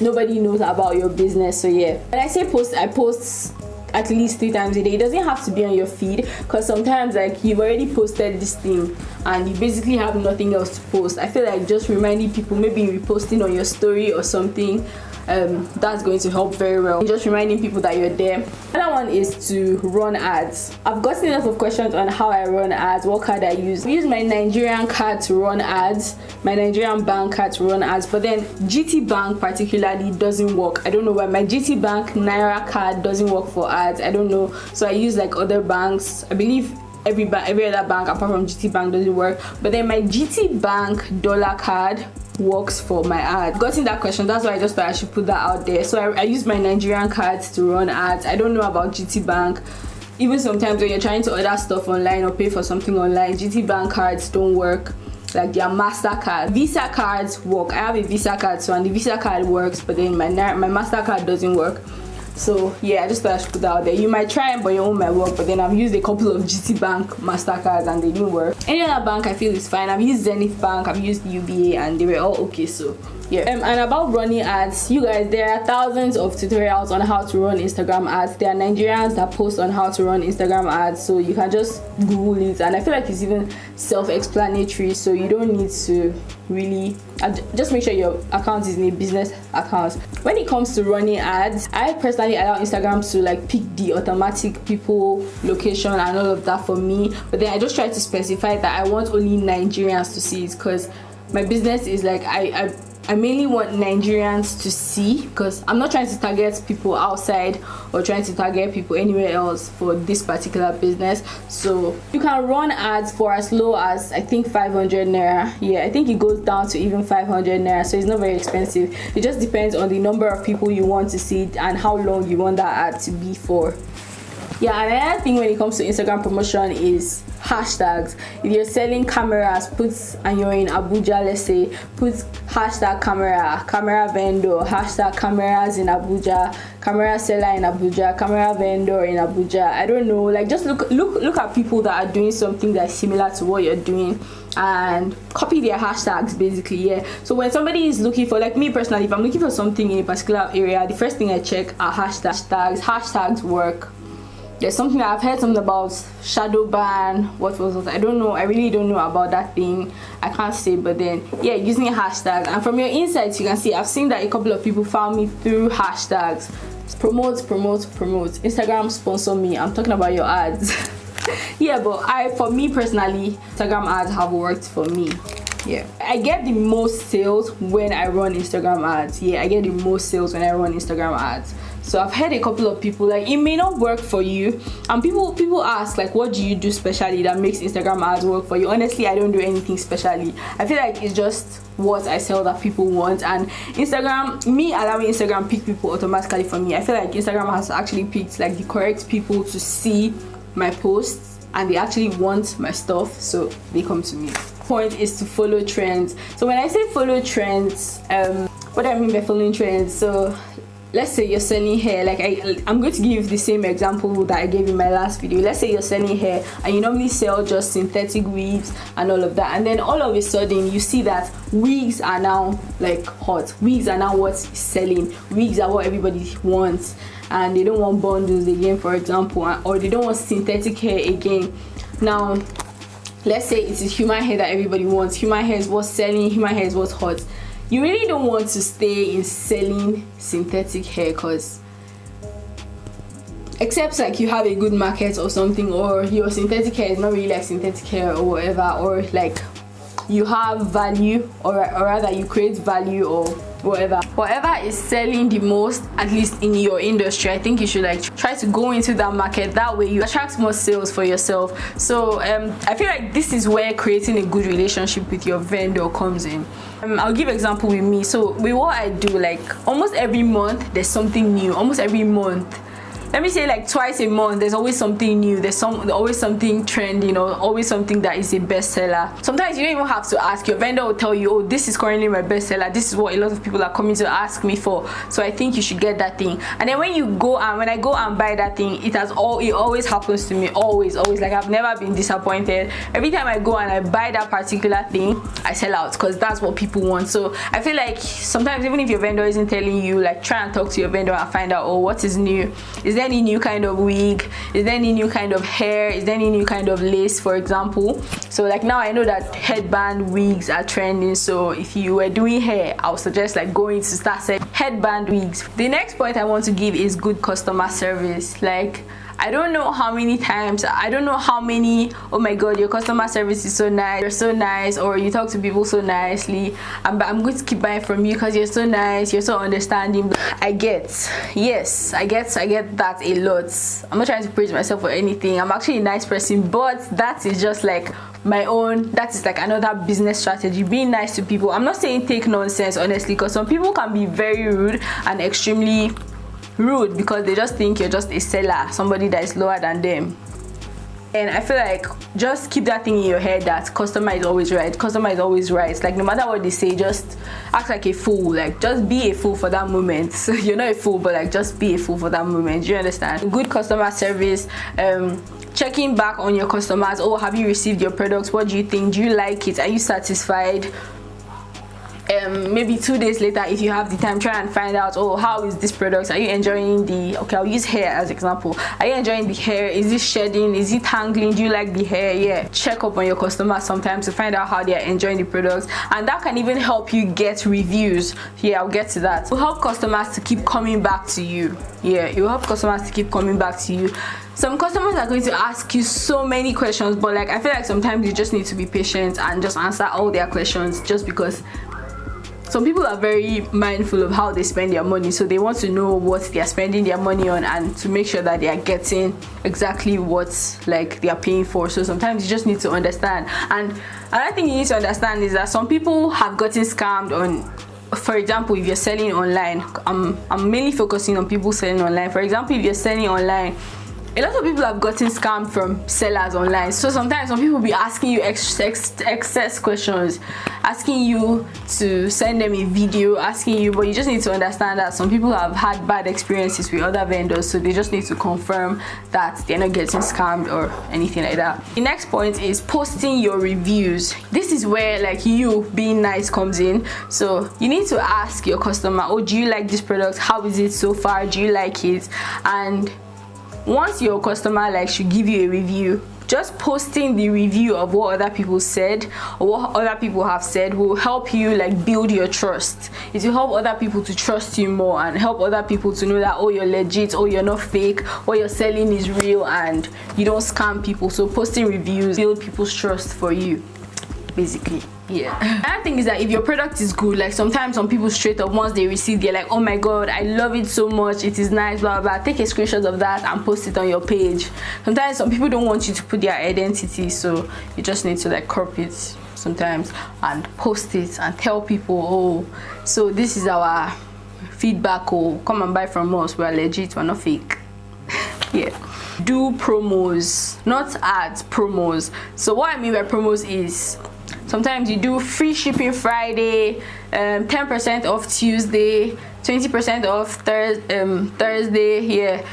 nobody knows about your business. So yeah, when I say post, I post at least 3 times a day. It doesn't have to be on your feed, because sometimes like you've already posted this thing and you basically have nothing else to post. I feel like just reminding people, maybe reposting on your story or something, that's going to help very well. Just reminding people that you're there. Another one is to run ads. I've gotten a lot of questions on how I run ads, what card I use. I use my Nigerian card to run ads, my Nigerian bank card to run ads, but then GT Bank particularly doesn't work. I don't know why. My GT Bank Naira card doesn't work for ads. I don't know. So I use like other banks. I believe every other bank apart from GT Bank doesn't work. But then my GT Bank dollar card works for my ads. Gotten that question, that's why I just thought I should put that out there. So I use my Nigerian cards to run ads. I don't know about GT Bank. Even sometimes when you're trying to order stuff online or pay for something online, GT Bank cards don't work. Like their MasterCard. Visa cards work. I have a Visa card, so and the Visa card works, but then my MasterCard doesn't work. So yeah, I just thought I should put that out there. You might try it, but your own might work. But then I've used a couple of GT Bank MasterCards and they didn't work. Any other bank I feel is fine. I've used Zenith Bank, I've used UBA, and they were all okay. So yeah. And about running ads, you guys, there are thousands of tutorials on how to run Instagram ads. There are Nigerians that post on how to run Instagram ads, so you can just Google it. And I feel like it's even self-explanatory, so you don't need to really just make sure your account is in a business account. When it comes to running ads, I personally allow Instagram to like pick the automatic people, location, and all of that for me, but then I just try to specify that I want only Nigerians to see it, because my business is like I mainly want Nigerians to see, because I'm not trying to target people outside or trying to target people anywhere else for this particular business. So you can run ads for as low as I think 500 naira. Yeah, I think it goes down to even 500 naira, so it's not very expensive. It just depends on the number of people you want to see it and how long you want that ad to be for. Yeah, and another thing when it comes to Instagram promotion is hashtags. If you're selling cameras, and you're in Abuja, let's say, put hashtag camera vendor, hashtag cameras in Abuja, camera seller in Abuja, camera vendor in Abuja. I don't know, like just look at people that are doing something that's similar to what you're doing and copy their hashtags basically. Yeah, so when somebody is looking for, like me personally, if I'm looking for something in a particular area, the first thing I check are hashtags work. There's something I've heard something about shadow ban. What was it? I don't know. I really don't know about that thing. I can't say, but then yeah, using hashtags. And from your insights, you can see I've seen that a couple of people found me through hashtags. Promote. Instagram sponsor me. I'm talking about your ads. Yeah, but for me personally, Instagram ads have worked for me. Yeah, I get the most sales when I run Instagram ads. Yeah, I get the most sales when I run Instagram ads. So I've heard a couple of people like it may not work for you, and people ask like, what do you do specially that makes Instagram ads work for you? Honestly, I don't do anything specially. I feel like it's just what I sell that people want, and Instagram, me allowing Instagram pick people automatically for me. I feel like Instagram has actually picked like the correct people to see my posts, and they actually want my stuff, so they come to me. Point is to follow trends. So when I say follow trends, what do I mean by following trends? So let's say you're selling hair, like I'm going to give the same example that I gave in my last video. Let's say you're selling hair and you normally sell just synthetic wigs and all of that, and then all of a sudden you see that wigs are now like hot. Wigs are now what's selling. Wigs are what everybody wants, and they don't want bundles again, for example, or they don't want synthetic hair again. Now let's say it is human hair that everybody wants. Human hair is what's selling, human hair is what's hot. You really don't want to stay in selling synthetic hair, because except like you have a good market or something, or your synthetic hair is not really like synthetic hair or whatever, or like you have value, or rather you create value or whatever is selling the most, at least in your industry. I think you should like try to go into that market. That way you attract more sales for yourself. So I feel like this is where creating a good relationship with your vendor comes in. I'll give example with me. So with what I do, like almost every month there's something new. Almost every month, let me say like twice a month, there's always something new. There's always something trending, or always something that is a bestseller. Sometimes you don't even have to ask. Your vendor will tell you, oh, this is currently my bestseller. This is what a lot of people are coming to ask me for. So I think you should get that thing. And then when I go and buy that thing, it always happens to me. Always. Like I've never been disappointed. Every time I go and I buy that particular thing, I sell out, because that's what people want. So I feel like sometimes even if your vendor isn't telling you, like try and talk to your vendor and find out, oh, what is new? Is there any new kind of wig? Is there any new kind of hair? Is there any new kind of lace, for example? So like now I know that headband wigs are trending, so if you were doing hair, I would suggest like going to start selling headband wigs. The next point I want to give is good customer service. Like I don't know how many times, oh my god, your customer service is so nice, you're so nice, or you talk to people so nicely, I'm going to keep buying from you because you're so nice, you're so understanding. I get that a lot. I'm not trying to praise myself or anything. I'm actually a nice person, but that is just like my own, that is like another business strategy, being nice to people. I'm not saying take nonsense, honestly, because some people can be very rude and extremely rude because they just think you're just a seller, somebody that is lower than them. And I feel like just keep that thing in your head that customer is always right. Customer is always right. Like no matter what they say, just act like a fool. Like just be a fool for that moment. You're not a fool, but like just be a fool for that moment. Do you understand? Good customer service. Checking back on your customers. Oh, have you received your products? What do you think? Do you like it? Are you satisfied? Maybe 2 days later, if you have the time, try and find out, oh, how is this product? Are you enjoying I'll use hair as example. Are you enjoying the hair? Is it shedding? Is it tangling? Do you like the hair? Yeah, check up on your customers sometimes to find out how they are enjoying the products, and that can even help you get reviews. Yeah, I'll get to that. It will help customers to keep coming back to you. Yeah, it will help customers to keep coming back to you. Some customers are going to ask you so many questions, but like I feel like sometimes you just need to be patient and just answer all their questions, just because some people are very mindful of how they spend their money, so they want to know what they are spending their money on and to make sure that they are getting exactly what like they are paying for. So sometimes you just need to understand. And another thing you need to understand is that some people have gotten scammed on, for example, if you're selling online. I'm mainly focusing on people selling online. For example, if you're selling online, a lot of people have gotten scammed from sellers online. So sometimes some people will be asking you excess questions, asking you to send them a video, but you just need to understand that some people have had bad experiences with other vendors, so they just need to confirm that they're not getting scammed or anything like that. The next point is posting your reviews. This is where like you being nice comes in. So you need to ask your customer, oh, do you like this product? How is it so far? Do you like it? And once your customer like should give you a review, just posting the review of what other people said or what other people have said will help you like build your trust. It will help other people to trust you more and help other people to know that, oh, you're legit, oh, you're not fake, what you're selling is real and you don't scam people. So posting reviews build people's trust for you, basically. Yeah. Another thing is that if your product is good, like sometimes some people straight up once they receive, they're like, oh my god, I love it so much, it is nice, blah blah blah. Take a screenshot of that and post it on your page. Sometimes some people don't want you to put their identity, so you just need to like crop it sometimes and post it and tell people, oh, so this is our feedback, oh, come and buy from us, we're legit, we're not fake. Yeah. Do promos, not ads, promos. So what I mean by promos is Sometimes you do free shipping Friday, 10% off Tuesday, 20% off Thursday. Yeah.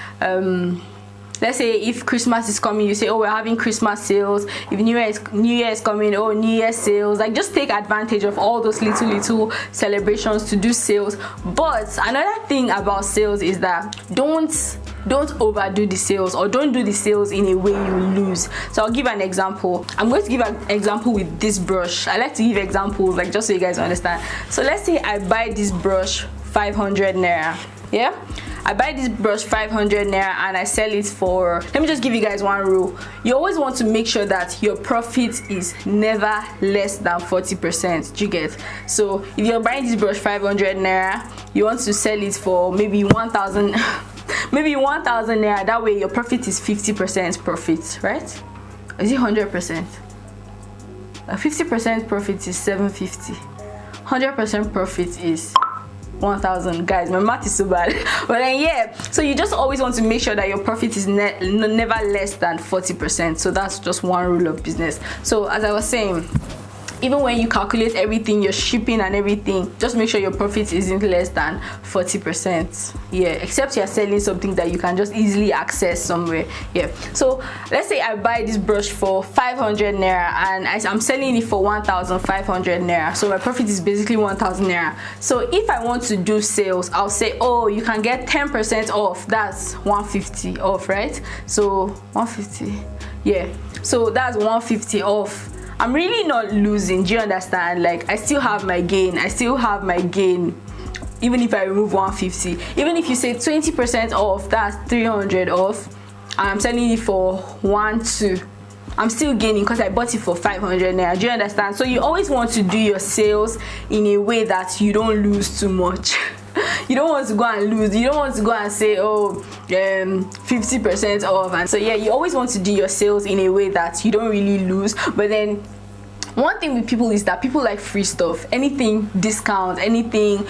Let's say if Christmas is coming, you say, oh, we're having Christmas sales. If New Year is coming, oh, New Year sales. Like, just take advantage of all those little celebrations to do sales. But another thing about sales is that don't overdo the sales, or don't do the sales in a way you lose. So I'll give an example. I'm going to give an example with this brush. I like to give examples, like, just so you guys understand. So let's say I buy this brush 500 naira. Yeah, I buy this brush 500 naira and I sell it for, let me just give you guys one rule. You always want to make sure that your profit is never less than 40%. Do you get? So if you're buying this brush 500 naira, you want to sell it for maybe 1,000 maybe 1,000 naira. That way your profit is 50% profit, right? Is it 100%? 50% profit is 750. 100% profit is 1,000. Guys, my math is so bad. But then, yeah, so you just always want to make sure that your profit is never less than 40%. So that's just one rule of business. So as I was saying, even when you calculate everything, your shipping and everything, just make sure your profit isn't less than 40%. Yeah, except you're selling something that you can just easily access somewhere. Yeah, so let's say I buy this brush for 500 naira and I'm selling it for 1,500 naira. So my profit is basically 1,000 naira. So if I want to do sales, I'll say, oh, you can get 10% off. That's 150 off, right? So 150. Yeah, so that's 150 off. I'm really not losing. Do you understand? Like, I still have my gain. Even if I remove 150. Even if you say 20% off, that's 300 off. I'm selling it for 1,200. I'm still gaining because I bought it for 500 naira. Do you understand? So you always want to do your sales in a way that you don't lose too much. You don't want to go and lose. You don't want to go and say, oh, 50% off. And so yeah, you always want to do your sales in a way that you don't really lose. But then one thing with people is that people like free stuff. Anything discount, anything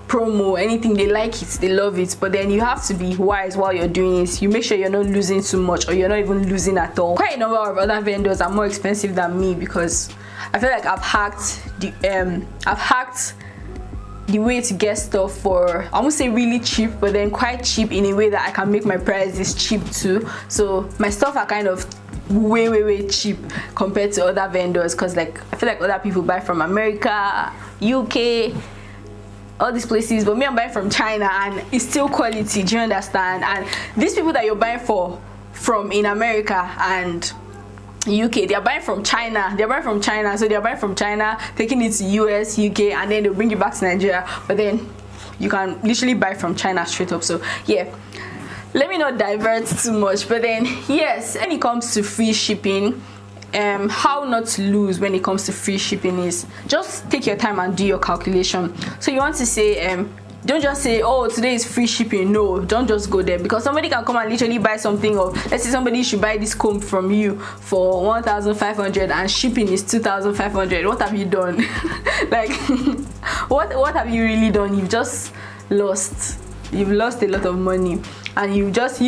promo, anything, they like it, they love it. But then you have to be wise while you're doing it. You make sure you're not losing too much, or you're not even losing at all. Quite a number of other vendors are more expensive than me because I feel like I've hacked the way to get stuff for, I won't say really cheap, but then quite cheap in a way that I can make my prices cheap too. So my stuff are kind of way cheap compared to other vendors, because like I feel like other people buy from America, UK, all these places, but me, I'm buying from China and it's still quality. Do you understand? And these people that you're buying from in America and UK, they are buying from China. So they're buying from China, taking it to US, UK, and then they'll bring it back to Nigeria. But then you can literally buy from China straight up. So yeah, let me not divert too much. But then yes, when it comes to free shipping, how not to lose when it comes to free shipping is just take your time and do your calculation. So you want to say, don't just say, oh, today is free shipping. No, don't just go there, because somebody can come and literally buy something, or let's say somebody should buy this comb from you for 1,500 and shipping is 2,500. What have you done? Like, what have you really done? You've just lost. You've lost a lot of money, and you just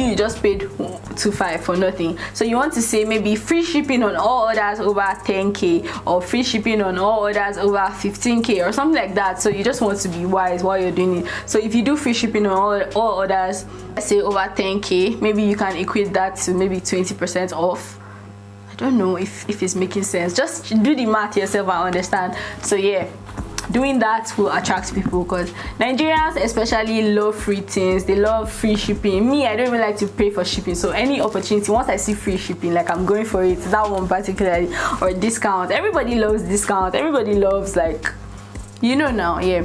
paid 2,500 for nothing. So you want to say maybe free shipping on all orders over 10k, or free shipping on all orders over 15k, or something like that. So you just want to be wise while you're doing it. So if you do free shipping on all orders, let's say over 10k, maybe you can equate that to maybe 20% off. I don't know if it's making sense. Just do the math yourself and understand. So yeah, doing that will attract people, because Nigerians especially love free things. They love free shipping. Me, I don't even like to pay for shipping, so any opportunity, once I see free shipping, like, I'm going for it. That one particularly, or discount. Everybody loves discount. Everybody loves, like, you know now. Yeah,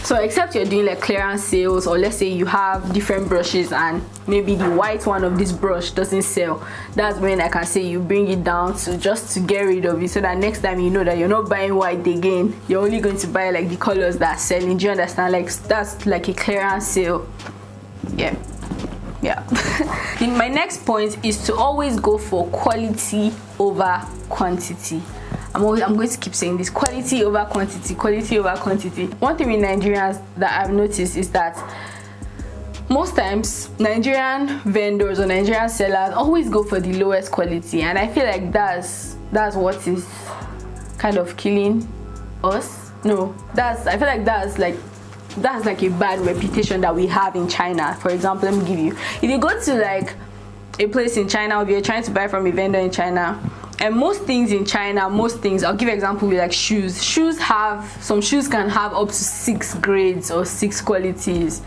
so except you're doing like clearance sales, or let's say you have different brushes and maybe the white one of this brush doesn't sell, that's when I can say you bring it down to just to get rid of it, so that next time you know that you're not buying white again, you're only going to buy like the colors that are selling. Do you understand? Like, that's like a clearance sale. Yeah. My next point is to always go for quality over quantity. I'm going to keep saying this: quality over quantity, quality over quantity. One thing with Nigerians that I've noticed is that most times Nigerian vendors or Nigerian sellers always go for the lowest quality, and I feel like that's what is kind of killing us. No, I feel like that's like a bad reputation that we have in China. For example, let me give you, if you go to like a place in China, or if you're trying to buy from a vendor in China, and most things in China, I'll give an example with like shoes. Some shoes can have up to 6 grades or 6 qualities.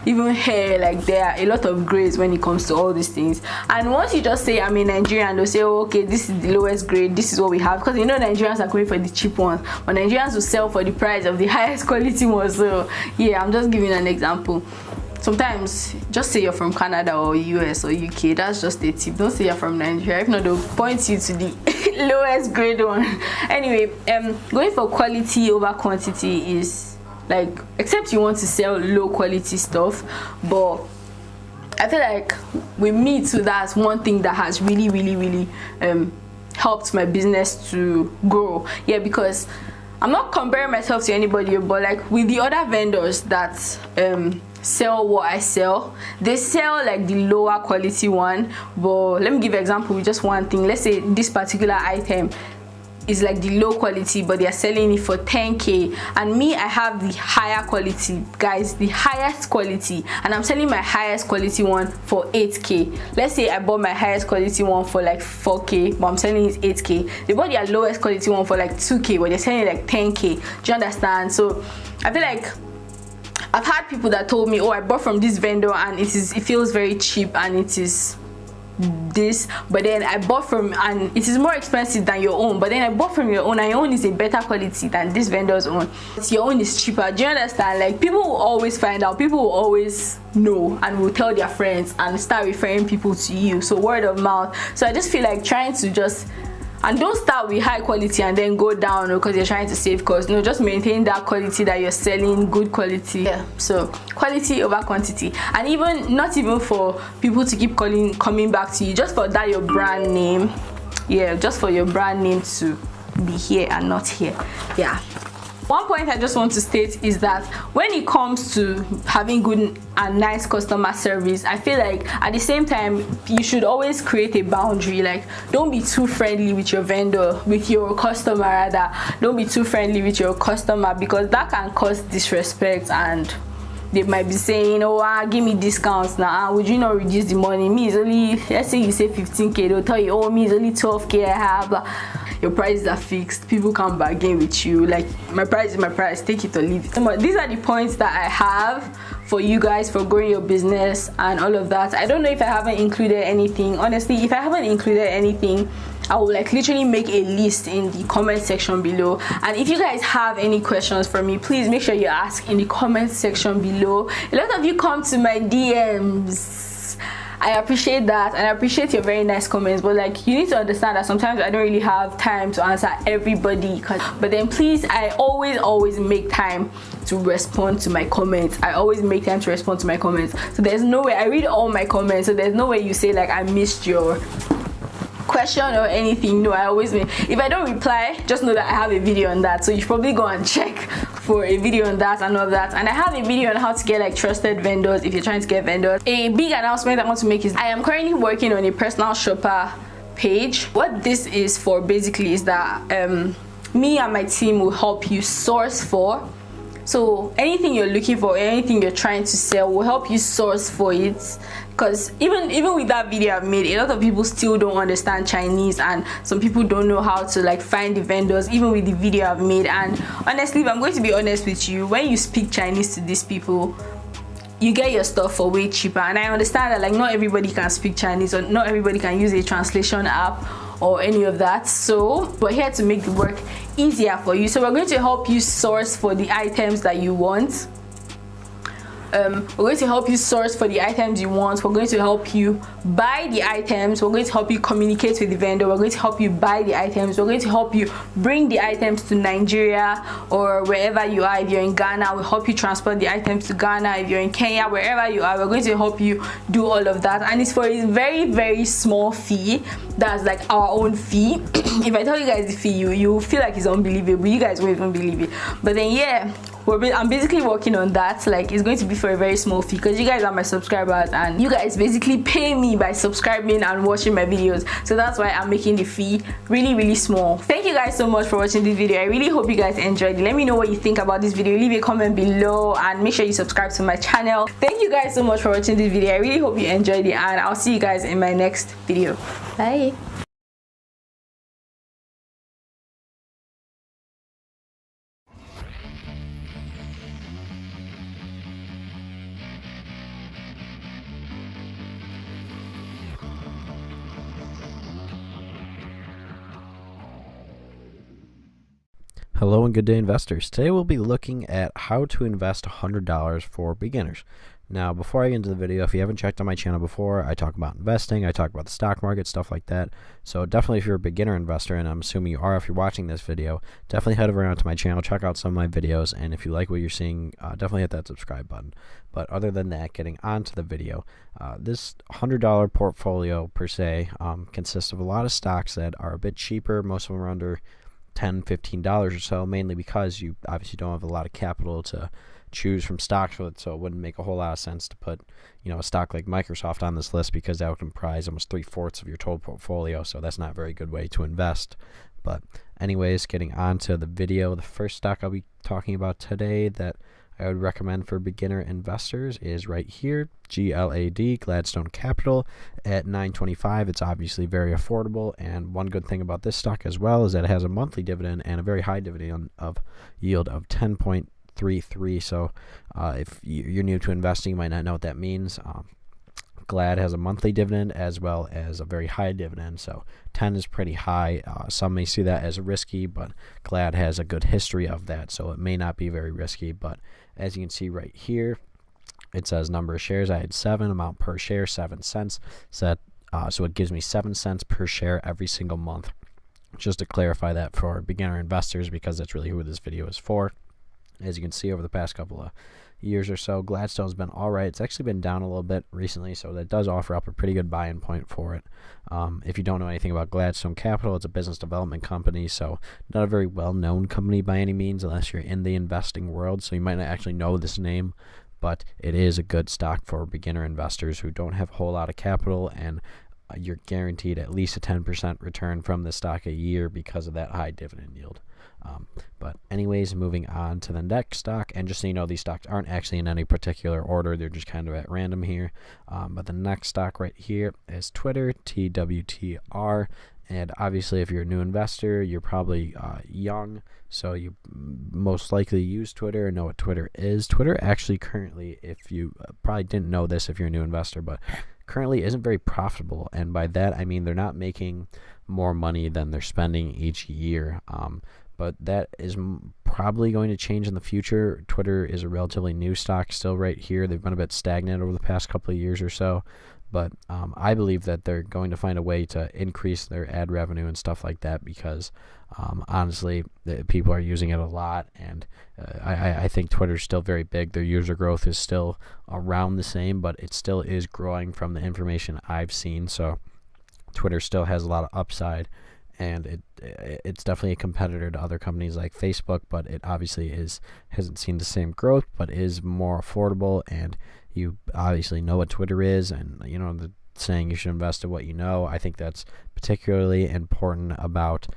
Even hair, like there are a lot of grades when it comes to all these things. And once you just say I'm a Nigerian, they'll say, oh, okay, this is the lowest grade, this is what we have, because you know Nigerians are going for the cheap ones, but Nigerians will sell for the price of the highest quality ones. So yeah, I'm just giving an example. Sometimes just say you're from Canada or US or UK. That's just a tip. Don't say you're from Nigeria. If not, they'll point you to the lowest grade one. Anyway, going for quality over quantity is like, except you want to sell low quality stuff, but I feel like with me too, that's one thing that has really helped my business to grow. Yeah, because I'm not comparing myself to anybody, but like with the other vendors that sell what I sell, they sell like the lower quality one. But let me give an example with just one thing. Let's say this particular item is like the low quality, but they are selling it for 10k, and me, I have the higher quality, guys, the highest quality, and I'm selling my highest quality one for 8k. Let's say I bought my highest quality one for like 4k, but I'm selling it 8k. They bought their lowest quality one for like 2k, but they're selling it like 10k. Do you understand? So I feel like I've had people that told me, oh, I bought from this vendor and it feels very cheap and it is this, but then I bought from, and it is more expensive than your own, but then I bought from your own and your own is a better quality than this vendor's own. Your own is cheaper. Do you understand? Like, people will always find out, people will always know and will tell their friends and start referring people to you. So word of mouth. So I just feel like trying to just, and don't start with high quality and then go down because you're trying to save costs. No, just maintain that quality that you're selling, good quality. Yeah, so quality over quantity. And even not even for people to keep coming back to you, just for that your brand name. Yeah, just for your brand name to be here and not here. Yeah. One point I just want to state is that when it comes to having good and nice customer service, I feel like at the same time you should always create a boundary. Like, don't be too friendly with your vendor, with your customer rather. Don't be too friendly with your customer, because that can cause disrespect, and they might be saying, oh, give me discounts now. Would you not reduce the money? Me is only, let's say you say 15k, they'll tell you, oh, me is only 12k I have. Your prices are fixed. People can't bargain with you. Like, my price is my price, take it or leave it. These are the points that I have for you guys for growing your business and all of that. I don't know if I haven't included anything. Honestly, if I haven't included anything, I will like literally make a list in the comment section below. And if you guys have any questions for me, please make sure you ask in the comment section below. A lot of you come to my DMs. I appreciate that, and I appreciate your very nice comments, but like, you need to understand that sometimes I don't really have time to answer everybody, but then please, I always make time to respond to my comments. I always make time to respond to my comments. So there's no way, I read all my comments, so there's no way you say like I missed your question or anything. No, I always make, if I don't reply, just know that I have a video on that, so you should probably go and check for a video on that and all that. And I have a video on how to get like trusted vendors if you're trying to get vendors. A big announcement I want to make is I am currently working on a personal shopper page. What this is for basically is that me and my team will help you source for. So anything you're looking for, anything you're trying to sell, will help you source for it. Because even with that video I've made, a lot of people still don't understand Chinese, and some people don't know how to like find the vendors, even with the video I've made. And honestly, if I'm going to be honest with you, when you speak Chinese to these people, you get your stuff for way cheaper. And I understand that like not everybody can speak Chinese, or not everybody can use a translation app or any of that. So we're here to make the work easier for you. So we're going to help you source for the items that you want. We're going to help you source for the items you want. We're going to help you buy the items. We're going to help you communicate with the vendor. We're going to help you buy the items. We're going to help you bring the items to Nigeria or wherever you are. If you're in Ghana, we'll help you transport the items to Ghana. If you're in Kenya, wherever you are, we're going to help you do all of that. And it's for a very small fee. That's like our own fee. If I tell you guys the fee, you feel like it's unbelievable. You guys won't even believe it. But then yeah, I'm basically working on that. Like, it's going to be for a very small fee because you guys are my subscribers and you guys basically pay me by subscribing and watching my videos. So that's why I'm making the fee really, really small. Thank you guys so much for watching this video. I really hope you guys enjoyed it. Let me know what you think about this video. Leave a comment below and make sure you subscribe to my channel. Thank you guys so much for watching this video. I really hope you enjoyed it, and I'll see you guys in my next video. Bye. Hello and good day, investors. Today we'll be looking at how to invest $100 for beginners. Now, before I get into the video, if you haven't checked on my channel before, I talk about investing, I talk about the stock market, stuff like that. So definitely if you're a beginner investor, and I'm assuming you are if you're watching this video, definitely head over to my channel, check out some of my videos, and if you like what you're seeing, definitely hit that subscribe button. But other than that, getting onto the video, this $100 portfolio per se consists of a lot of stocks that are a bit cheaper. Most of them are under $10, $15 or so, mainly because you obviously don't have a lot of capital to choose from stocks with, so it wouldn't make a whole lot of sense to put, you know, a stock like Microsoft on this list because that would comprise almost 3/4 of your total portfolio, so that's not a very good way to invest. But anyways, getting on to the video, the first stock I'll be talking about today that I would recommend for beginner investors is right here, GLAD, Gladstone Capital, at $9.25. It's obviously very affordable, and one good thing about this stock as well is that it has a monthly dividend and a very high dividend of yield of 10.33. So if you're new to investing, you might not know what that means. GLAD has a monthly dividend as well as a very high dividend, so 10 is pretty high. Some may see that as risky, but GLAD has a good history of that, so it may not be very risky. But as you can see right here, it says number of shares. I had 7, amount per share 7 cents. So it gives me 7 cents per share every single month. Just to clarify that for beginner investors, because that's really who this video is for. As you can see, over the past couple of years or so, Gladstone's been all right. It's actually been down a little bit recently, so that does offer up a pretty good buy-in point for it. If you don't know anything about Gladstone Capital, it's a business development company, so not a very well-known company by any means unless you're in the investing world, so you might not actually know this name, but it is a good stock for beginner investors who don't have a whole lot of capital, and you're guaranteed at least a 10% return from the stock a year because of that high dividend yield. But anyways, moving on to the next stock, and just so you know, these stocks aren't actually in any particular order, they're just kind of at random here. But the next stock right here is Twitter, TWTR, and obviously if you're a new investor, you're probably young, so you most likely use Twitter and know what Twitter is. Twitter actually currently, if you probably didn't know this if you're a new investor, but currently isn't very profitable, and by that I mean they're not making more money than they're spending each year. But that is probably going to change in the future. Twitter is a relatively new stock still right here. They've been a bit stagnant over the past couple of years or so. But I believe that they're going to find a way to increase their ad revenue and stuff like that because, honestly, people are using it a lot. And I think Twitter's still very big. Their user growth is still around the same, but it still is growing from the information I've seen. So Twitter still has a lot of upside. And it's definitely a competitor to other companies like Facebook, but it obviously hasn't seen the same growth, but is more affordable. And you obviously know what Twitter is, and you know the saying you should invest in what you know. I think that's particularly important about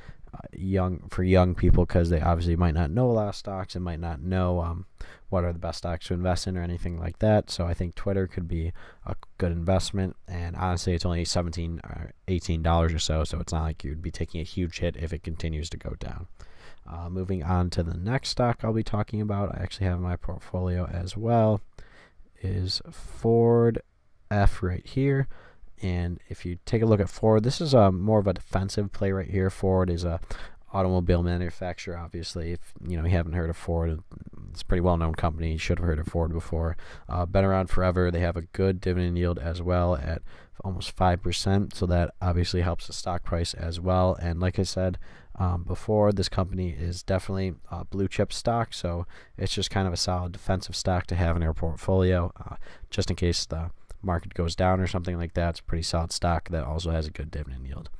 young people because they obviously might not know a lot of stocks and might not know what are the best stocks to invest in or anything like that. So I think Twitter could be a good investment, and honestly it's only $17 or $18 or so, so it's not like you'd be taking a huge hit if it continues to go down. Moving on to the next stock I'll be talking about, I actually have in my portfolio as well, is Ford F right here. And if you take a look at Ford, this is more of a defensive play right here. Ford is a automobile manufacturer, obviously. If you haven't heard of Ford, it's a pretty well-known company. You should have heard of Ford before. Been around forever. They have a good dividend yield as well at almost 5%, so that obviously helps the stock price as well. And like I said before, this company is definitely a blue chip stock, so it's just kind of a solid defensive stock to have in our portfolio, just in case the market goes down or something like that. It's a pretty solid stock that also has a good dividend yield.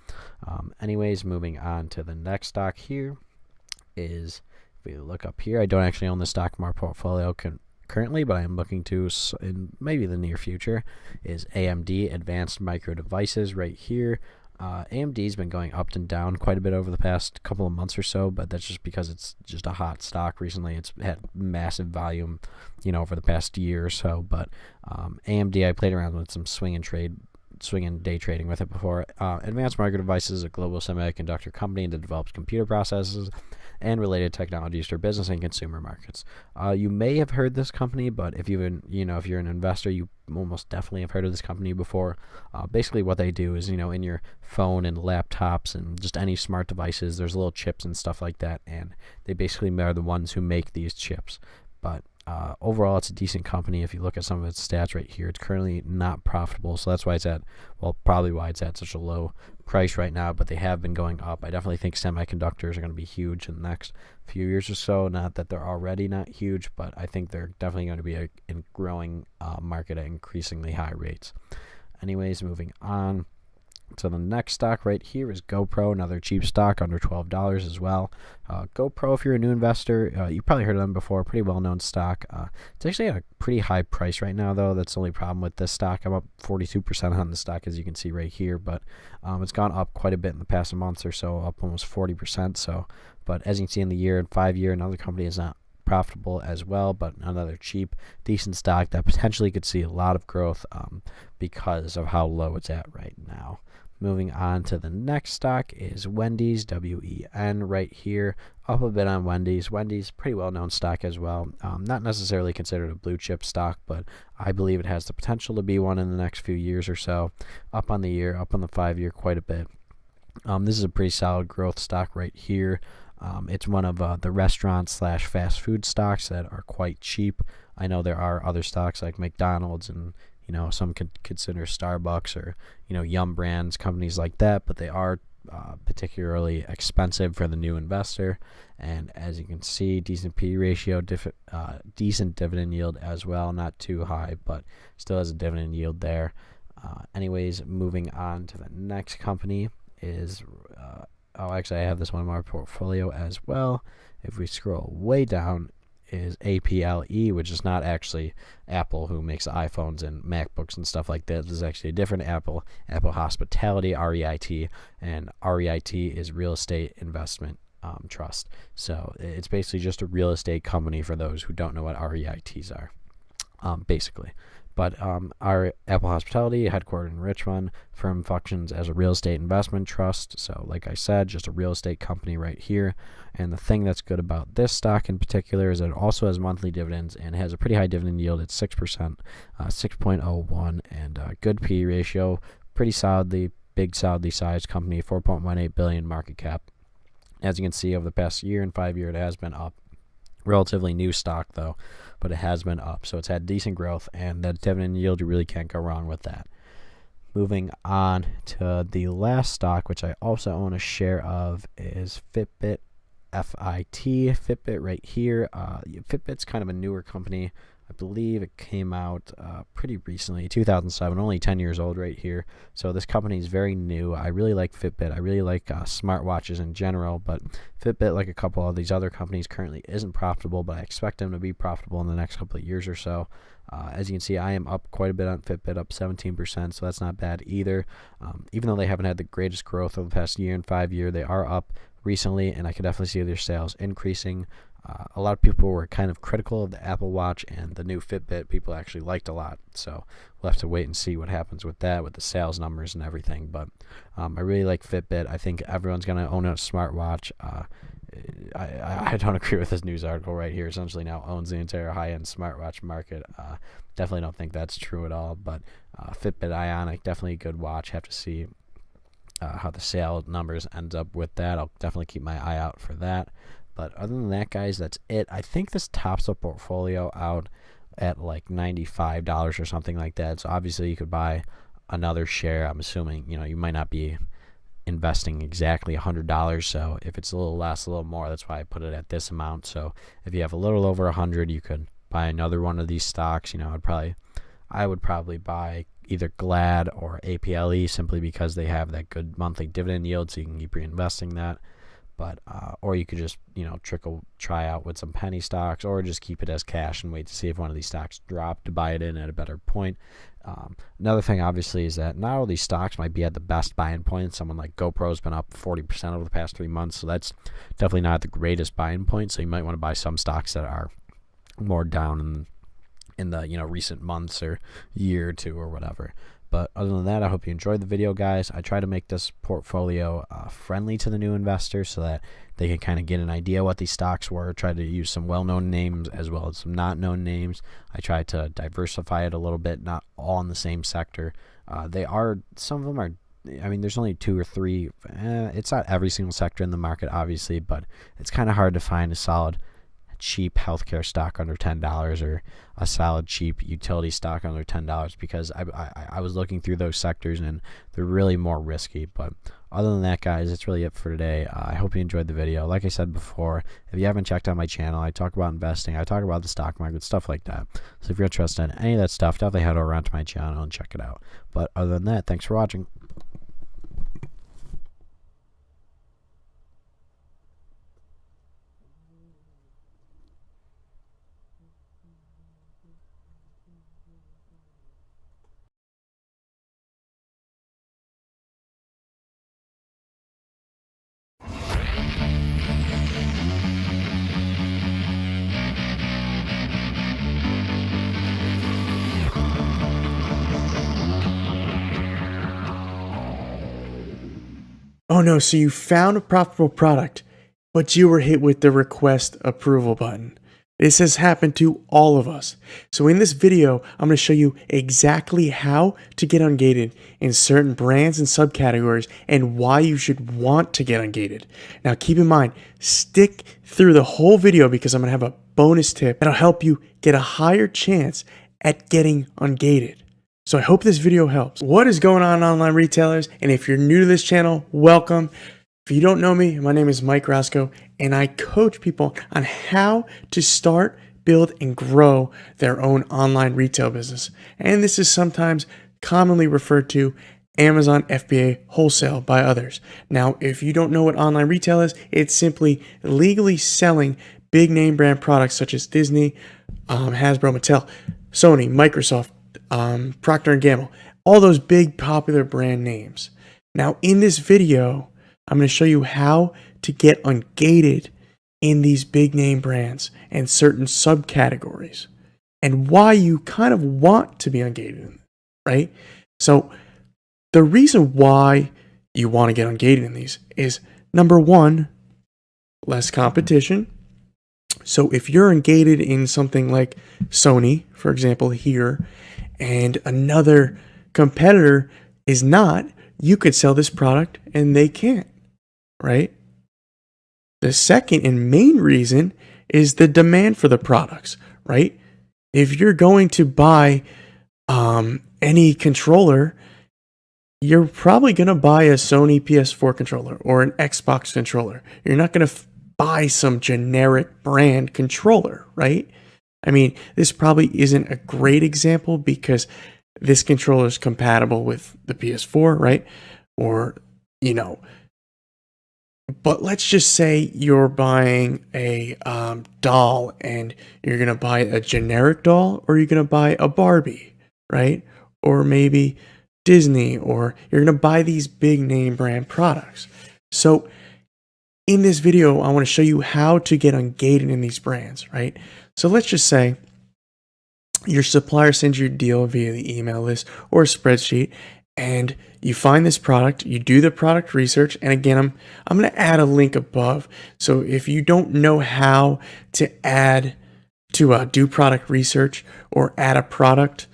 Anyways, moving on to the next stock here is If we look up here, I don't actually own the stock in my portfolio currently, but I am looking to in maybe the near future, is AMD, Advanced Micro Devices, right here. AMD's been going up and down quite a bit over the past couple of months or so, but that's just because it's just a hot stock recently. It's had massive volume, over the past year or so. But AMD, I played around with some swing and day trading with it before. Advanced Micro Devices is a global semiconductor company that develops computer processors and related technologies for business and consumer markets. You may have heard this company, but if you're an investor, you almost definitely have heard of this company before. Basically, what they do is, in your phone and laptops and just any smart devices, there's little chips and stuff like that, and they basically are the ones who make these chips. But overall, it's a decent company. If you look at some of its stats right here, it's currently not profitable, so that's why probably why it's at such a low price right now, but they have been going up. I definitely think semiconductors are going to be huge in the next few years or so. Not that they're already not huge, but I think they're definitely going to be a growing market at increasingly high rates. Anyways, moving on. So the next stock right here is GoPro, another cheap stock under $12 as well. GoPro, if you're a new investor, you probably heard of them before, pretty well-known stock. It's actually at a pretty high price right now, though. That's the only problem with this stock. I'm up 42% on the stock, as you can see right here, but it's gone up quite a bit in the past month or so, up almost 40%. So, but as you can see in the year and 5 year, another company is not profitable as well, but another cheap, decent stock that potentially could see a lot of growth because of how low it's at right now. Moving on to the next stock is Wendy's, WEN, right here. Up a bit on Wendy's. Wendy's, pretty well-known stock as well. Not necessarily considered a blue chip stock, but I believe it has the potential to be one in the next few years or so. Up on the year, up on the 5 year, quite a bit. This is a pretty solid growth stock right here. It's one of the restaurant/fast food stocks that are quite cheap. I know there are other stocks like McDonald's and some could consider Starbucks or Yum Brands, companies like that, but they are particularly expensive for the new investor. And as you can see, decent P/E ratio, decent dividend yield as well, not too high, but still has a dividend yield there. Anyways, moving on to the next company is actually I have this one in my portfolio as well. If we scroll way down, is APLE, which is not actually Apple, who makes iPhones and MacBooks and stuff like that. This is actually a different Apple Hospitality, REIT, and REIT is Real Estate Investment Trust. So it's basically just a real estate company for those who don't know what REITs are, basically. But our Apple Hospitality, headquartered in Richmond, firm functions as a real estate investment trust. So like I said, just a real estate company right here. And the thing that's good about this stock in particular is that it also has monthly dividends and has a pretty high dividend yield at 6%, 6.01, and good P/E ratio, pretty solidly sized company, 4.18 billion market cap. As you can see, over the past year and 5 year, it has been up. Relatively new stock though, but it has been up, so it's had decent growth, and that dividend yield, you really can't go wrong with that. Moving on to the last stock, which I also own a share of, is Fitbit, FIT. Fitbit right here. Fitbit's kind of a newer company. I believe it came out pretty recently, 2007, only 10 years old right here. So this company is very new. I really like Fitbit. I really like smartwatches in general, but Fitbit, like a couple of these other companies, currently isn't profitable, but I expect them to be profitable in the next couple of years or so. As you can see, I am up quite a bit on Fitbit, up 17%, so that's not bad either. Even though they haven't had the greatest growth over the past year and 5 year, they are up recently, and I can definitely see their sales increasing. A lot of people were kind of critical of the Apple Watch, and the new Fitbit people actually liked a lot. So we'll have to wait and see what happens with that, with the sales numbers and everything. But I really like Fitbit. I think everyone's going to own a smartwatch. I don't agree with this news article right here. Essentially now owns the entire high-end smartwatch market. Definitely don't think that's true at all. But Fitbit Ionic, definitely a good watch. Have to see how the sale numbers ends up with that. I'll definitely keep my eye out for that. But other than that, guys, that's it. I think this tops the portfolio out at like $95 or something like that. So obviously you could buy another share. I'm assuming, you might not be investing exactly $100. So if it's a little less, a little more, that's why I put it at this amount. So if you have a little over 100, you could buy another one of these stocks. I would probably buy either Glad or APLE simply because they have that good monthly dividend yield, so you can keep reinvesting that. But or you could just, you know, try out with some penny stocks, or just keep it as cash and wait to see if one of these stocks drop to buy it in at a better point. Another thing, obviously, is that not all these stocks might be at the best buying point. Someone like GoPro's been up 40% over the past 3 months, so that's definitely not the greatest buying point. So you might want to buy some stocks that are more down in the, you know, recent months or year or two or whatever. But other than that, I hope you enjoyed the video, guys. I try to make this portfolio friendly to the new investors so that they can kind of get an idea what these stocks were. Try to use some well-known names as well as some not-known names. I try to diversify it a little bit, not all in the same sector. Some of them are, I mean, there's only 2 or 3. It's not every single sector in the market, obviously, but it's kind of hard to find a solid cheap healthcare stock under $10 or a solid cheap utility stock under $10, because I was looking through those sectors and they're really more risky. But other than that, guys, that's really it for today. I hope you enjoyed the video. Like I said before, if you haven't checked out my channel, I talk about investing, I talk about the stock market, stuff like that. So if you're interested in any of that stuff, definitely head over onto my channel and check it out. But other than that, thanks for watching. Oh no, so you found a profitable product, but you were hit with the request approval button. This has happened to all of us. So in this video, I'm going to show you exactly how to get ungated in certain brands and subcategories and why you should want to get ungated. Now keep in mind, stick through the whole video because I'm going to have a bonus tip that'll help you get a higher chance at getting ungated. So I hope this video helps. What is going on, online retailers? And if you're new to this channel, welcome. If you don't know me, my name is Mike Roscoe, and I coach people on how to start, build, and grow their own online retail business. And this is sometimes commonly referred to Amazon FBA wholesale by others. Now, if you don't know what online retail is, it's simply legally selling big name brand products such as Disney, Hasbro, Mattel, Sony, Microsoft, Procter & Gamble, all those big popular brand names. Now in this video, I'm going to show you how to get ungated in these big name brands and certain subcategories and why you kind of want to be ungated, right? So the reason why you want to get ungated in these is, number one, less competition. So if you're ungated in something like Sony, for example, here, and another competitor is not, you could sell this product and they can't, right? The second and main reason is the demand for the products, right? If you're going to buy any controller, you're probably going to buy a Sony PS4 controller or an Xbox controller. You're not going to buy some generic brand controller, right? I mean, this probably isn't a great example because this controller is compatible with the PS4, right? Or, you know, but let's just say you're buying a doll and you're going to buy a generic doll, or you're going to buy a Barbie, right? Or maybe Disney, or you're going to buy these big name brand products. So in this video, I want to show you how to get ungated in these brands, right? So let's just say your supplier sends you a deal via the email list or a spreadsheet, and you find this product, you do the product research, and again, I'm going to add a link above. So if you don't know how to do product research or add a product,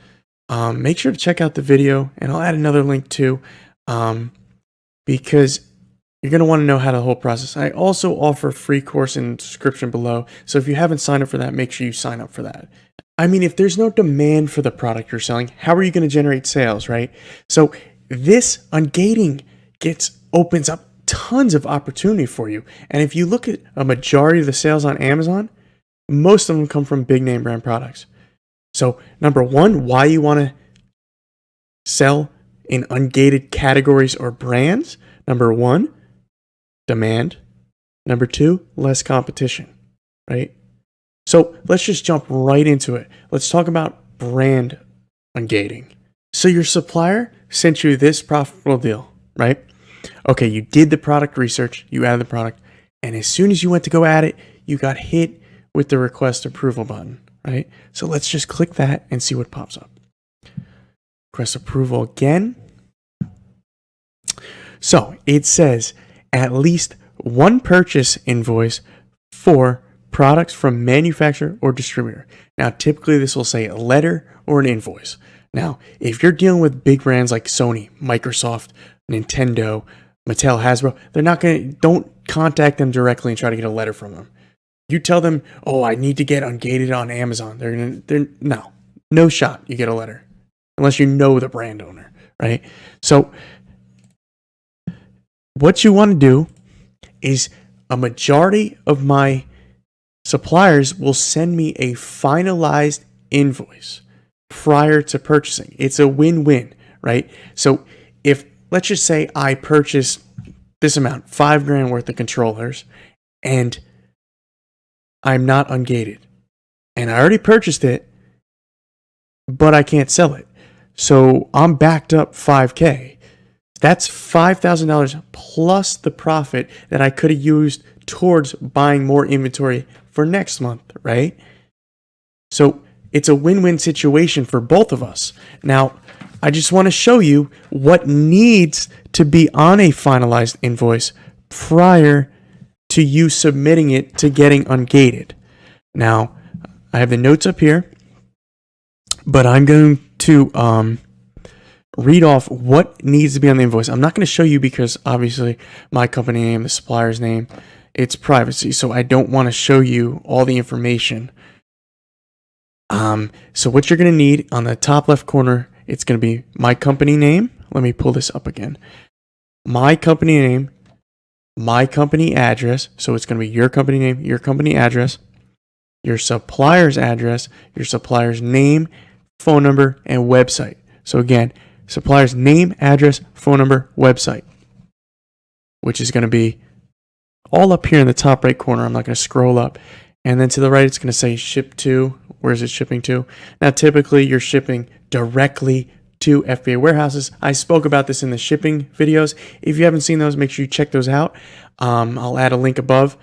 make sure to check out the video, and I'll add another link too, because you're going to want to know how the whole process. I also offer a free course in the description below. So if you haven't signed up for that, make sure you sign up for that. I mean, if there's no demand for the product you're selling, how are you going to generate sales, right? So this ungating opens up tons of opportunity for you. And if you look at a majority of the sales on Amazon, most of them come from big name brand products. So number one, why you want to sell in ungated categories or brands. Number one, demand. Number 2, less competition, right? So let's just jump right into it. Let's talk about brand ungating. So your supplier sent you this profitable deal, right? Okay, you did the product research, you added the product, and as soon as you went to go add it, you got hit with the request approval button, right? So let's just click that and see what pops up. Request approval again. So it says at least one purchase invoice for products from manufacturer or distributor. Now, typically this will say a letter or an invoice. Now, if you're dealing with big brands like Sony, Microsoft, Nintendo, Mattel, Hasbro, don't contact them directly and try to get a letter from them. You tell them, oh, I need to get ungated on Amazon. No shot you get a letter unless you know the brand owner, right? So what you want to do is a majority of my suppliers will send me a finalized invoice prior to purchasing. It's a win-win, right? So if, let's just say I purchased this amount, $5,000 worth of controllers, and I'm not ungated, and I already purchased it, but I can't sell it. So I'm backed up $5,000. That's $5,000 plus the profit that I could have used towards buying more inventory for next month, right? So it's a win-win situation for both of us. Now, I just want to show you what needs to be on a finalized invoice prior to you submitting it to getting ungated. Now, I have the notes up here, but I'm going to read off what needs to be on the invoice. I'm not going to show you because obviously my company name, the supplier's name, it's privacy. So I don't want to show you all the information. So what you're going to need on the top left corner, it's going to be my company name. Let me pull this up again. My company name, my company address. So it's going to be your company name, your company address, your supplier's address, your supplier's name, phone number, and website. So again, supplier's name, address, phone number, website, which is going to be all up here in the top right corner. I'm not going to scroll up. And then to the right, it's going to say ship to. Where is it shipping to? Now, typically, you're shipping directly to FBA warehouses. I spoke about this in the shipping videos. If you haven't seen those, make sure you check those out. I'll add a link above.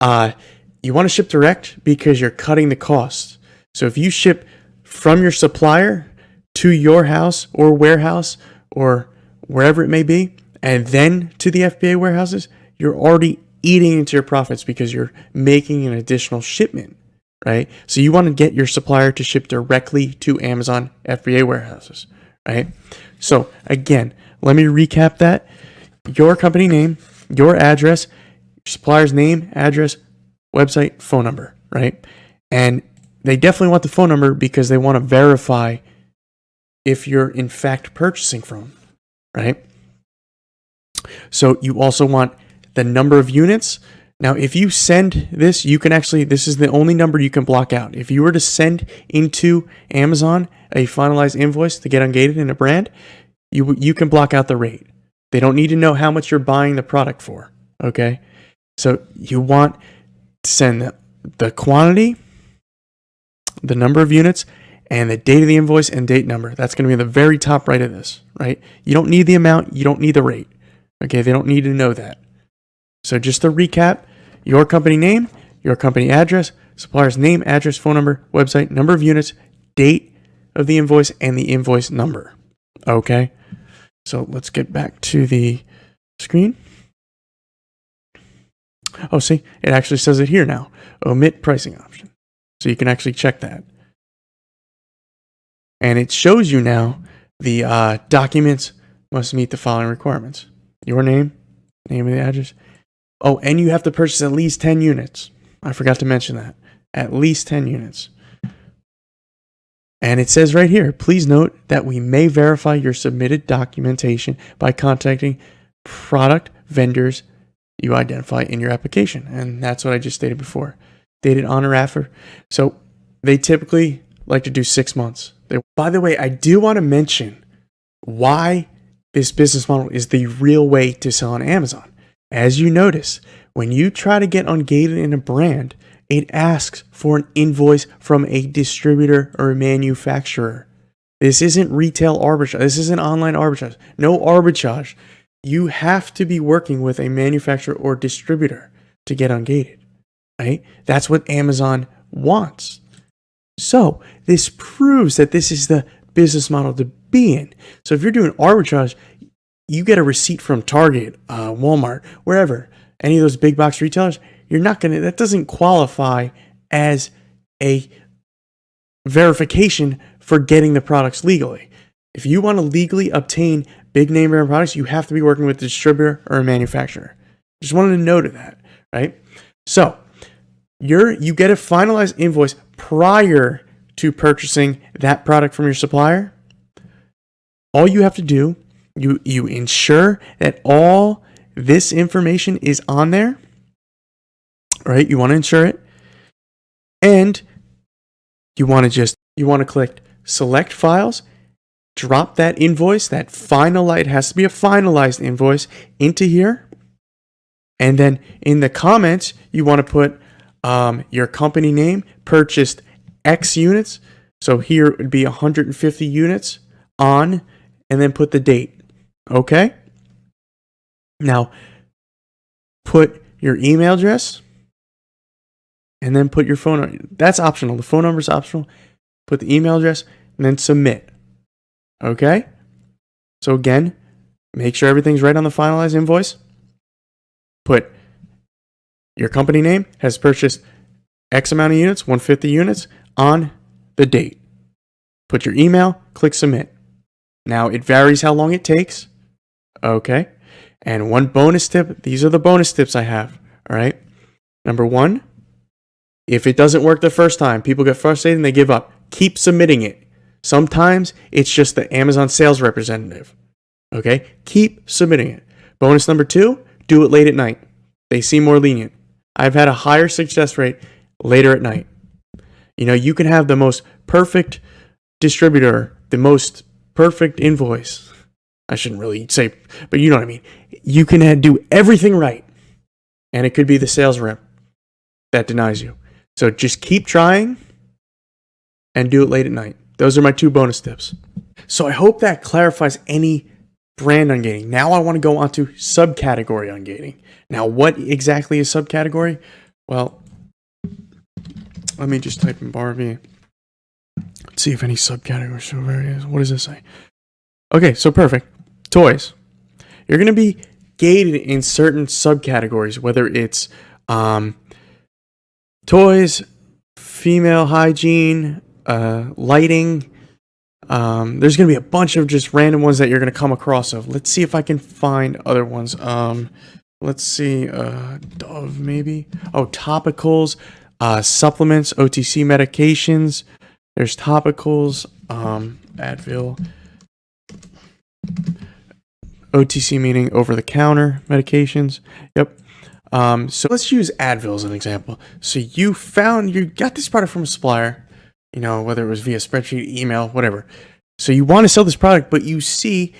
You want to ship direct because you're cutting the cost. So if you ship from your supplier to your house or warehouse or wherever it may be, and then to the FBA warehouses, you're already eating into your profits because you're making an additional shipment, right? So you want to get your supplier to ship directly to Amazon FBA warehouses, right? So again, let me recap that. Your company name, your address, your supplier's name, address, website, phone number, right? And they definitely want the phone number because they want to verify if you're in fact purchasing from, right? So you also want the number of units. Now, if you send this, you can actually, this is the only number you can block out. If you were to send into Amazon a finalized invoice to get ungated in a brand, you can block out the rate. They don't need to know how much you're buying the product for, okay? So you want to send the quantity, the number of units, and the date of the invoice and date number. That's going to be in the very top right of this, right? You don't need the amount, you don't need the rate, okay? They don't need to know that. So just to recap, your company name, your company address, supplier's name, address, phone number, website, number of units, date of the invoice, and the invoice number. Okay? So let's get back to the screen. Oh, see, it actually says it here now. Omit pricing option. So you can actually check that. And it shows you now the documents must meet the following requirements. Your name, name of the address. Oh, and you have to purchase at least 10 units. I forgot to mention that. At least 10 units. And it says right here, please note that we may verify your submitted documentation by contacting product vendors you identify in your application. And that's what I just stated before. Dated on or after. So they typically like to do 6 months. By the way, I do want to mention why this business model is the real way to sell on Amazon. As you notice, when you try to get ungated in a brand, it asks for an invoice from a distributor or a manufacturer. This isn't retail arbitrage. This isn't online arbitrage. No arbitrage. You have to be working with a manufacturer or distributor to get ungated, right? That's what Amazon wants. So this proves that this is the business model to be in. So if you're doing arbitrage, you get a receipt from Target, Walmart, wherever, any of those big box retailers, you're not going to, that doesn't qualify as a verification for getting the products legally. If you want to legally obtain big name brand products, you have to be working with a distributor or a manufacturer. Just wanted to note that, right? So you get a finalized invoice prior to purchasing that product from your supplier. All you have to do, you ensure that all this information is on there, right? You want to ensure it. And you want to click select files, drop that invoice, it has to be a finalized invoice into here. And then in the comments, you want to put your company name, purchased X units. So here it would be 150 units on, and then put the date. Okay? Now, put your email address, and then put your phone number. That's optional. The phone number is optional. Put the email address, and then submit. Okay? So again, make sure everything's right on the finalized invoice. Put your company name has purchased X amount of units, 150 units, on the date. Put your email, click submit. Now it varies how long it takes. Okay? And one bonus tip, these are the bonus tips I have. All right? Number one, if it doesn't work the first time, people get frustrated and they give up. Keep submitting it. Sometimes it's just the Amazon sales representative. Okay? Keep submitting it. Bonus number two, do it late at night. They seem more lenient. I've had a higher success rate later at night. You know, you can have the most perfect distributor, the most perfect invoice. I shouldn't really say, but you know what I mean. You can do everything right, and it could be the sales rep that denies you. So just keep trying and do it late at night. Those are my two bonus tips. So I hope that clarifies any brand ungating. Now I want to go on to subcategory ungating. Now, what exactly is subcategory? Well, let me just type in Barbie. Let's see if any subcategories show various. What does this say? Okay, so perfect. Toys. You're going to be gated in certain subcategories, whether it's toys, female hygiene, lighting. There's going to be a bunch of just random ones that you're going to come across of. Let's see if I can find other ones. Let's see, Dove maybe. Oh, topicals, supplements, OTC medications. There's topicals, Advil. OTC meaning over-the-counter medications. Yep. So let's use Advil as an example. So you got this product from a supplier, you know, whether it was via spreadsheet, email, whatever. So you want to sell this product, but you see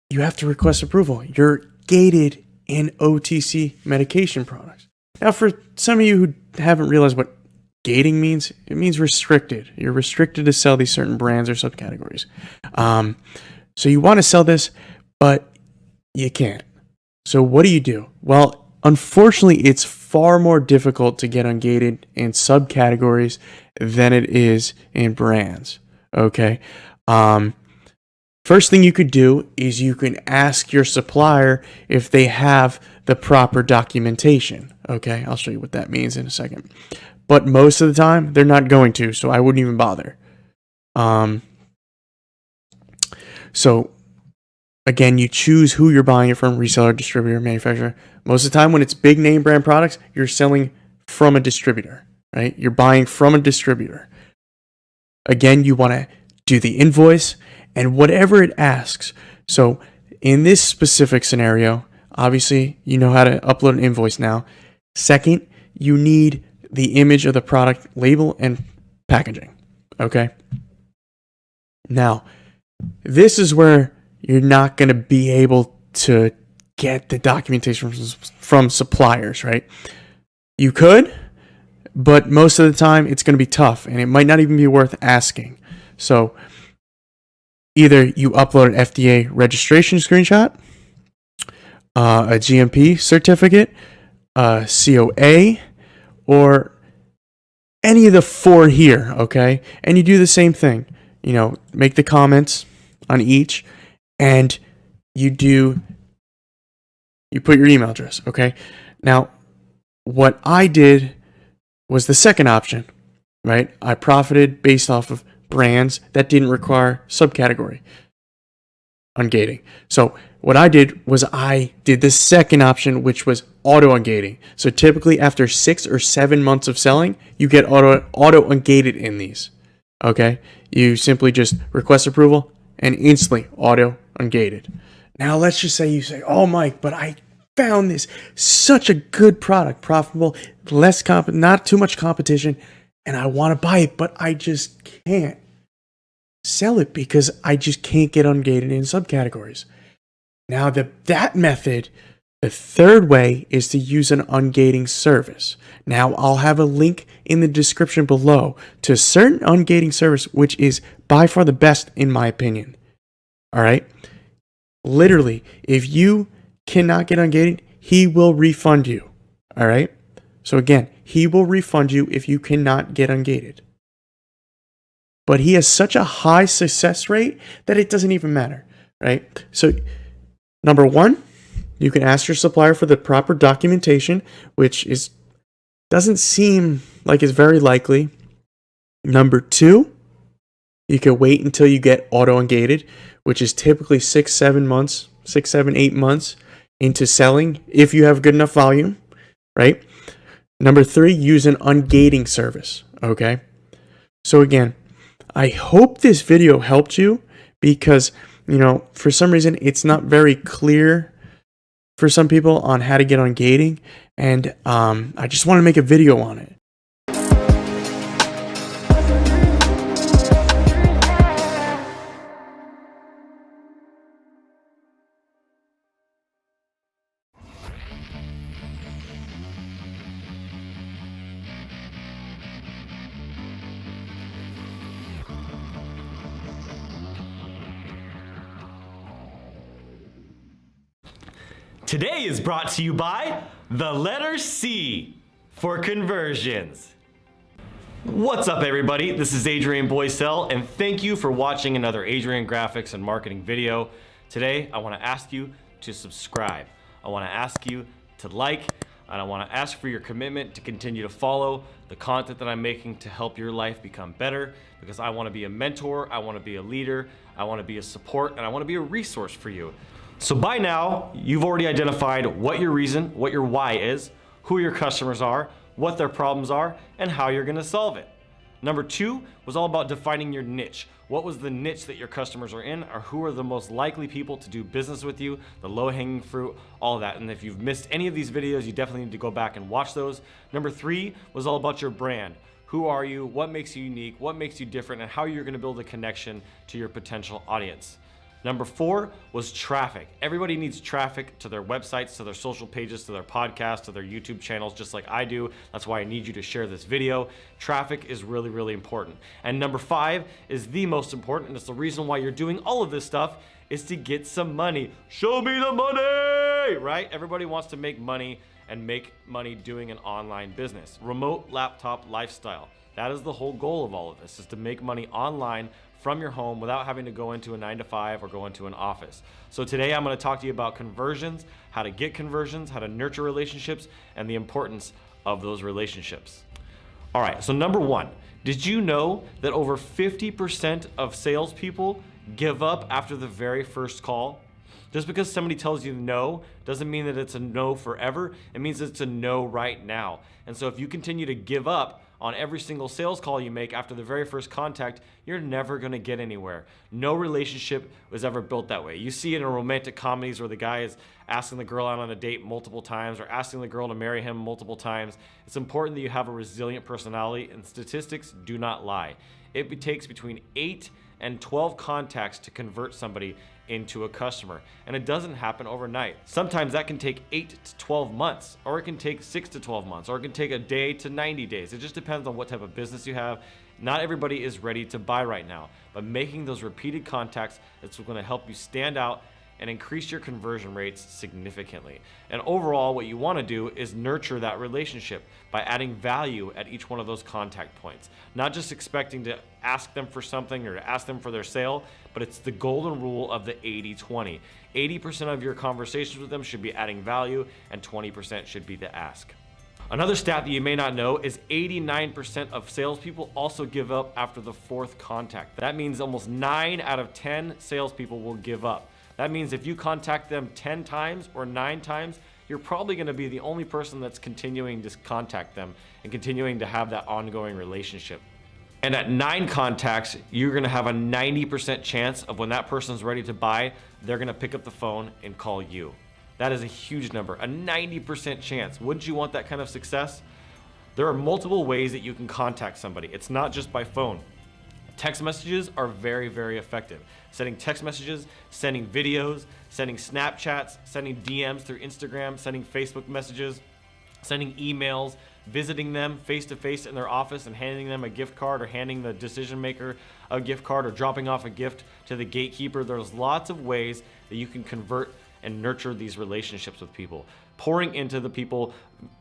you have to request approval. You're gated in OTC medication products. Now, for some of you who haven't realized what gating means, it means restricted. You're restricted to sell these certain brands or subcategories. So you want to sell this, but you can't. So what do? Well, unfortunately, it's far more difficult to get ungated in subcategories than it is in brands. Okay. First thing you could do is you can ask your supplier if they have the proper documentation. Okay. I'll show you what that means in a second. But most of the time, they're not going to, so I wouldn't even bother. So again, you choose who you're buying it from, reseller, distributor, manufacturer. Most of the time when it's big name brand products, you're selling from a distributor, right? You're buying from a distributor. Again, you want to do the invoice and whatever it asks. So in this specific scenario, obviously you know how to upload an invoice now. Second, you need the image of the product, label, and packaging. Okay? Now, this is where you're not going to be able to get the documentation from suppliers, right? You could, but most of the time it's going to be tough and it might not even be worth asking. So either you upload an FDA registration screenshot, a GMP certificate, a COA, or any of the 4 here, okay? And you do the same thing. You know, make the comments on each, and you put your email address, okay? Now, what I did was the second option, right? I profited based off of brands that didn't require subcategory ungating. So what I did was I did the second option, which was auto ungating. So typically after 6 or 7 months of selling, you get auto ungated in these. Okay? You simply just request approval and instantly auto ungated. Now let's just say you say, "Oh, Mike, but I found this such a good product, profitable, not too much competition, and I want to buy it, but I just can't sell it because I just can't get ungated in subcategories." Now that method, the third way is to use an ungating service. Now I'll have a link in the description below to a certain ungating service, which is by far the best in my opinion. All right. Literally, if you cannot get ungated, he will refund you. All right. So again, he will refund you if you cannot get ungated. But he has such a high success rate that it doesn't even matter, right? So number 1, you can ask your supplier for the proper documentation, which doesn't seem like it's very likely. Number 2, you can wait until you get auto ungated, which is typically 6, 7 months, 6, 7, 8 months into selling if you have good enough volume, right? Number 3, use an ungating service, okay? So again, I hope this video helped you because, you know, for some reason it's not very clear for some people on how to get ungating, and I just want to make a video on it. Today is brought to you by the letter C for conversions. What's up everybody? This is Adrian Boycell and thank you for watching another Adrian Graphics and Marketing video. Today I want to ask you to subscribe. I want to ask you to like, and I want to ask for your commitment to continue to follow the content that I'm making to help your life become better, because I want to be a mentor, I want to be a leader, I want to be a support, and I want to be a resource for you. So by now, you've already identified what your reason, what your why is, who your customers are, what their problems are, and how you're gonna solve it. Number 2 was all about defining your niche. What was the niche that your customers are in, or who are the most likely people to do business with you, the low-hanging fruit, all of that. And if you've missed any of these videos, you definitely need to go back and watch those. Number 3 was all about your brand. Who are you, what makes you unique, what makes you different, and how you're gonna build a connection to your potential audience. Number 4 was traffic. Everybody needs traffic to their websites, to their social pages, to their podcasts, to their YouTube channels, just like I do. That's why I need you to share this video. Traffic is really, really important. And number 5 is the most important, and it's the reason why you're doing all of this stuff, is to get some money. Show me the money, right? Everybody wants to make money and make money doing an online business. Remote laptop lifestyle. That is the whole goal of all of this, is to make money online from your home without having to go into a 9-to-5 or go into an office. So today I'm going to talk to you about conversions, how to get conversions, how to nurture relationships, and the importance of those relationships. All right, so number 1, did you know that over 50% of salespeople give up after the very first call? Just because somebody tells you no doesn't mean that it's a no forever. It means it's a no right now. And so if you continue to give up on every single sales call you make after the very first contact, you're never gonna get anywhere. No relationship was ever built that way. You see it in romantic comedies where the guy is asking the girl out on a date multiple times or asking the girl to marry him multiple times. It's important that you have a resilient personality, and statistics do not lie. It takes between 8 and 12 contacts to convert somebody into a customer. And it doesn't happen overnight. Sometimes that can take 8 to 12 months, or it can take 6 to 12 months, or it can take a day to 90 days. It just depends on what type of business you have. Not everybody is ready to buy right now, but making those repeated contacts is going to help you stand out and increase your conversion rates significantly. And overall, what you want to do is nurture that relationship by adding value at each one of those contact points. Not just expecting to ask them for something or to ask them for their sale, but it's the golden rule of the 80-20. 80% of your conversations with them should be adding value, and 20% should be the ask. Another stat that you may not know is 89% of salespeople also give up after the 4th contact. That means almost 9 out of 10 salespeople will give up. That means if you contact them 10 times or 9 times, you're probably going to be the only person that's continuing to contact them and continuing to have that ongoing relationship. And at 9 contacts, you're going to have a 90% chance of when that person's ready to buy, they're going to pick up the phone and call you. That is a huge number, a 90% chance. Wouldn't you want that kind of success? There are multiple ways that you can contact somebody. It's not just by phone. Text messages are very, very effective. Sending text messages, sending videos, sending Snapchats, sending DMs through Instagram, sending Facebook messages, sending emails, visiting them face-to-face in their office and handing them a gift card, or handing the decision maker a gift card, or dropping off a gift to the gatekeeper. There's lots of ways that you can convert and nurture these relationships with people. Pouring into the people,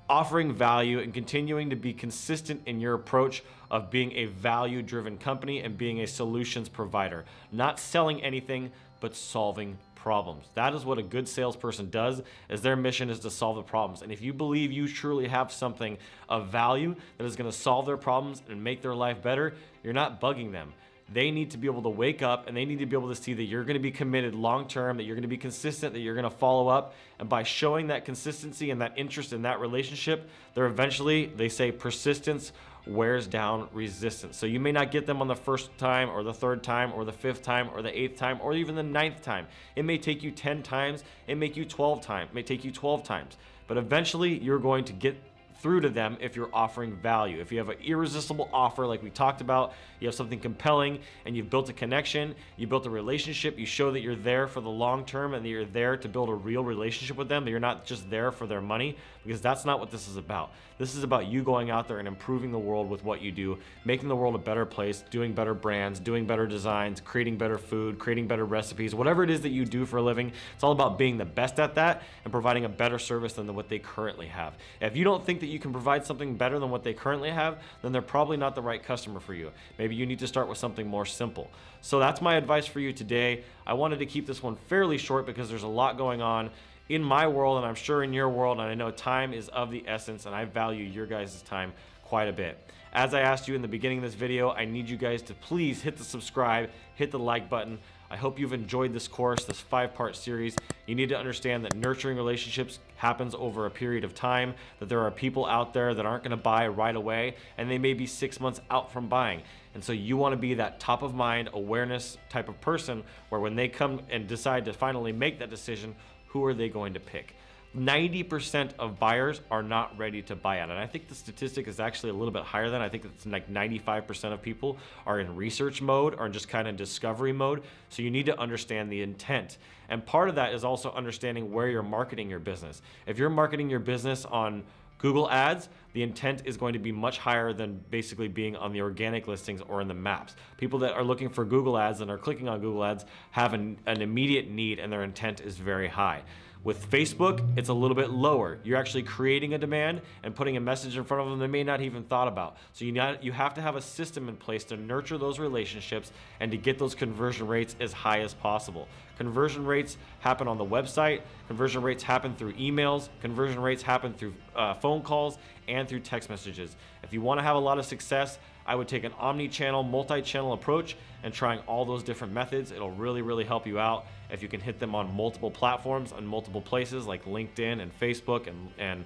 offering value, and continuing to be consistent in your approach of being a value-driven company and being a solutions provider. Not selling anything, but solving problems. That is what a good salesperson does, is their mission is to solve the problems. And if you believe you truly have something of value that is going to solve their problems and make their life better, you're not bugging them. They need to be able to wake up, and they need to be able to see that you're going to be committed long term, that you're going to be consistent, that you're going to follow up. And by showing that consistency and that interest in that relationship, they're eventually, they say, persistence wears down resistance. So you may not get them on the 1st time or the 3rd time or the 5th time or the 8th time or even the 9th time. It may take you 10 times, it may take you 12 times, it may take you 12 times. But eventually you're going to get through to them if you're offering value. If you have an irresistible offer like we talked about, you have something compelling, and you've built a connection, you built a relationship, you show that you're there for the long term and that you're there to build a real relationship with them, that you're not just there for their money, because that's not what this is about. This is about you going out there and improving the world with what you do, making the world a better place, doing better brands, doing better designs, creating better food, creating better recipes, whatever it is that you do for a living. It's all about being the best at that and providing a better service than what they currently have. If you don't think that you can provide something better than what they currently have, then they're probably not the right customer for you. Maybe you need to start with something more simple. So that's my advice for you today. I wanted to keep this one fairly short because there's a lot going on in my world, and I'm sure in your world, and I know time is of the essence, and I value your guys' time quite a bit. As I asked you in the beginning of this video, I need you guys to please hit the subscribe, hit the like button. I hope you've enjoyed this course, this 5-part series. You need to understand that nurturing relationships happens over a period of time, that there are people out there that aren't gonna buy right away, and they may be 6 months out from buying. And so you wanna be that top of mind awareness type of person where when they come and decide to finally make that decision, who are they going to pick? 90% of buyers are not ready to buy out. And I think the statistic is actually a little bit higher than. I think it's like 95% of people are in research mode or just kind of discovery mode. So you need to understand the intent. And part of that is also understanding where you're marketing your business. If you're marketing your business on Google Ads, the intent is going to be much higher than basically being on the organic listings or in the maps. People that are looking for Google Ads and are clicking on Google Ads have an immediate need, and their intent is very high. With Facebook, it's a little bit lower. You're actually creating a demand and putting a message in front of them they may not even thought about. So you have to have a system in place to nurture those relationships and to get those conversion rates as high as possible. Conversion rates happen on the website, conversion rates happen through emails, conversion rates happen through phone calls and through text messages. If you want to have a lot of success, I would take an omni-channel, multi-channel approach and trying all those different methods. It'll really, really help you out if you can hit them on multiple platforms and multiple places like LinkedIn and Facebook and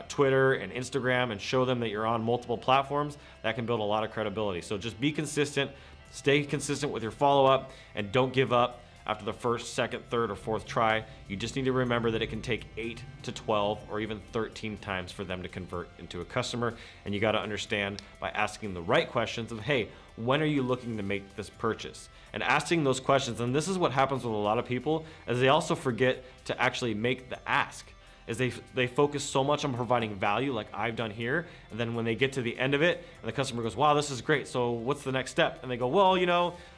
Twitter and Instagram, and show them that you're on multiple platforms. That can build a lot of credibility. So just be consistent, stay consistent with your follow-up, and don't give up after the first, second, third, or fourth try. You just need to remember that it can take 8 to 12 or even 13 times for them to convert into a customer. And you got to understand by asking the right questions of, hey, when are you looking to make this purchase? And asking those questions, and this is what happens with a lot of people, is they also forget to actually make the ask. Is they focus so much on providing value like I've done here, and then when they get to the end of it and the customer goes, wow, this is great, so what's the next step? And they go, well,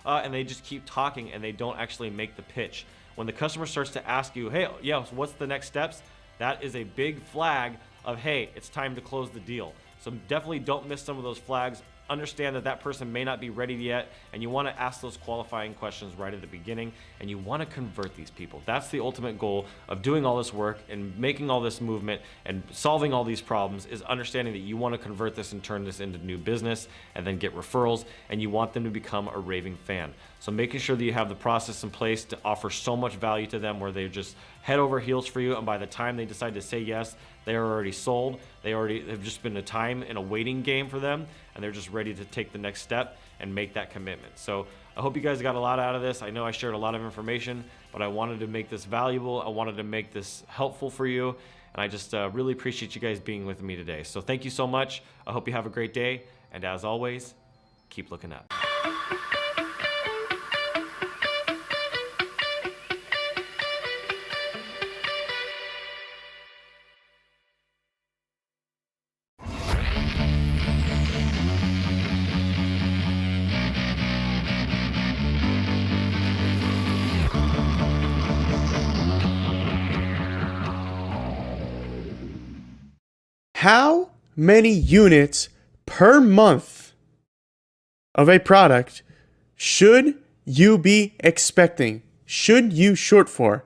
and they just keep talking and they don't actually make the pitch. When the customer starts to ask you, hey, yeah, so what's the next steps? That is a big flag of, hey, it's time to close the deal. So definitely don't miss some of those flags. Understand that that person may not be ready yet, and you want to ask those qualifying questions right at the beginning, and you want to convert these people. That's the ultimate goal of doing all this work and making all this movement and solving all these problems, is understanding that you want to convert this and turn this into new business and then get referrals, and you want them to become a raving fan. So making sure that you have the process in place to offer so much value to them where they just head over heels for you, and by the time they decide to say yes, they are already sold. They already have just been a time in a waiting game for them, and they're just ready to take the next step and make that commitment. So I hope you guys got a lot out of this. I know I shared a lot of information, but I wanted to make this valuable. I wanted to make this helpful for you, and I just really appreciate you guys being with me today. So thank you so much. I hope you have a great day, and as always, keep looking up. How many units per month of a product should you be expecting? Should you shoot for?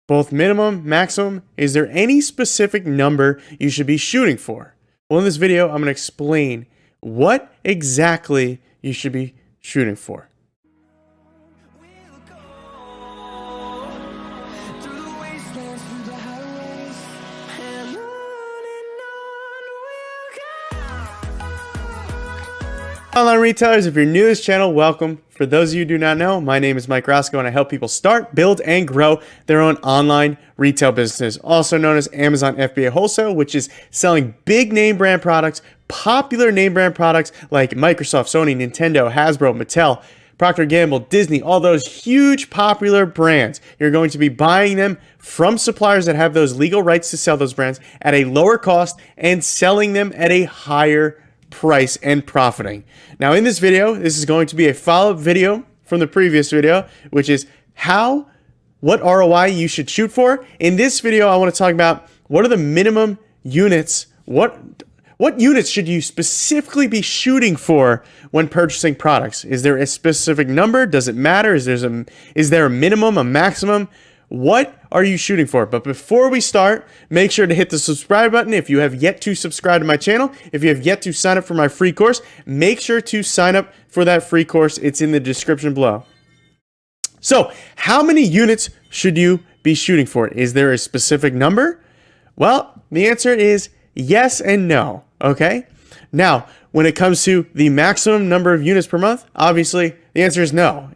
Both minimum, maximum? Is there any specific number you should be shooting for? Well, in this video, I'm going to explain what exactly you should be shooting for. Online retailers, if you're new to this channel, welcome. For those of you who do not know, my name is Mike Roscoe, and I help people start, build, and grow their own online retail businesses, also known as Amazon FBA Wholesale, which is selling big name brand products, popular name brand products like Microsoft, Sony, Nintendo, Hasbro, Mattel, Procter & Gamble, Disney, all those huge popular brands. You're going to be buying them from suppliers that have those legal rights to sell those brands at a lower cost and selling them at a higher price and profiting. Now in this video, this is going to be a follow-up video from the previous video, which is what ROI you should shoot for. In this video, I want to talk about what are the minimum units, what units should you specifically be shooting for when purchasing products? Is there a specific number? Does it matter? Is there a minimum, a maximum? What are you shooting for? But before we start, make sure to hit the subscribe button if you have yet to subscribe to my channel. If you have yet to sign up for my free course, make sure to sign up for that free course. It's in the description below. So, how many units should you be shooting for? Is there a specific number? Well, the answer is yes and no, okay? Now, when it comes to the maximum number of units per month, obviously the answer is no.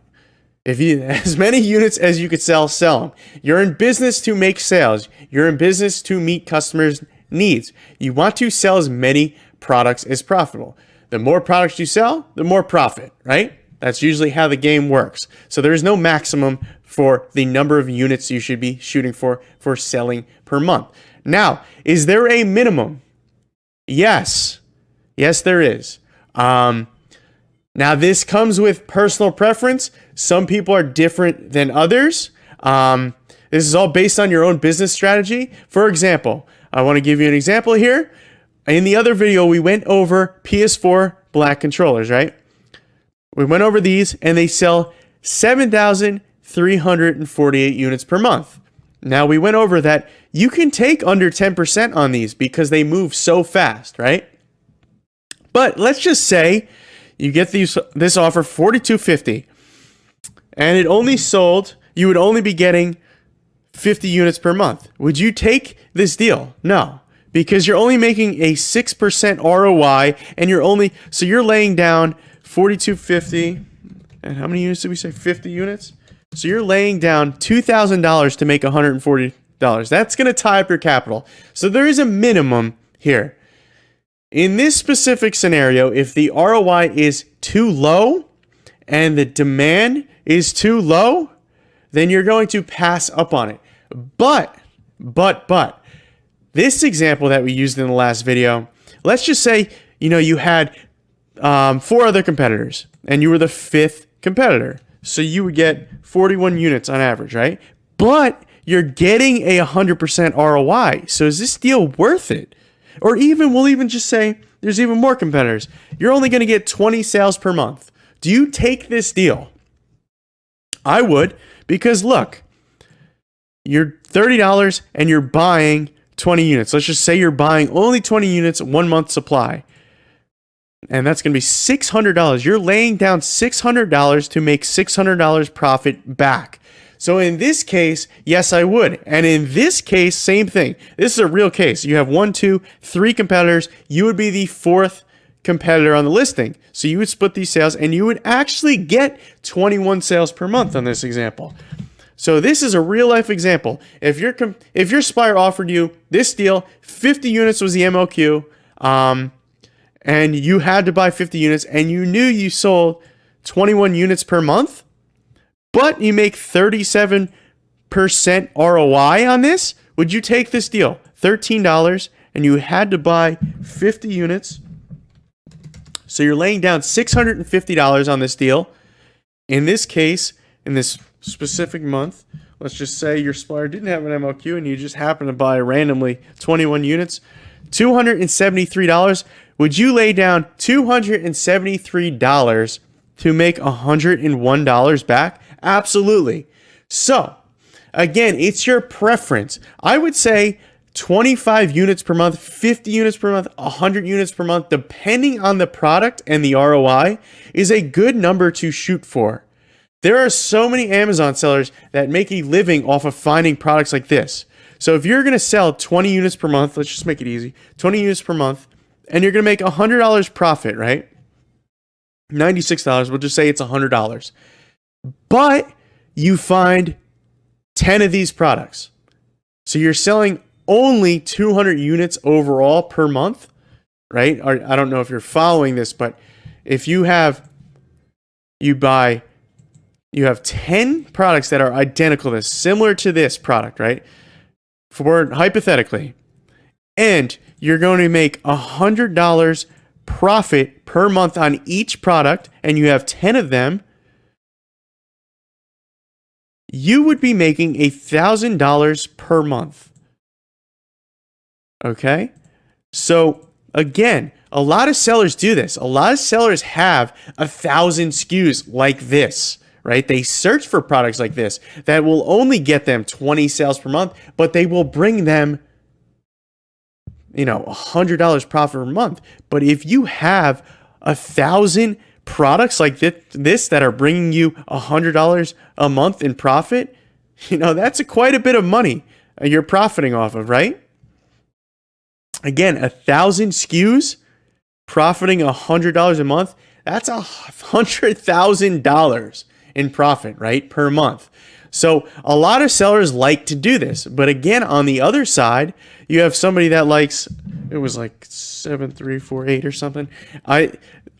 If you, as many units as you could sell them. You're in business to make sales. You're in business to meet customers' needs. You want to sell as many products as profitable. The more products you sell, the more profit, right? That's usually how the game works. So there is no maximum for the number of units you should be shooting for selling per month. Now, is there a minimum? Yes. Yes, there is. Now, this comes with personal preference. Some people are different than others. This is all based on your own business strategy. For example, I want to give you an example here. In the other video, we went over PS4 Black controllers, right? We went over these, and they sell 7,348 units per month. Now, we went over that you can take under 10% on these because they move so fast, right? But let's just say you get this offer $42.50, and it only sold, you would only be getting 50 units per month. Would you take this deal? No, because you're only making a 6% ROI, and you're laying down $42.50, and how many units did we say? 50 units? So you're laying down $2,000 to make $140. That's going to tie up your capital. So there is a minimum here. In this specific scenario, if the ROI is too low and the demand is too low, then you're going to pass up on it. But, this example that we used in the last video, let's just say, you had 4 other competitors and you were the 5th competitor. So you would get 41 units on average, right? But you're getting a 100% ROI. So is this deal worth it? Or we'll even just say there's even more competitors. You're only going to get 20 sales per month. Do you take this deal? I would, because look, you're $30 and you're buying 20 units. Let's just say you're buying only 20 units, 1 month supply. And that's going to be $600. You're laying down $600 to make $600 profit back. So in this case, yes, I would. And in this case, same thing. This is a real case. You have 1, 2, 3 competitors. You would be the 4th competitor on the listing. So you would split these sales and you would actually get 21 sales per month on this example. So this is a real life example. If your supplier offered you this deal, 50 units was the MOQ, and you had to buy 50 units and you knew you sold 21 units per month, but you make 37% ROI on this, would you take this deal? $13 and you had to buy 50 units. So you're laying down $650 on this deal. In this case, in this specific month, let's just say your supplier didn't have an MOQ and you just happen to buy randomly 21 units, $273. Would you lay down $273 to make $101 back? Absolutely. So, again, it's your preference. I would say 25 units per month, 50 units per month, 100 units per month, depending on the product and the ROI, is a good number to shoot for. There are so many Amazon sellers that make a living off of finding products like this. So if you're going to sell 20 units per month, let's just make it easy, 20 units per month, and you're going to make $100 profit, right? $96, we'll just say it's $100. But you find 10 of these products. So you're selling only 200 units overall per month, right? Or, I don't know if you're following this, but if you have 10 products that are identical to this, similar to this product, right? For hypothetically, and you're going to make $100 profit per month on each product, and you have 10 of them, you would be making $1,000 per month. Okay? So, again, a lot of sellers do this. A lot of sellers have 1,000 SKUs like this, right? They search for products like this that will only get them 20 sales per month, but they will bring them, $100 profit per month. But if you have 1,000 products like this that are bringing you $100 a month in profit, that's quite a bit of money you're profiting off of, right? Again, 1,000 SKUs profiting $100 a month, that's $100,000 in profit, right, per month. So a lot of sellers like to do this. But again, on the other side, you have somebody that likes, it was like 7348 or something.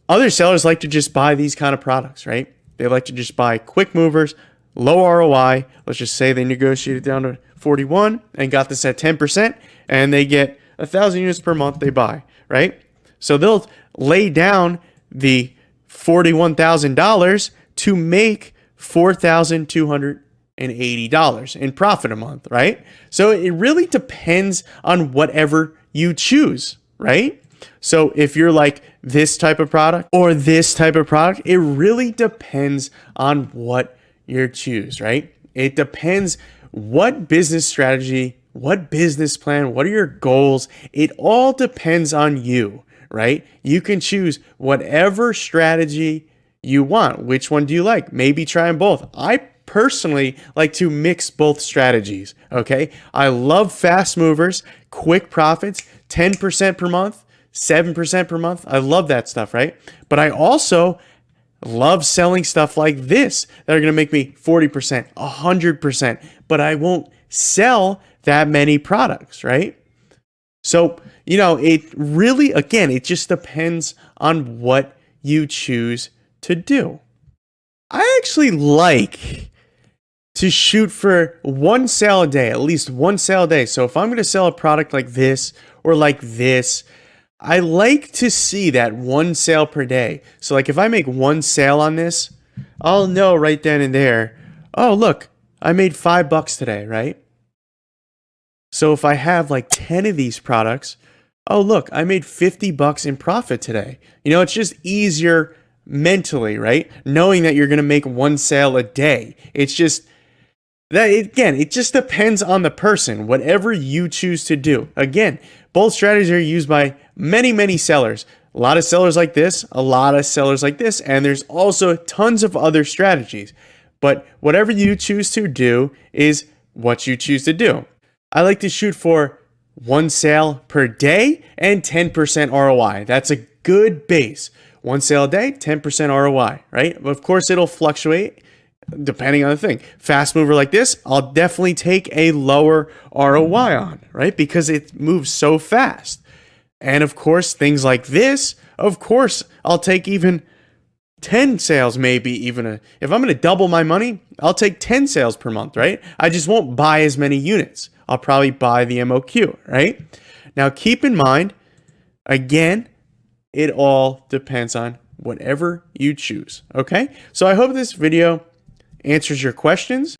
Other sellers like to just buy these kind of products, right? They like to just buy quick movers, low ROI. Let's just say they negotiated down to 41 and got this at 10%, and they get 1,000 units per month they buy, right? So they'll lay down the $41,000 to make $4,280 in profit a month, right? So it really depends on whatever you choose, right? So if you're like this type of product or this type of product, it really depends on what you choose, right? It depends what business strategy, what business plan, what are your goals? It all depends on you, right? You can choose whatever strategy you want. Which one do you like? Maybe try them both. I personally like to mix both strategies, okay? I love fast movers, quick profits, 10% per month, 7% per month. I love that stuff, right? But I also love selling stuff like this that are going to make me 40%, 100%, but I won't sell that many products, right? So, you know, it really, again, it just depends on what you choose to do. I actually like to shoot for one sale a day, at least one sale a day. So if I'm going to sell a product like this or like this, I like to see that one sale per day. So like if I make one sale on this, I'll know right then and there, oh, look, I made $5 today, right? So if I have like 10 of these products, oh, look, I made $50 in profit today. You know, it's just easier mentally, right? Knowing that you're going to make one sale a day. It's just that, again, it just depends on the person, whatever you choose to do. Again, both strategies are used by many, many sellers. A lot of sellers like this, a lot of sellers like this, and there's also tons of other strategies. But whatever you choose to do is what you choose to do. I like to shoot for one sale per day and 10% ROI. That's a good base. One sale a day, 10% ROI, right? Of course, it'll fluctuate depending on the thing. Fast mover like this, I'll definitely take a lower ROI on, right? Because it moves so fast. And of course, things like this, of course, I'll take even 10 sales, maybe even if I'm going to double my money, I'll take 10 sales per month, right? I just won't buy as many units. I'll probably buy the MOQ, right? Now, keep in mind, again, it all depends on whatever you choose, okay? So I hope this video answers your questions.